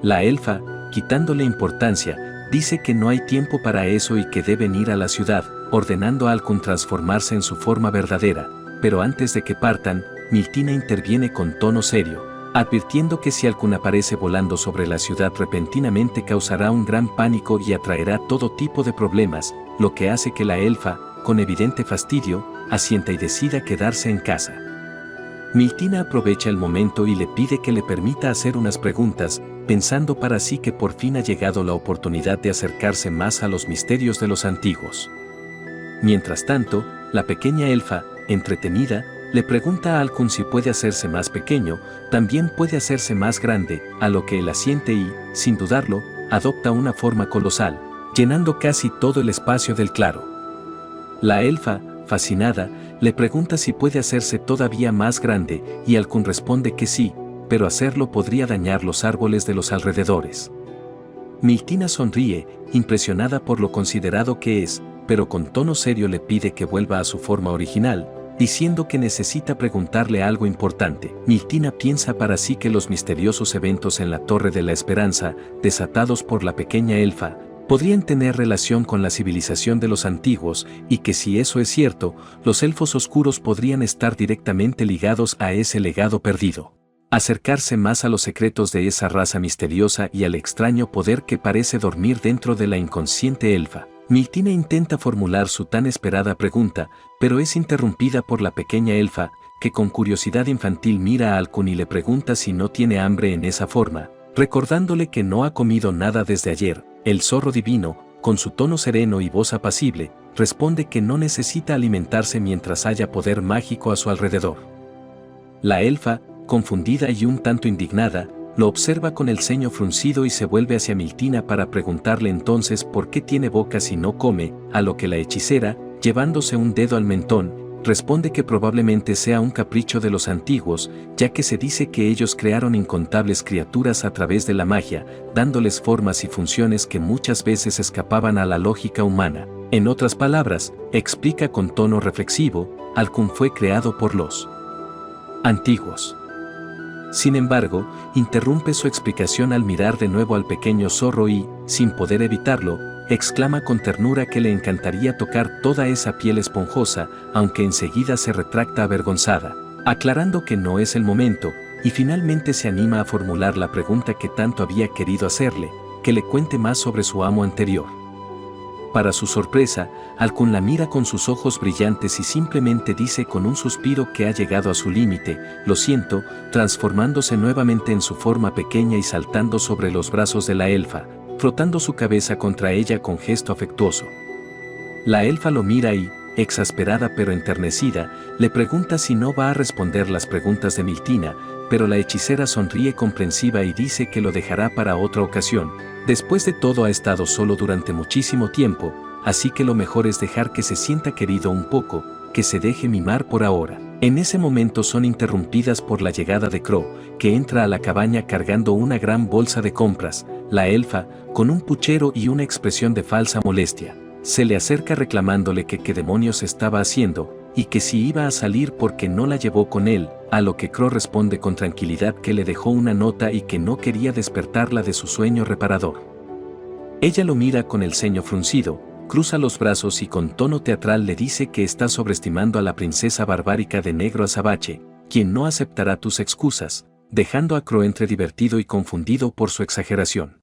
La elfa, quitándole importancia, dice que no hay tiempo para eso y que deben ir a la ciudad, ordenando a Halcón transformarse en su forma verdadera, pero antes de que partan, Miltina interviene con tono serio, advirtiendo que si Halcón aparece volando sobre la ciudad repentinamente causará un gran pánico y atraerá todo tipo de problemas, lo que hace que la elfa, con evidente fastidio, asienta y decida quedarse en casa. Miltina aprovecha el momento y le pide que le permita hacer unas preguntas, pensando para sí que por fin ha llegado la oportunidad de acercarse más a los misterios de los antiguos. Mientras tanto, la pequeña elfa, entretenida, le pregunta a Halcón si puede hacerse más pequeño, también puede hacerse más grande, a lo que él asiente y, sin dudarlo, adopta una forma colosal, llenando casi todo el espacio del claro. La elfa, fascinada, le pregunta si puede hacerse todavía más grande y Halcón responde que sí, pero hacerlo podría dañar los árboles de los alrededores. Miltina sonríe, impresionada por lo considerado que es, pero con tono serio le pide que vuelva a su forma original, diciendo que necesita preguntarle algo importante. Miltina piensa para sí que los misteriosos eventos en la Torre de la Esperanza, desatados por la pequeña elfa, podrían tener relación con la civilización de los antiguos y que si eso es cierto, los elfos oscuros podrían estar directamente ligados a ese legado perdido. Acercarse más a los secretos de esa raza misteriosa y al extraño poder que parece dormir dentro de la inconsciente elfa. Miltina intenta formular su tan esperada pregunta, pero es interrumpida por la pequeña elfa, que con curiosidad infantil mira a Halcón y le pregunta si no tiene hambre en esa forma, recordándole que no ha comido nada desde ayer. El zorro divino, con su tono sereno y voz apacible, responde que no necesita alimentarse mientras haya poder mágico a su alrededor. La elfa, confundida y un tanto indignada, lo observa con el ceño fruncido y se vuelve hacia Miltina para preguntarle entonces por qué tiene boca si no come, a lo que la hechicera, llevándose un dedo al mentón, responde que probablemente sea un capricho de los antiguos, ya que se dice que ellos crearon incontables criaturas a través de la magia, dándoles formas y funciones que muchas veces escapaban a la lógica humana. En otras palabras, explica con tono reflexivo, Halcón fue creado por los antiguos. Sin embargo, interrumpe su explicación al mirar de nuevo al pequeño zorro y, sin poder evitarlo, exclama con ternura que le encantaría tocar toda esa piel esponjosa, aunque enseguida se retracta avergonzada, aclarando que no es el momento, y finalmente se anima a formular la pregunta que tanto había querido hacerle, que le cuente más sobre su amo anterior. Para su sorpresa, Halcón la mira con sus ojos brillantes y simplemente dice con un suspiro que ha llegado a su límite, lo siento, transformándose nuevamente en su forma pequeña y saltando sobre los brazos de la elfa, frotando su cabeza contra ella con gesto afectuoso. La elfa lo mira y, exasperada pero enternecida, le pregunta si no va a responder las preguntas de Miltina, pero la hechicera sonríe comprensiva y dice que lo dejará para otra ocasión. Después de todo ha estado solo durante muchísimo tiempo, así que lo mejor es dejar que se sienta querido un poco, que se deje mimar por ahora. En ese momento son interrumpidas por la llegada de Crow, que entra a la cabaña cargando una gran bolsa de compras. La elfa, con un puchero y una expresión de falsa molestia, se le acerca reclamándole que qué demonios estaba haciendo, y que si iba a salir porque no la llevó con él, a lo que Crow responde con tranquilidad que le dejó una nota y que no quería despertarla de su sueño reparador. Ella lo mira con el ceño fruncido, cruza los brazos y con tono teatral le dice que está sobreestimando a la princesa barbárica de negro azabache, quien no aceptará tus excusas, dejando a Crow entre divertido y confundido por su exageración.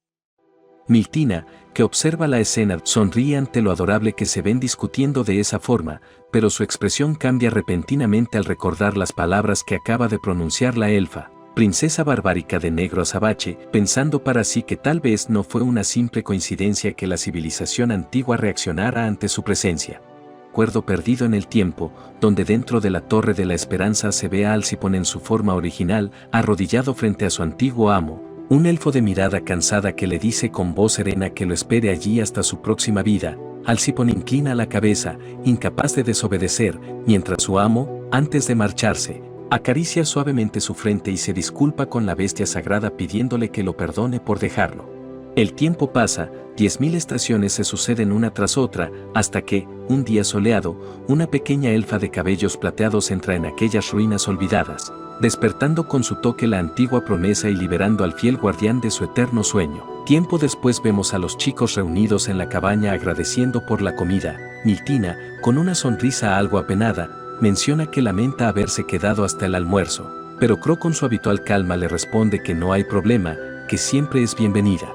Miltina, que observa la escena, sonríe ante lo adorable que se ven discutiendo de esa forma, pero su expresión cambia repentinamente al recordar las palabras que acaba de pronunciar la elfa, princesa barbárica de negro azabache, pensando para sí que tal vez no fue una simple coincidencia que la civilización antigua reaccionara ante su presencia. Recuerdo perdido en el tiempo, donde dentro de la Torre de la Esperanza se ve a Alcipón en su forma original, arrodillado frente a su antiguo amo, un elfo de mirada cansada que le dice con voz serena que lo espere allí hasta su próxima vida. Alcipón inclina la cabeza, incapaz de desobedecer, mientras su amo, antes de marcharse, acaricia suavemente su frente y se disculpa con la bestia sagrada pidiéndole que lo perdone por dejarlo. El tiempo pasa, 10.000 estaciones se suceden una tras otra, hasta que, un día soleado, una pequeña elfa de cabellos plateados entra en aquellas ruinas olvidadas, despertando con su toque la antigua promesa y liberando al fiel guardián de su eterno sueño. Tiempo después vemos a los chicos reunidos en la cabaña agradeciendo por la comida. Miltina, con una sonrisa algo apenada, menciona que lamenta haberse quedado hasta el almuerzo, pero Crow con su habitual calma le responde que no hay problema, que siempre es bienvenida.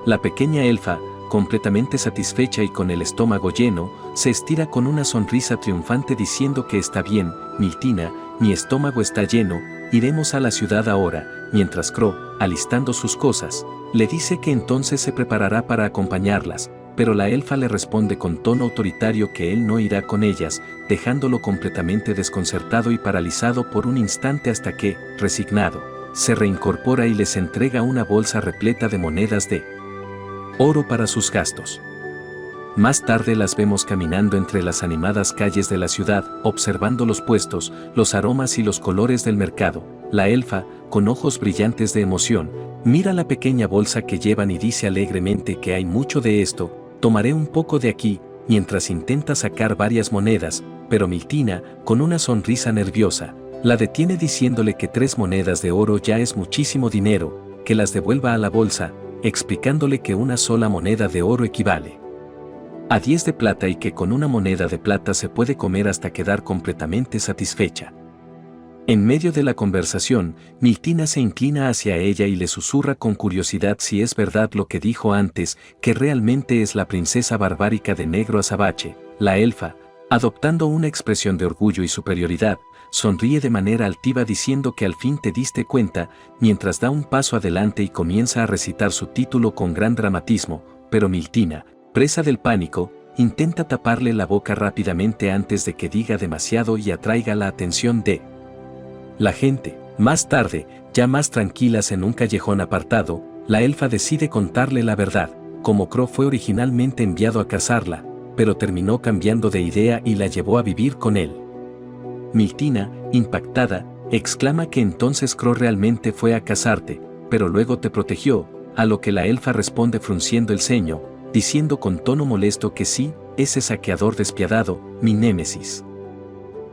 La pequeña elfa, completamente satisfecha y con el estómago lleno, se estira con una sonrisa triunfante diciendo que está bien, Miltina, mi estómago está lleno, iremos a la ciudad ahora, mientras Crow, alistando sus cosas, le dice que entonces se preparará para acompañarlas, pero la elfa le responde con tono autoritario que él no irá con ellas, dejándolo completamente desconcertado y paralizado por un instante hasta que, resignado, se reincorpora y les entrega una bolsa repleta de monedas de oro para sus gastos. Más tarde las vemos caminando entre las animadas calles de la ciudad, observando los puestos, los aromas y los colores del mercado. La elfa, con ojos brillantes de emoción, mira la pequeña bolsa que llevan y dice alegremente que hay mucho de esto, tomaré un poco de aquí, mientras intenta sacar varias monedas, pero Miltina, con una sonrisa nerviosa, la detiene diciéndole que 3 monedas de oro ya es muchísimo dinero, que las devuelva a la bolsa, explicándole que una sola moneda de oro equivale a 10 de plata y que con una moneda de plata se puede comer hasta quedar completamente satisfecha. En medio de la conversación, Miltina se inclina hacia ella y le susurra con curiosidad si es verdad lo que dijo antes, que realmente es la princesa barbárica de negro azabache. La elfa, adoptando una expresión de orgullo y superioridad, sonríe de manera altiva diciendo que al fin te diste cuenta, mientras da un paso adelante y comienza a recitar su título con gran dramatismo, pero Miltina, presa del pánico, intenta taparle la boca rápidamente antes de que diga demasiado y atraiga la atención de la gente. Más tarde, ya más tranquilas en un callejón apartado, la elfa decide contarle la verdad, como Crow fue originalmente enviado a cazarla, pero terminó cambiando de idea y la llevó a vivir con él. Miltina, impactada, exclama que entonces Crow realmente fue a cazarte, pero luego te protegió, a lo que la elfa responde frunciendo el ceño, diciendo con tono molesto que sí, ese saqueador despiadado, mi némesis.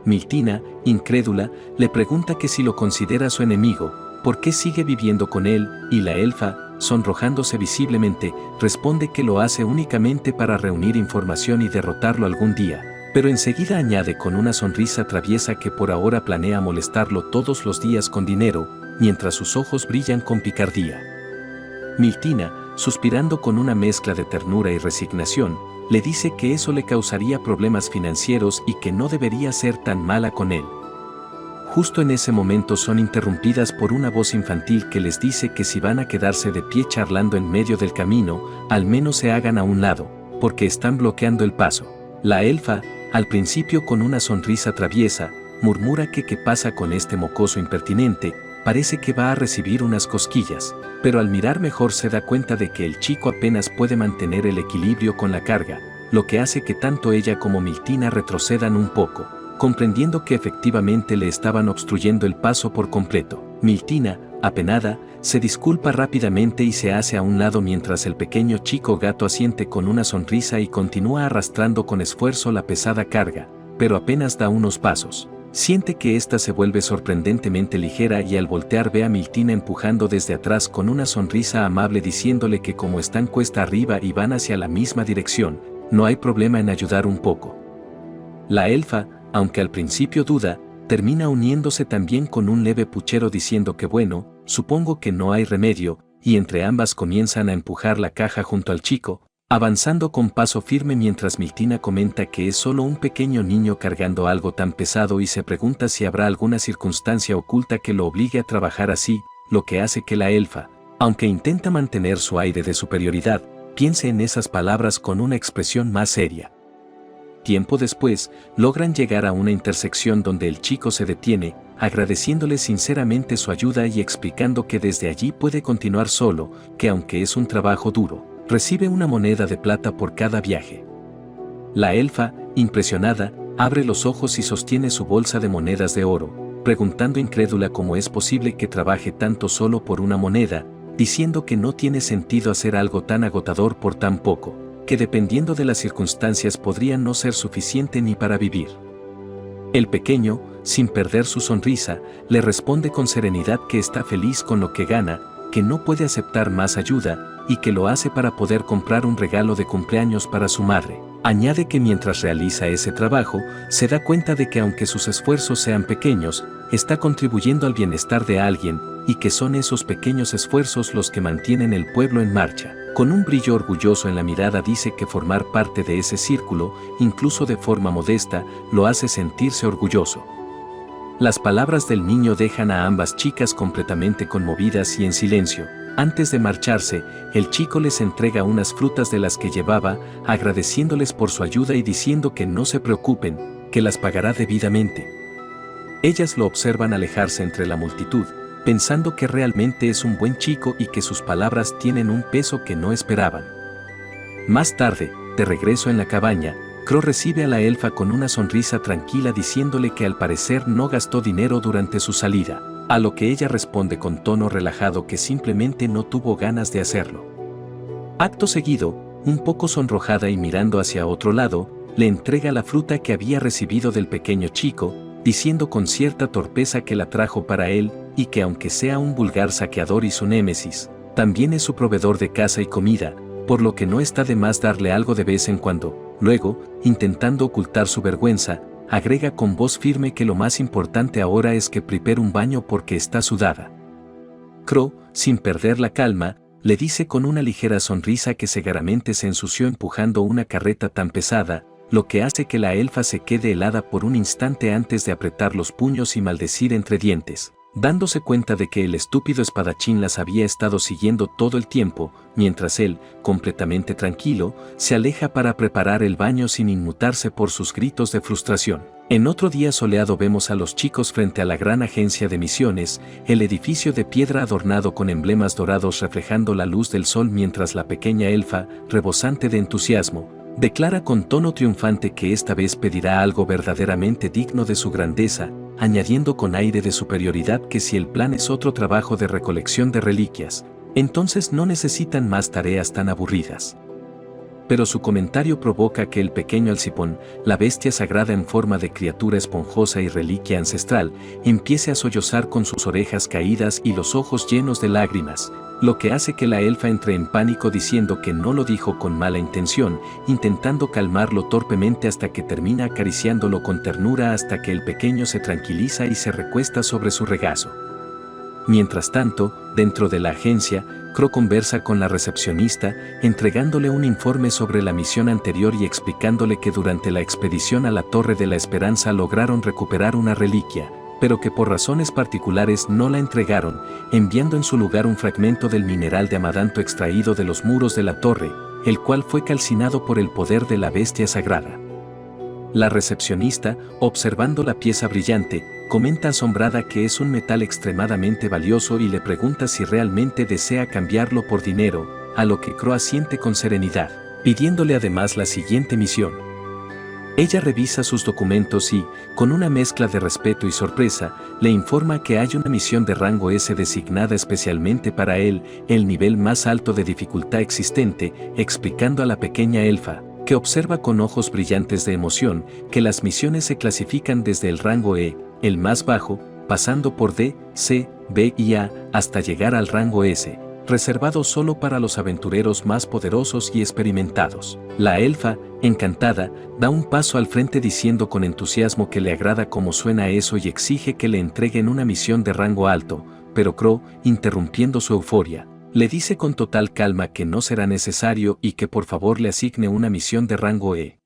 Miltina, incrédula, le pregunta que si lo considera su enemigo, ¿por qué sigue viviendo con él? Y la elfa, sonrojándose visiblemente, responde que lo hace únicamente para reunir información y derrotarlo algún día, pero enseguida añade con una sonrisa traviesa que por ahora planea molestarlo todos los días con dinero, mientras sus ojos brillan con picardía. Miltina, suspirando con una mezcla de ternura y resignación, le dice que eso le causaría problemas financieros y que no debería ser tan mala con él. Justo en ese momento son interrumpidas por una voz infantil que les dice que si van a quedarse de pie charlando en medio del camino, al menos se hagan a un lado, porque están bloqueando el paso. La elfa, al principio con una sonrisa traviesa, murmura que qué pasa con este mocoso impertinente, parece que va a recibir unas cosquillas, pero al mirar mejor se da cuenta de que el chico apenas puede mantener el equilibrio con la carga, lo que hace que tanto ella como Miltina retrocedan un poco, comprendiendo que efectivamente le estaban obstruyendo el paso por completo. Miltina, apenada, se disculpa rápidamente y se hace a un lado mientras el pequeño chico gato asiente con una sonrisa y continúa arrastrando con esfuerzo la pesada carga, pero apenas da unos pasos. Siente que ésta se vuelve sorprendentemente ligera y al voltear ve a Miltina empujando desde atrás con una sonrisa amable diciéndole que como están cuesta arriba y van hacia la misma dirección, no hay problema en ayudar un poco. La elfa, aunque al principio duda, termina uniéndose también con un leve puchero diciendo que bueno, supongo que no hay remedio, y entre ambas comienzan a empujar la caja junto al chico, avanzando con paso firme mientras Miltina comenta que es solo un pequeño niño cargando algo tan pesado y se pregunta si habrá alguna circunstancia oculta que lo obligue a trabajar así, lo que hace que la elfa, aunque intenta mantener su aire de superioridad, piense en esas palabras con una expresión más seria. Tiempo después, logran llegar a una intersección donde el chico se detiene, agradeciéndole sinceramente su ayuda y explicando que desde allí puede continuar solo, que aunque es un trabajo duro, recibe una moneda de plata por cada viaje. La elfa, impresionada, abre los ojos y sostiene su bolsa de monedas de oro, preguntando incrédula cómo es posible que trabaje tanto solo por una moneda, diciendo que no tiene sentido hacer algo tan agotador por tan poco, que dependiendo de las circunstancias podría no ser suficiente ni para vivir. El pequeño, sin perder su sonrisa, le responde con serenidad que está feliz con lo que gana, que no puede aceptar más ayuda, y que lo hace para poder comprar un regalo de cumpleaños para su madre. Añade que mientras realiza ese trabajo, se da cuenta de que aunque sus esfuerzos sean pequeños, está contribuyendo al bienestar de alguien, y que son esos pequeños esfuerzos los que mantienen el pueblo en marcha. Con un brillo orgulloso en la mirada dice que formar parte de ese círculo, incluso de forma modesta, lo hace sentirse orgulloso. Las palabras del niño dejan a ambas chicas completamente conmovidas y en silencio. Antes de marcharse, el chico les entrega unas frutas de las que llevaba, agradeciéndoles por su ayuda y diciendo que no se preocupen, que las pagará debidamente. Ellas lo observan alejarse entre la multitud, pensando que realmente es un buen chico y que sus palabras tienen un peso que no esperaban. Más tarde, de regreso en la cabaña, Crow recibe a la elfa con una sonrisa tranquila diciéndole que al parecer no gastó dinero durante su salida, a lo que ella responde con tono relajado que simplemente no tuvo ganas de hacerlo. Acto seguido, un poco sonrojada y mirando hacia otro lado, le entrega la fruta que había recibido del pequeño chico, diciendo con cierta torpeza que la trajo para él y que aunque sea un vulgar saqueador y su némesis, también es su proveedor de casa y comida, por lo que no está de más darle algo de vez en cuando. Luego, intentando ocultar su vergüenza, agrega con voz firme que lo más importante ahora es que prepare un baño porque está sudada. Crow, sin perder la calma, le dice con una ligera sonrisa que seguramente se ensució empujando una carreta tan pesada, lo que hace que la elfa se quede helada por un instante antes de apretar los puños y maldecir entre dientes, dándose cuenta de que el estúpido espadachín las había estado siguiendo todo el tiempo, mientras él, completamente tranquilo, se aleja para preparar el baño sin inmutarse por sus gritos de frustración. En otro día soleado vemos a los chicos frente a la gran agencia de misiones, el edificio de piedra adornado con emblemas dorados reflejando la luz del sol mientras la pequeña elfa, rebosante de entusiasmo, declara con tono triunfante que esta vez pedirá algo verdaderamente digno de su grandeza, añadiendo con aire de superioridad que si el plan es otro trabajo de recolección de reliquias, entonces no necesitan más tareas tan aburridas. Pero su comentario provoca que el pequeño Alcipón, la bestia sagrada en forma de criatura esponjosa y reliquia ancestral, empiece a sollozar con sus orejas caídas y los ojos llenos de lágrimas, lo que hace que la elfa entre en pánico diciendo que no lo dijo con mala intención, intentando calmarlo torpemente hasta que termina acariciándolo con ternura hasta que el pequeño se tranquiliza y se recuesta sobre su regazo. Mientras tanto, dentro de la agencia, Crow conversa con la recepcionista, entregándole un informe sobre la misión anterior y explicándole que durante la expedición a la Torre de la Esperanza lograron recuperar una reliquia, pero que por razones particulares no la entregaron, enviando en su lugar un fragmento del mineral de amadanto extraído de los muros de la torre, el cual fue calcinado por el poder de la bestia sagrada. La recepcionista, observando la pieza brillante, comenta asombrada que es un metal extremadamente valioso y le pregunta si realmente desea cambiarlo por dinero, a lo que Crow asiente con serenidad, pidiéndole además la siguiente misión. Ella revisa sus documentos y, con una mezcla de respeto y sorpresa, le informa que hay una misión de rango S designada especialmente para él, el nivel más alto de dificultad existente, explicando a la pequeña elfa, que observa con ojos brillantes de emoción, que las misiones se clasifican desde el rango E, el más bajo, pasando por D, C, B y A, hasta llegar al rango S, reservado solo para los aventureros más poderosos y experimentados. La elfa, encantada, da un paso al frente diciendo con entusiasmo que le agrada cómo suena eso y exige que le entreguen una misión de rango alto, pero Crow, interrumpiendo su euforia, le dice con total calma que no será necesario y que por favor le asigne una misión de rango E.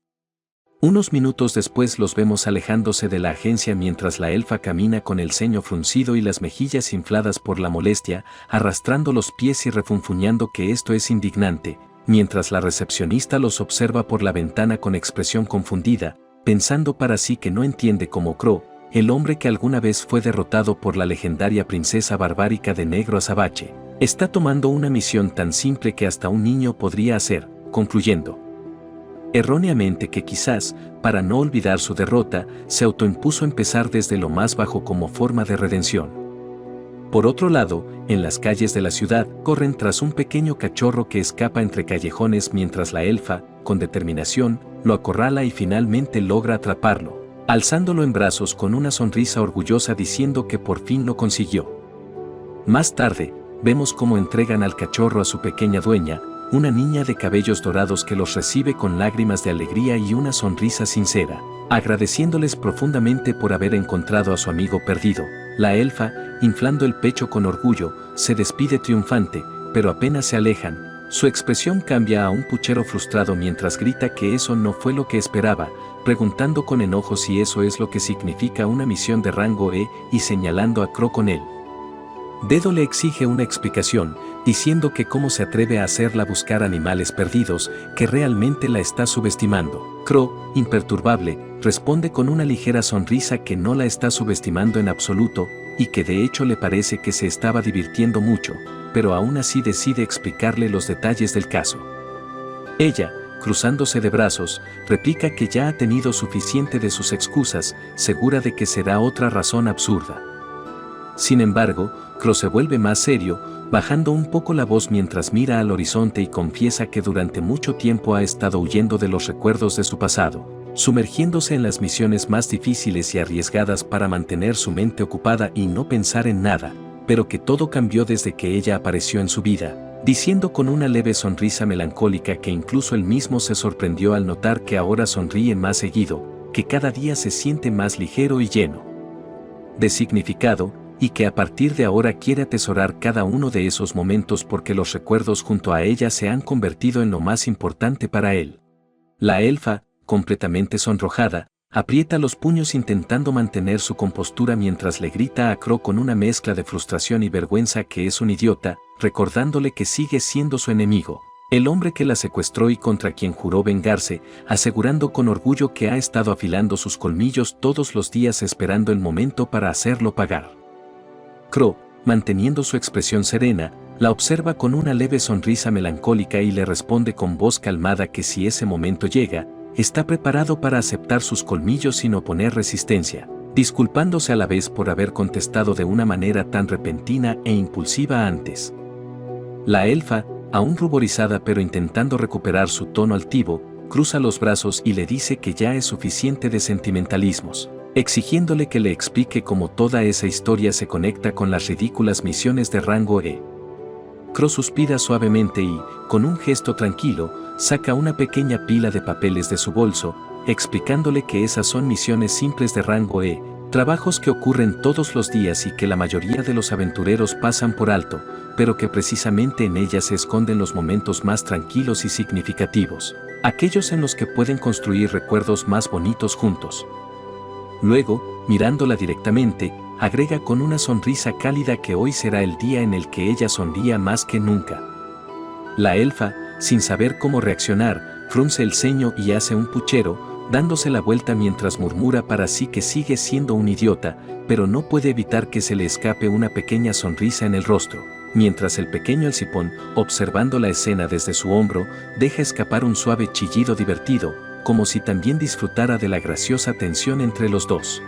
Unos minutos después los vemos alejándose de la agencia mientras la elfa camina con el ceño fruncido y las mejillas infladas por la molestia, arrastrando los pies y refunfuñando que esto es indignante, mientras la recepcionista los observa por la ventana con expresión confundida, pensando para sí que no entiende cómo Crow, el hombre que alguna vez fue derrotado por la legendaria princesa barbárica de Negro Azabache, está tomando una misión tan simple que hasta un niño podría hacer, concluyendo erróneamente que quizás, para no olvidar su derrota, se autoimpuso empezar desde lo más bajo como forma de redención. Por otro lado, en las calles de la ciudad, corren tras un pequeño cachorro que escapa entre callejones mientras la elfa, con determinación, lo acorrala y finalmente logra atraparlo, alzándolo en brazos con una sonrisa orgullosa diciendo que por fin lo consiguió. Más tarde, vemos cómo entregan al cachorro a su pequeña dueña, una niña de cabellos dorados que los recibe con lágrimas de alegría y una sonrisa sincera, agradeciéndoles profundamente por haber encontrado a su amigo perdido. La elfa, inflando el pecho con orgullo, se despide triunfante, pero apenas se alejan, su expresión cambia a un puchero frustrado mientras grita que eso no fue lo que esperaba, preguntando con enojo si eso es lo que significa una misión de rango E y señalando a Crow con el dedo le exige una explicación, diciendo que cómo se atreve a hacerla buscar animales perdidos, que realmente la está subestimando. Crow, imperturbable, responde con una ligera sonrisa que no la está subestimando en absoluto, y que de hecho le parece que se estaba divirtiendo mucho, pero aún así decide explicarle los detalles del caso. Ella, cruzándose de brazos, replica que ya ha tenido suficiente de sus excusas, segura de que será otra razón absurda. Sin embargo, Crow se vuelve más serio, bajando un poco la voz mientras mira al horizonte y confiesa que durante mucho tiempo ha estado huyendo de los recuerdos de su pasado, sumergiéndose en las misiones más difíciles y arriesgadas para mantener su mente ocupada y no pensar en nada, pero que todo cambió desde que ella apareció en su vida, diciendo con una leve sonrisa melancólica que incluso él mismo se sorprendió al notar que ahora sonríe más seguido, que cada día se siente más ligero y lleno de significado, y que a partir de ahora quiere atesorar cada uno de esos momentos porque los recuerdos junto a ella se han convertido en lo más importante para él. La elfa, completamente sonrojada, aprieta los puños intentando mantener su compostura mientras le grita a Crow con una mezcla de frustración y vergüenza que es un idiota, recordándole que sigue siendo su enemigo, el hombre que la secuestró y contra quien juró vengarse, asegurando con orgullo que ha estado afilando sus colmillos todos los días esperando el momento para hacerlo pagar. Crow, manteniendo su expresión serena, la observa con una leve sonrisa melancólica y le responde con voz calmada que si ese momento llega, está preparado para aceptar sus colmillos sin oponer resistencia, disculpándose a la vez por haber contestado de una manera tan repentina e impulsiva antes. La elfa, aún ruborizada pero intentando recuperar su tono altivo, cruza los brazos y le dice que ya es suficiente de sentimentalismos, exigiéndole que le explique cómo toda esa historia se conecta con las ridículas misiones de rango E. Crow suspira suavemente y, con un gesto tranquilo, saca una pequeña pila de papeles de su bolso, explicándole que esas son misiones simples de rango E, trabajos que ocurren todos los días y que la mayoría de los aventureros pasan por alto, pero que precisamente en ellas se esconden los momentos más tranquilos y significativos, aquellos en los que pueden construir recuerdos más bonitos juntos. Luego, mirándola directamente, agrega con una sonrisa cálida que hoy será el día en el que ella sonría más que nunca. La elfa, sin saber cómo reaccionar, frunce el ceño y hace un puchero, dándose la vuelta mientras murmura para sí que sigue siendo un idiota, pero no puede evitar que se le escape una pequeña sonrisa en el rostro, mientras el pequeño Alcipón, observando la escena desde su hombro, deja escapar un suave chillido divertido, como si también disfrutara de la graciosa tensión entre los dos.